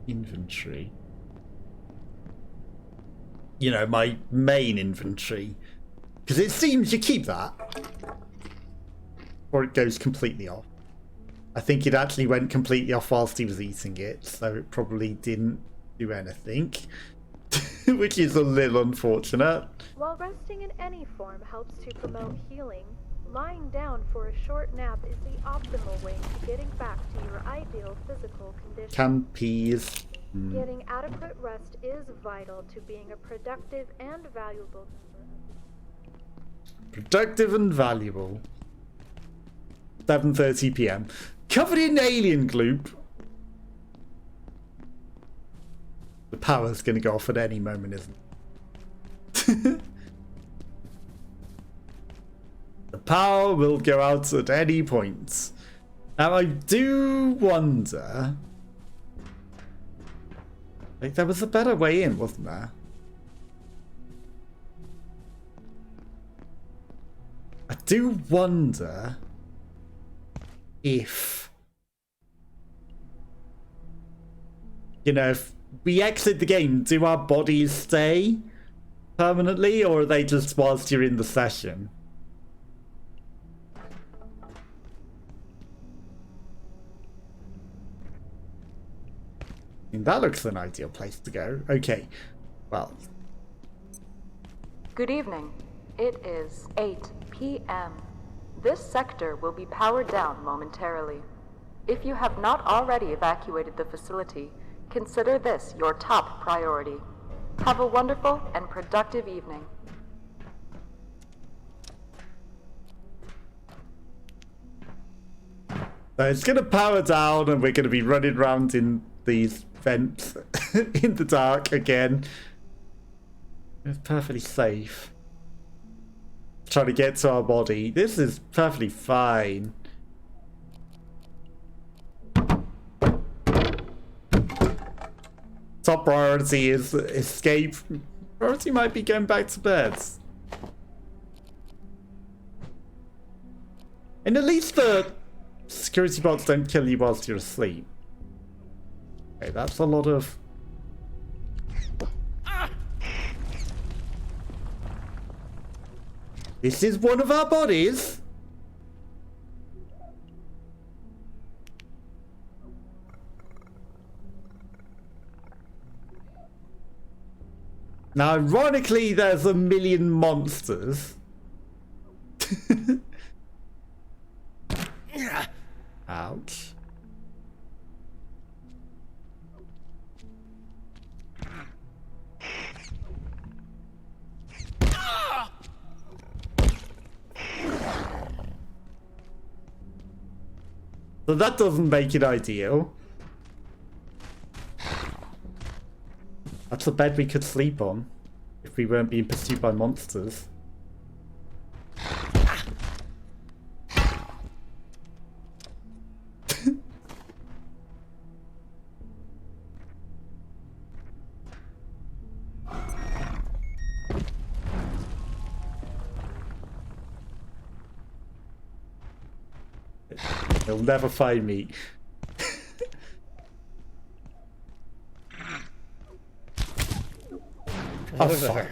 inventory. You know, my main inventory. Because it seems you keep that. Or it goes completely off. I think it actually went completely off whilst he was eating it, so it probably didn't do anything. Which is a little unfortunate. While resting in any form helps to promote healing, lying down for a short nap is the optimal way to getting back to your ideal physical condition. Canned peas. Getting adequate rest is vital to being a productive and valuable. Productive and valuable. 7:30 PM. Covered in alien gloop. The power's gonna go off at any moment, isn't it? The power will go out at any point. Now I do wonder... Like, there was a better way in, wasn't there? I do wonder if, you know, if we exit the game, do our bodies stay permanently, or are they just whilst you're in the session? I mean, that looks an ideal place to go. Okay, well. Good evening. It is 8 p.m. This sector will be powered down momentarily. If you have not already evacuated the facility, consider this your top priority. Have a wonderful and productive evening. So it's going to power down and we're going to be running around in these vents in the dark again. It's perfectly safe. Trying to get to our body. This is perfectly fine. Top priority is escape. Priority might be going back to bed. And at least the security bots don't kill you whilst you're asleep. Okay, that's a lot of... This is one of our bodies. Now, ironically, there's a million monsters. Ouch. So that doesn't make it ideal. That's a bed we could sleep on if we weren't being pursued by monsters. They'll never find me. Oh fuck.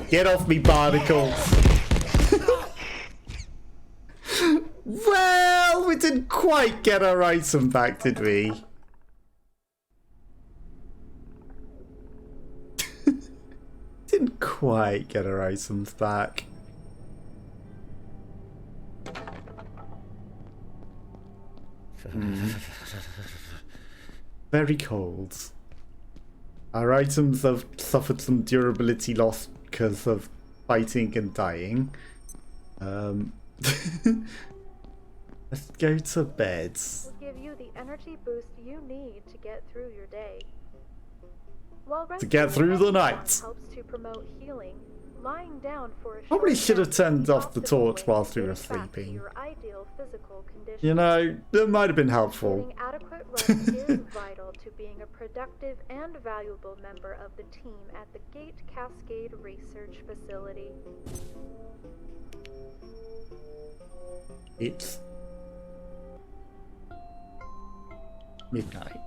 Get off me, barnacles. Well, we didn't quite get our item back, did we? Didn't quite get our items back. Very cold. Our items have suffered some durability loss because of fighting and dying. Let's go to bed. Will give you the energy boost you need to get through your day. While To get through the night. helps to promote healing, lying down for a Probably short should have nap turned is off the optimal torch way whilst to we were get back to sleeping. your ideal physical condition. You know, that might have been helpful. Getting adequate rest is vital to being a productive and valuable member of the team at the Gate Cascade Research Facility. It's midnight.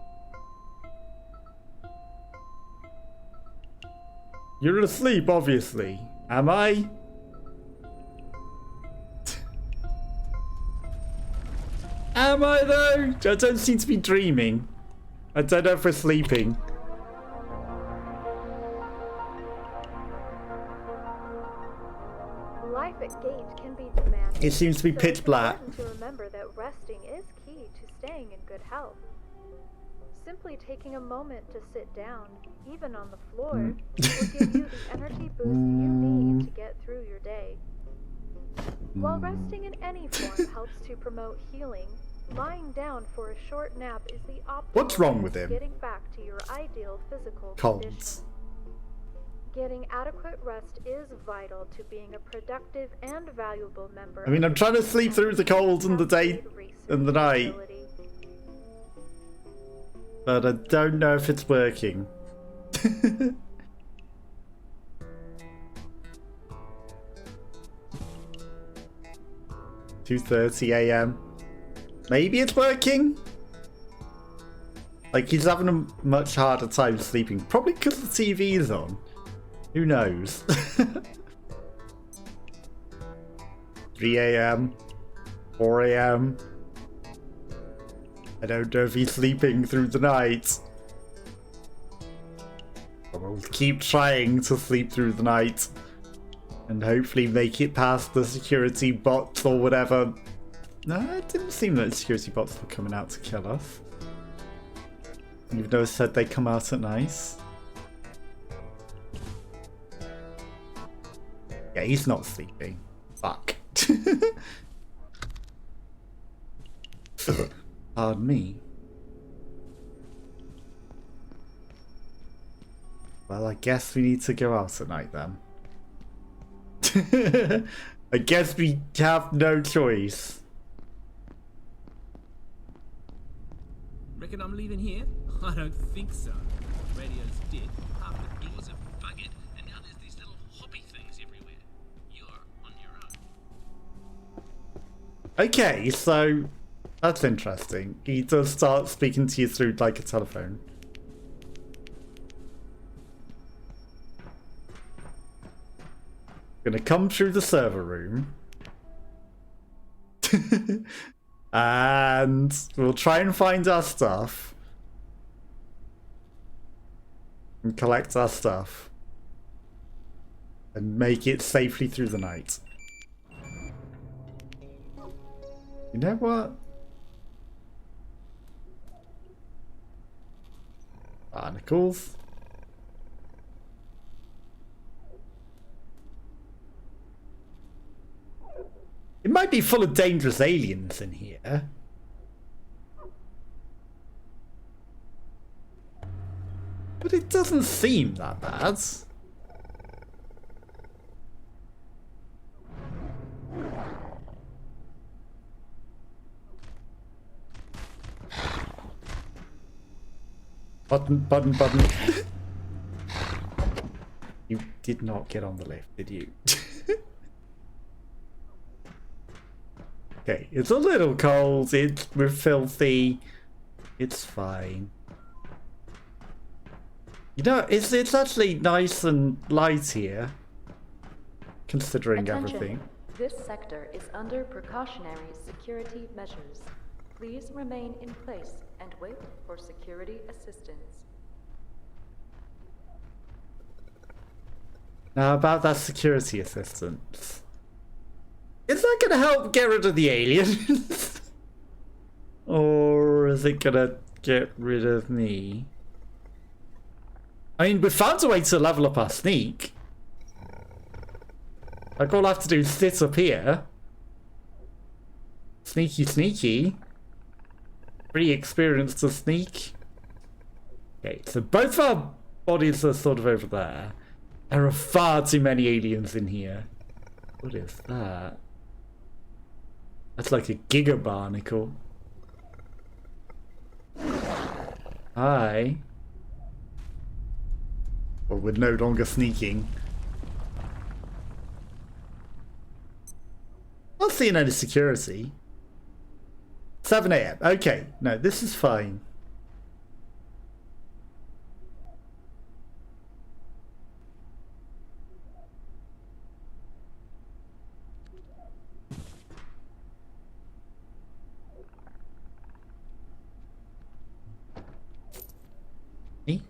You're asleep, obviously. Am I? Am I though? I don't seem to be dreaming. I don't know if we're sleeping. Life at Gate can be demanding. It seems to be so pitch it's black. important to remember that resting is key to staying in good health. Simply taking a moment to sit down, even on the floor, will give you the energy boost you need to get through your day. While resting in any form helps to promote healing, lying down for a short nap is the optimal What's wrong way with to him? getting back to your ideal physical Colds. condition. Getting adequate rest is vital to being a productive and valuable member. I mean, I'm trying to sleep through the cold and the day and the night, but I don't know if it's working. 2:30 a.m. Maybe it's working? Like, he's having a much harder time sleeping. Probably because the TV is on. Who knows? 3 a.m. 4 a.m. I don't know if he's sleeping through the night. But we'll keep trying to sleep through the night. And hopefully make it past the security bots or whatever. No, it didn't seem that security bots were coming out to kill us. Even though it said they come out at night. Yeah, he's not sleeping. Fuck. Pardon me. Well, I guess we need to go out at night then. I guess we have no choice. Reckon I'm leaving here? I don't think so. Radio's dead, half the doors are buggered, and now there's these little hoppy things everywhere. You're on your own. Okay, so that's interesting. He does start speaking to you through like a telephone. Gonna come through the server room. And we'll try and find our stuff. And collect our stuff. And make it safely through the night. You know what? Barnacles. It might be full of dangerous aliens in here. But it doesn't seem that bad. Button. You did not get on the lift, did you? Okay, it's a little cold, we're filthy. It's fine. You know, it's actually nice and light here, considering Attention. everything. This sector is under precautionary security measures. Please remain in place and wait for security assistance. Now about that security assistance. Is that gonna help get rid of the aliens? Or is it gonna get rid of me? I mean, we found a way to level up our sneak. Like, all I have to do is sit up here. Sneaky. Pretty experienced to sneak. Okay, so both our bodies are sort of over there. There are far too many aliens in here. What is that? That's like a gigabarnacle. Hi. Well, we're no longer sneaking. Not seeing any security. 7 AM. Okay, no, this is fine. Me?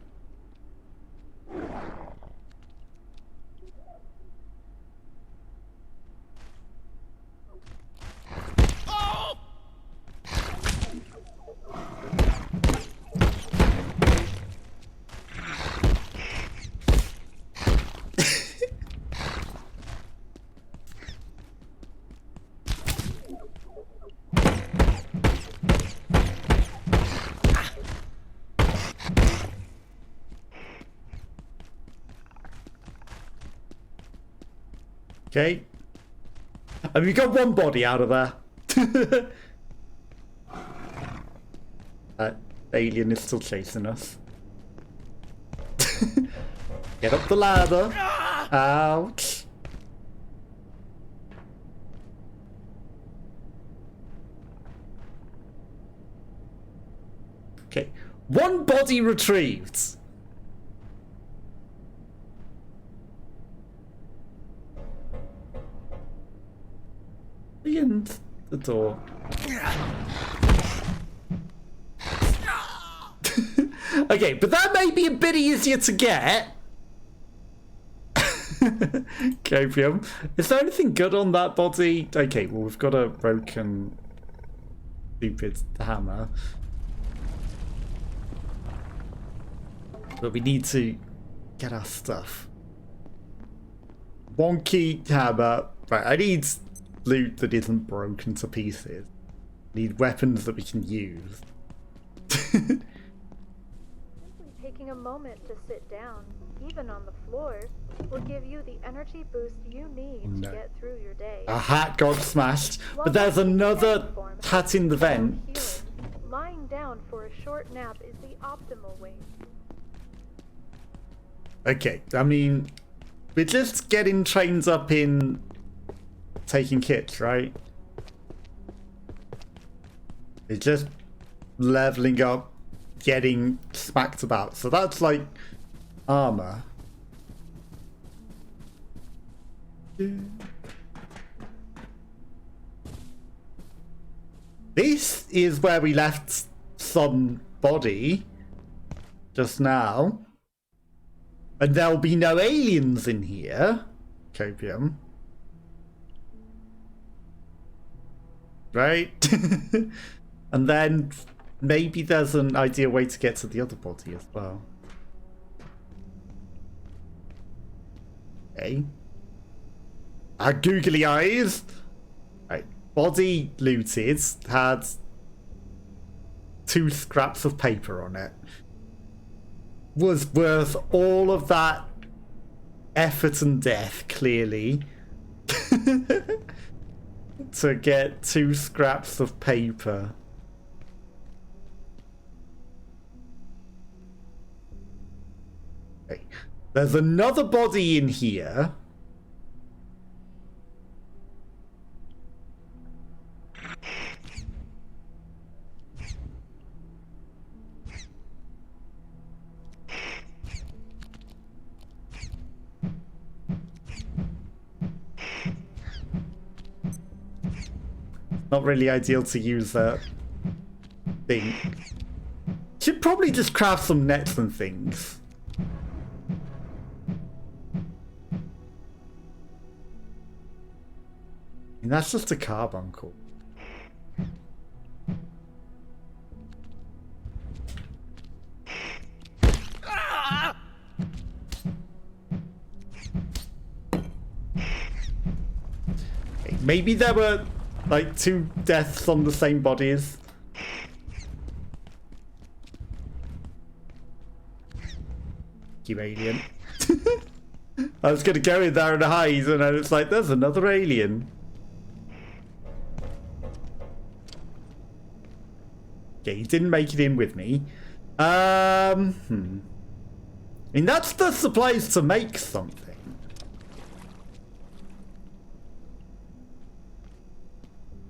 Okay. And we got one body out of there. That alien is still chasing us. Get up the ladder. Ouch. Okay. One body retrieved. And the door. Okay, but that may be a bit easier to get. Copium. Is there anything good on that body? Okay, well, we've got a broken stupid hammer. But we need to get our stuff. Wonky hammer. Right, I need loot that isn't broken to pieces. Need weapons that we can use. Simply taking a moment to sit down, even on the floor, will give you the energy boost you need to get through your day. A hat got smashed, but there's another hat in the vent. Lying down for a short nap is the optimal way. Okay, I mean, we're just getting trains up in taking kits, right? It's just leveling up, getting smacked about. So that's like armor. This is where we left some body just now. And there'll be no aliens in here. Copium. Right? And then maybe there's an ideal way to get to the other body as well. Okay. Our googly eyes. Right. Body looted, had 2 scraps of paper on it. Was worth all of that effort and death, clearly, to get 2 scraps of paper. Okay. There's another body in here. Not really ideal to use that thing. Should probably just craft some nets and things. And that's just a carbuncle. Okay, maybe there were like 2 deaths on the same bodies. You alien. I was gonna go in there and hide, and then it's like, there's another alien. Okay, he didn't make it in with me. I mean, that's the supplies to make something.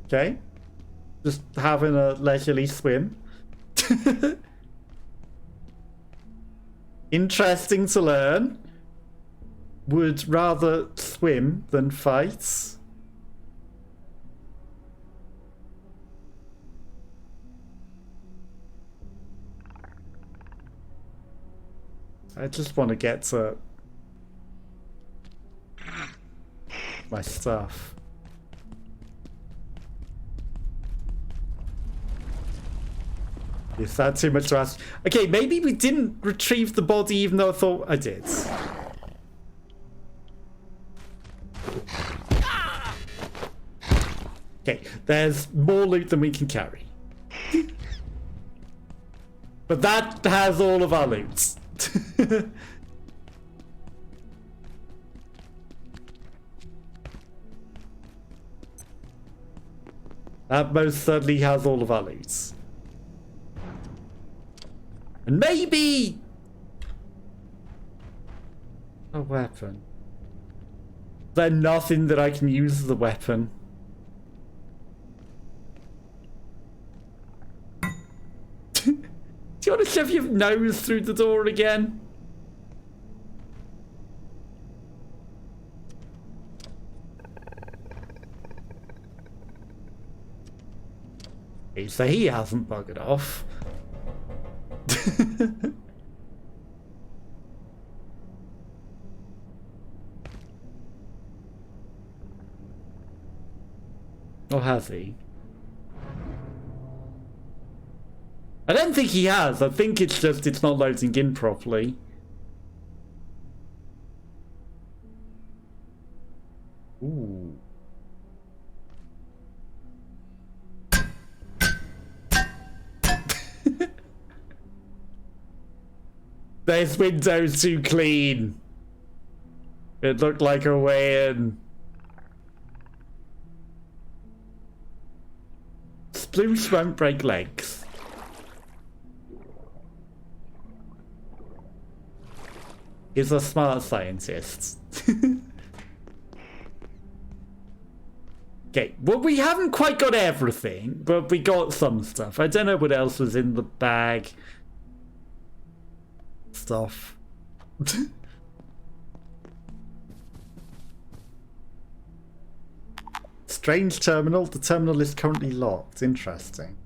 Okay. Just having a leisurely swim. Interesting to learn. Would rather swim than fight. I just want to get to my stuff. Is that too much to ask? Okay, maybe we didn't retrieve the body even though I thought I did. Okay, there's more loot than we can carry. But that has all of our loot. That most certainly has all of our loot. And maybe a weapon. There's nothing that I can use as a weapon. Do you want to shove your nose through the door again? Okay, so he hasn't buggered off. Or has he? I don't think he has. I think it's just it's not loading in properly. Ooh. This window's too clean. It looked like a way in. Sploosh won't break legs. He's a smart scientist. Okay, well, we haven't quite got everything, but we got some stuff. I don't know what else was in the bag. Stuff. Strange terminal. The terminal is currently locked. Interesting.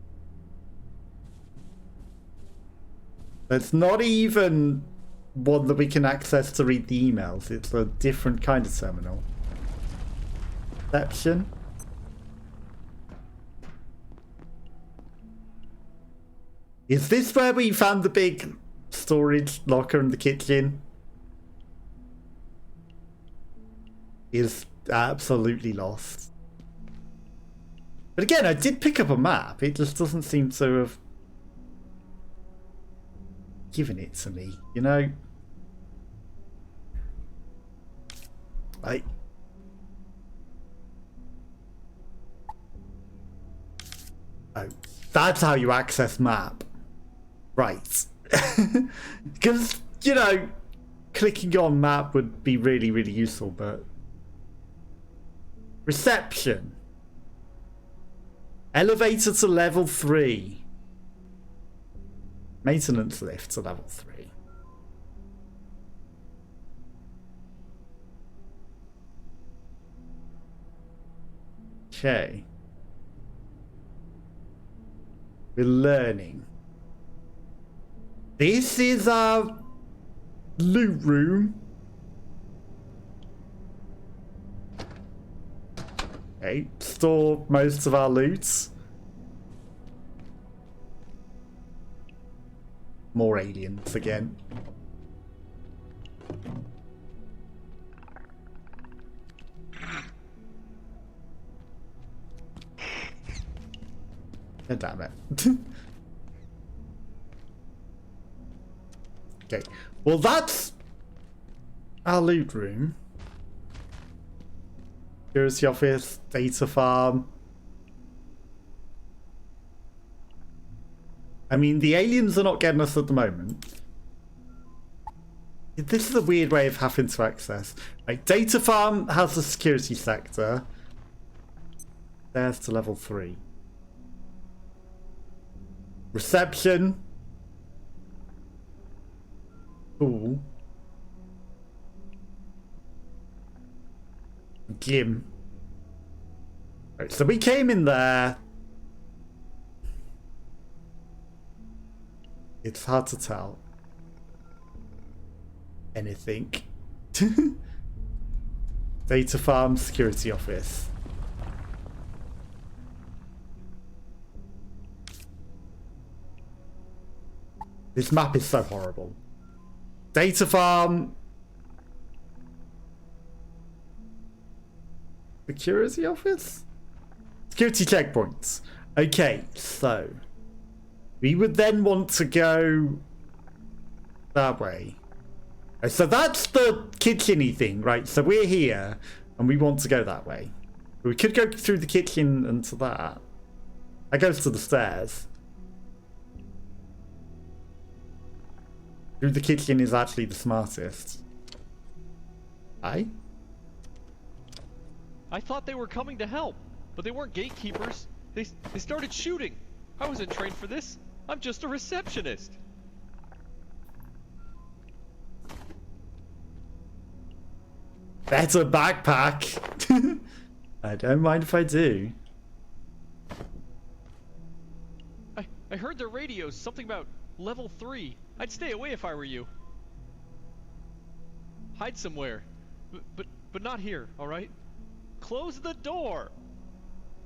It's not even one that we can access to read the emails. It's a different kind of terminal. Perception. Is this where we found the big storage locker in the kitchen? Is absolutely lost. But again, I did pick up a map. It just doesn't seem to have given it to me, you know? Oh, that's how you access map. Right. Because, you know, clicking on map would be really, really useful, but... Reception. Elevator to level 3. Maintenance lift to level 3. Okay. We're learning. This is our loot room. Okay, store most of our loot. More aliens again. Oh, damn it. Okay, well that's our loot room. Security office, data farm. I mean, the aliens are not getting us at the moment. This is a weird way of having to access. Right, data farm has a security sector. There's to level 3. Reception. Cool. Gym. Right, so we came in there. It's hard to tell anything. Data farm, security office. This map is so horrible. Data farm. Security office? Security checkpoints. Okay, so we would then want to go that way. So that's the kitchen-y thing, right? So we're here and we want to go that way. We could go through the kitchen and to that. That goes to the stairs. Through the kitchen is actually the smartest. Aye? I thought they were coming to help, but they weren't gatekeepers. They started shooting. I wasn't trained for this. I'm just a receptionist. Better backpack. I don't mind if I do. I heard the radio, something about level 3. I'd stay away if I were you. Hide somewhere. But not here, alright? Close the door!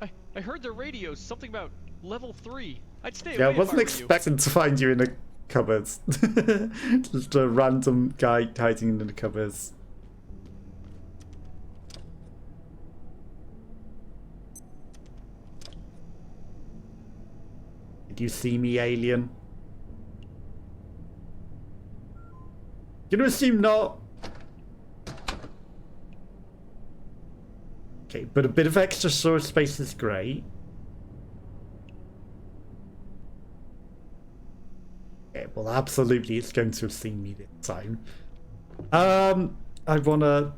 I heard the radio, something about level 3. I'd stay away if I were you. Yeah, I wasn't expecting to find you in a cupboard. Just a random guy hiding in the cupboards. Did you see me, alien? Gonna assume not. Okay, but a bit of extra storage space is great. Okay, well absolutely it's going to have seen me this time. I wanna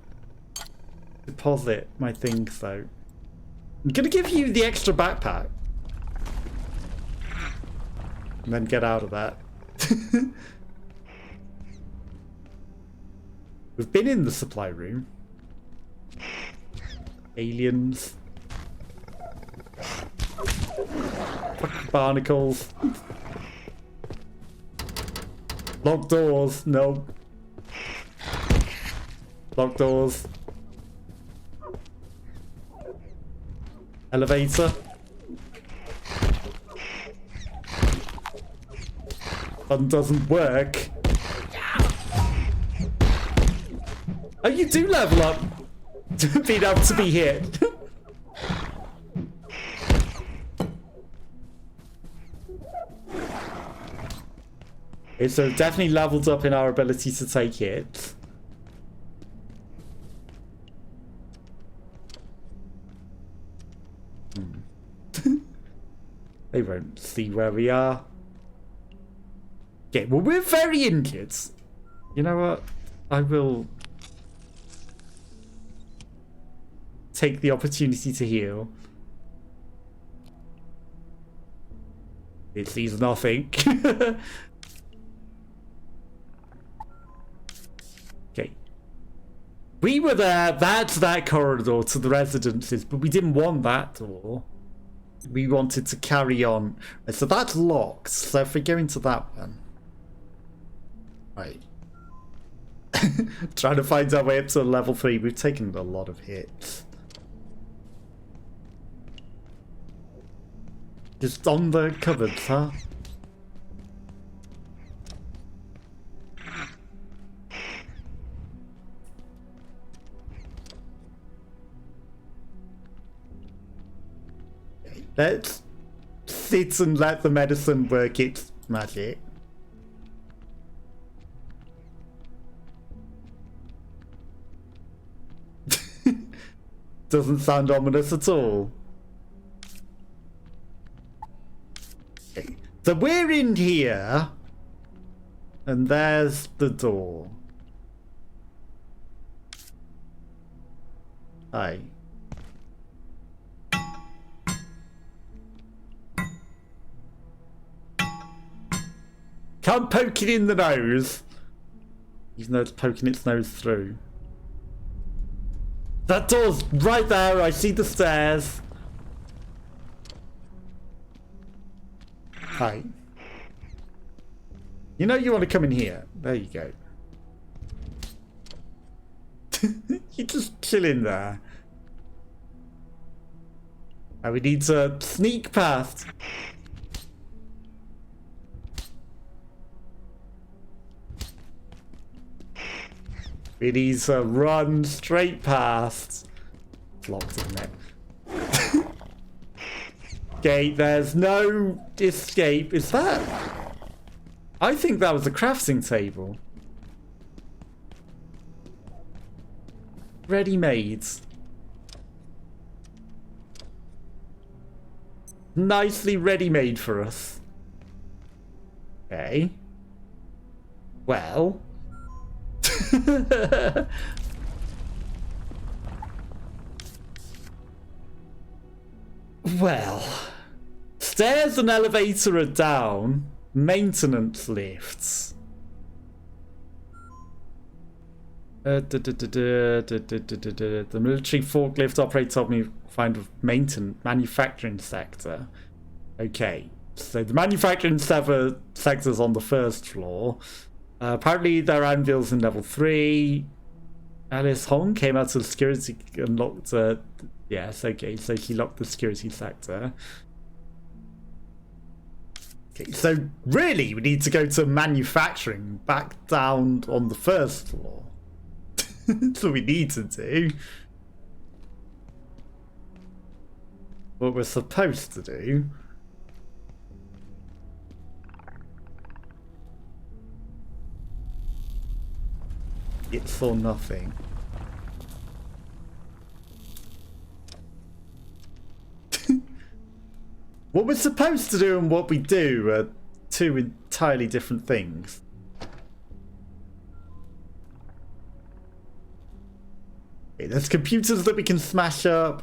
deposit my things though. I'm gonna give you the extra backpack. And then get out of that. We've been in the supply room. Aliens. Fucking barnacles. Locked doors. No. Locked doors. Elevator. One doesn't work. Oh, you do level up to being able to be hit. Okay, so definitely leveled up in our ability to take hits. They won't see where we are. Okay, well, we're very injured. You know what? I will take the opportunity to heal. It sees nothing. Okay. We were there. That's that corridor to the residences, but we didn't want that door. We wanted to carry on. So that's locked. So if we go into that one. Right. Trying to find our way up to level 3. We've taken a lot of hits. Just on the cupboards, huh? Let's sit and let the medicine work its magic. Doesn't sound ominous at all. Okay. So we're in here. And there's the door. Hi. Can't poke it in the nose. Even though it's poking its nose through. That door's right there. I see the stairs. Hi. You know you want to come in here. There you go. You just chill in there. And we need to sneak past. We need to run straight past. It's locked, isn't it? Okay, there's no escape. Is that? I think that was a crafting table. Ready-made. Nicely ready-made for us. Okay. Well. Well. Stairs and elevator are down. Maintenance lifts. The military forklift operates find manufacturing sector. Okay, so the manufacturing sector's on the first floor. Apparently there are anvils in level 3. Alice Hong came out to the security and locked. Yes, okay, so she locked the security sector. Okay, so really we need to go to manufacturing back down on the first floor. That's what we need to do. What we're supposed to do. It's for nothing. What we're supposed to do and what we do are two entirely different things. Okay, there's computers that we can smash up.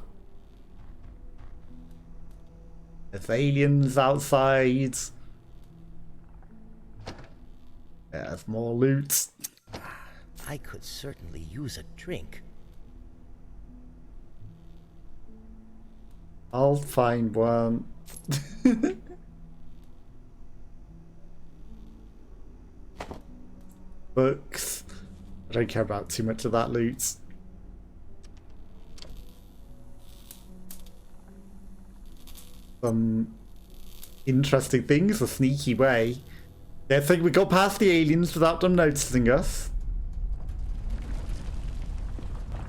There's aliens outside. There's more loot. I could certainly use a drink. I'll find one. Books. I don't care about too much of that loot. Some interesting things, a sneaky way. I think we got past the aliens without them noticing us.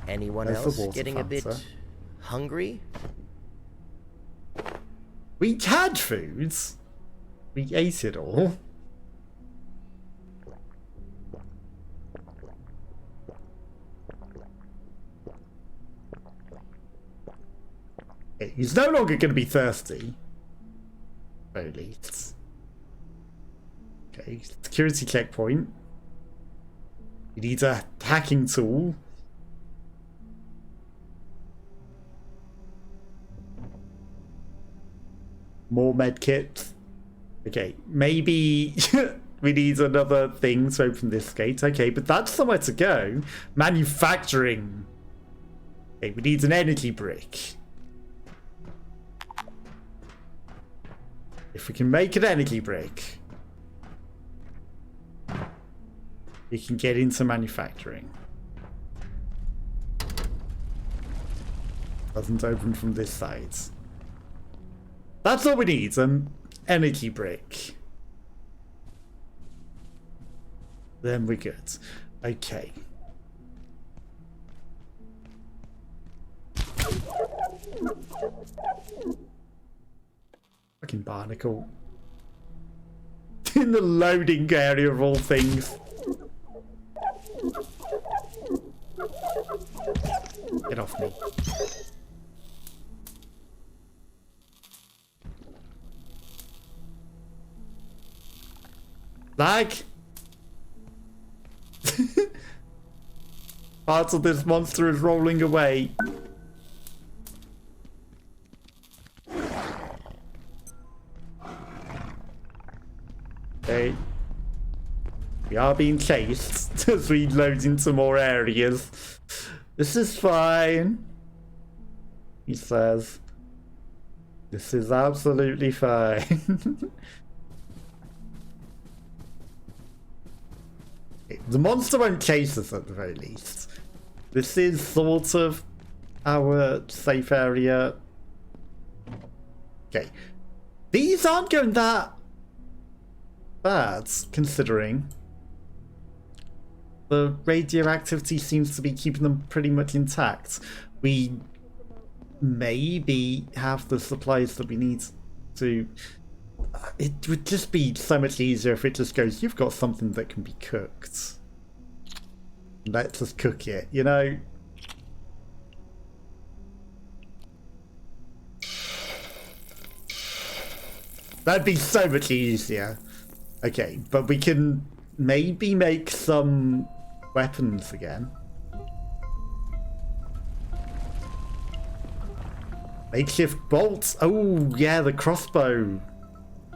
Anyone There's else getting a bit hungry? We had foods. We ate it all. Okay, he's no longer going to be thirsty. At least. Okay, security checkpoint. He needs a hacking tool. More medkits. Okay, maybe we need another thing to open this gate. Okay, but that's somewhere to go. Manufacturing. Okay, we need an energy brick. If we can make an energy brick, we can get into manufacturing. Doesn't open from this side. That's all we need, an energy brick. Then we're good. Okay. Fucking barnacle. In the loading area of all things. Get off me. Lag! Parts of this monster is rolling away. Okay. We are being chased as we load into more areas. This is fine, he says. This is absolutely fine. The monster won't chase us at the very least. This is sort of our safe area. Okay. These aren't going that bad, considering. The radioactivity seems to be keeping them pretty much intact. We maybe have the supplies that we need to... It would just be so much easier if it just goes, you've got something that can be cooked. Let's just cook it, you know? That'd be so much easier. Okay, but we can maybe make some weapons again. Makeshift bolts. Oh, yeah, the crossbow.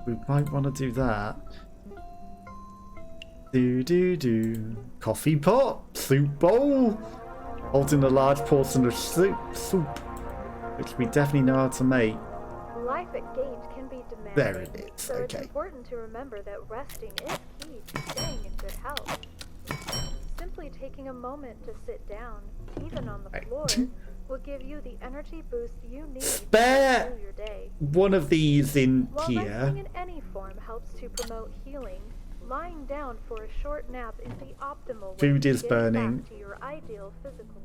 We might want to do that. Coffee pot. Soup bowl. Holding a large portion of soup. Which we definitely know how to make. Life at Gate can be demanding. There it is. So Okay. it's important to remember that resting is key to staying in good health. Simply taking a moment to sit down, even on the floor, will give you the energy boost you need to get through your day. One of these in While here. resting in any form helps to promote healing, lying down for a short nap is the optimal way Food to is get burning. back to your ideal physical.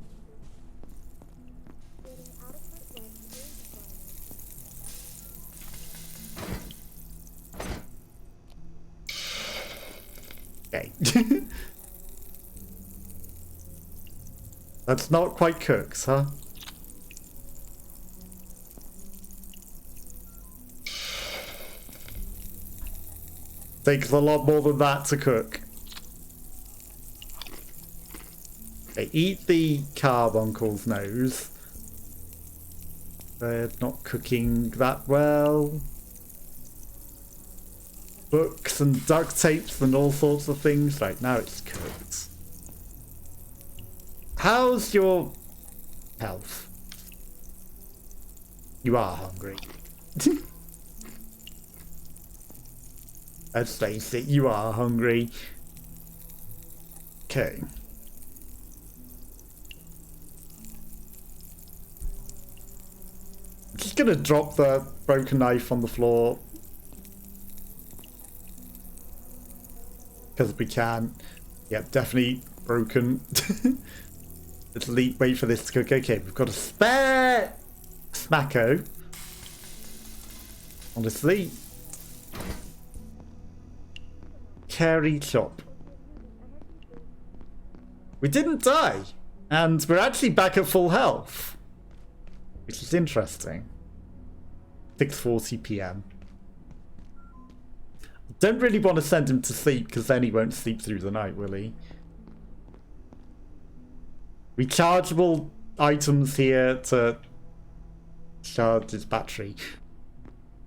Okay. That's not quite cooked, huh? Takes a lot more than that to cook. Okay, eat the carbuncle's nose. They're not cooking that well. Books and duct tapes and all sorts of things. Right, now it's cooked. How's your health? You are hungry. Let's face it, you are hungry. Okay. I'm just gonna drop the broken knife on the floor. Because we can. Yep, definitely broken. Let's wait for this to cook. Okay, we've got a spare smacko. Honestly. Carry chop. We didn't die. And we're actually back at full health. Which is interesting. 6:40 p.m. Don't really want to send him to sleep because then he won't sleep through the night, will he? Rechargeable items here to charge his battery.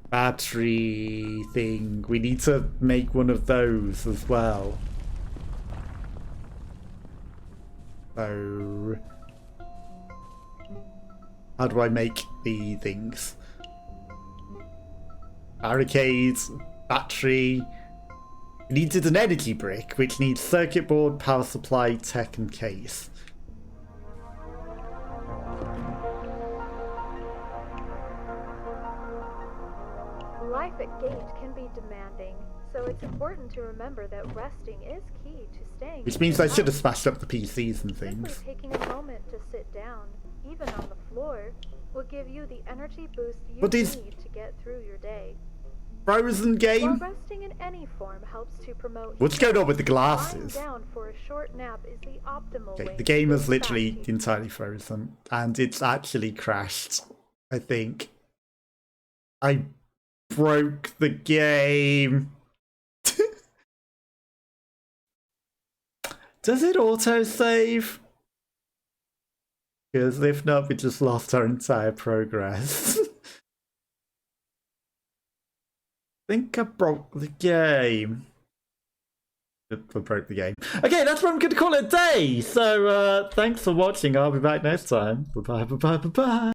Battery thing. We need to make one of those as well. So how do I make the things? Barricades, battery. We needed an energy brick, which needs circuit board, power supply, tech, and case. Life at Gate can be demanding, so it's important to remember that resting is key to staying. Which means I should have smashed up the PCs and things. Simply taking a moment to sit down, even on the floor, will give you the energy boost you need to get through your day. Frozen game? While resting in any form helps to promote. What's going on with the glasses? Lying down for a short nap is the optimal way. The game is literally entirely frozen, and it's actually crashed, I think. I broke the game. Does it autosave? Because if not, we just lost our entire progress. I think I broke the game. I broke the game. Okay, that's what I'm going to call it a day. So, thanks for watching. I'll be back next time. Bye-bye, bye-bye, bye-bye.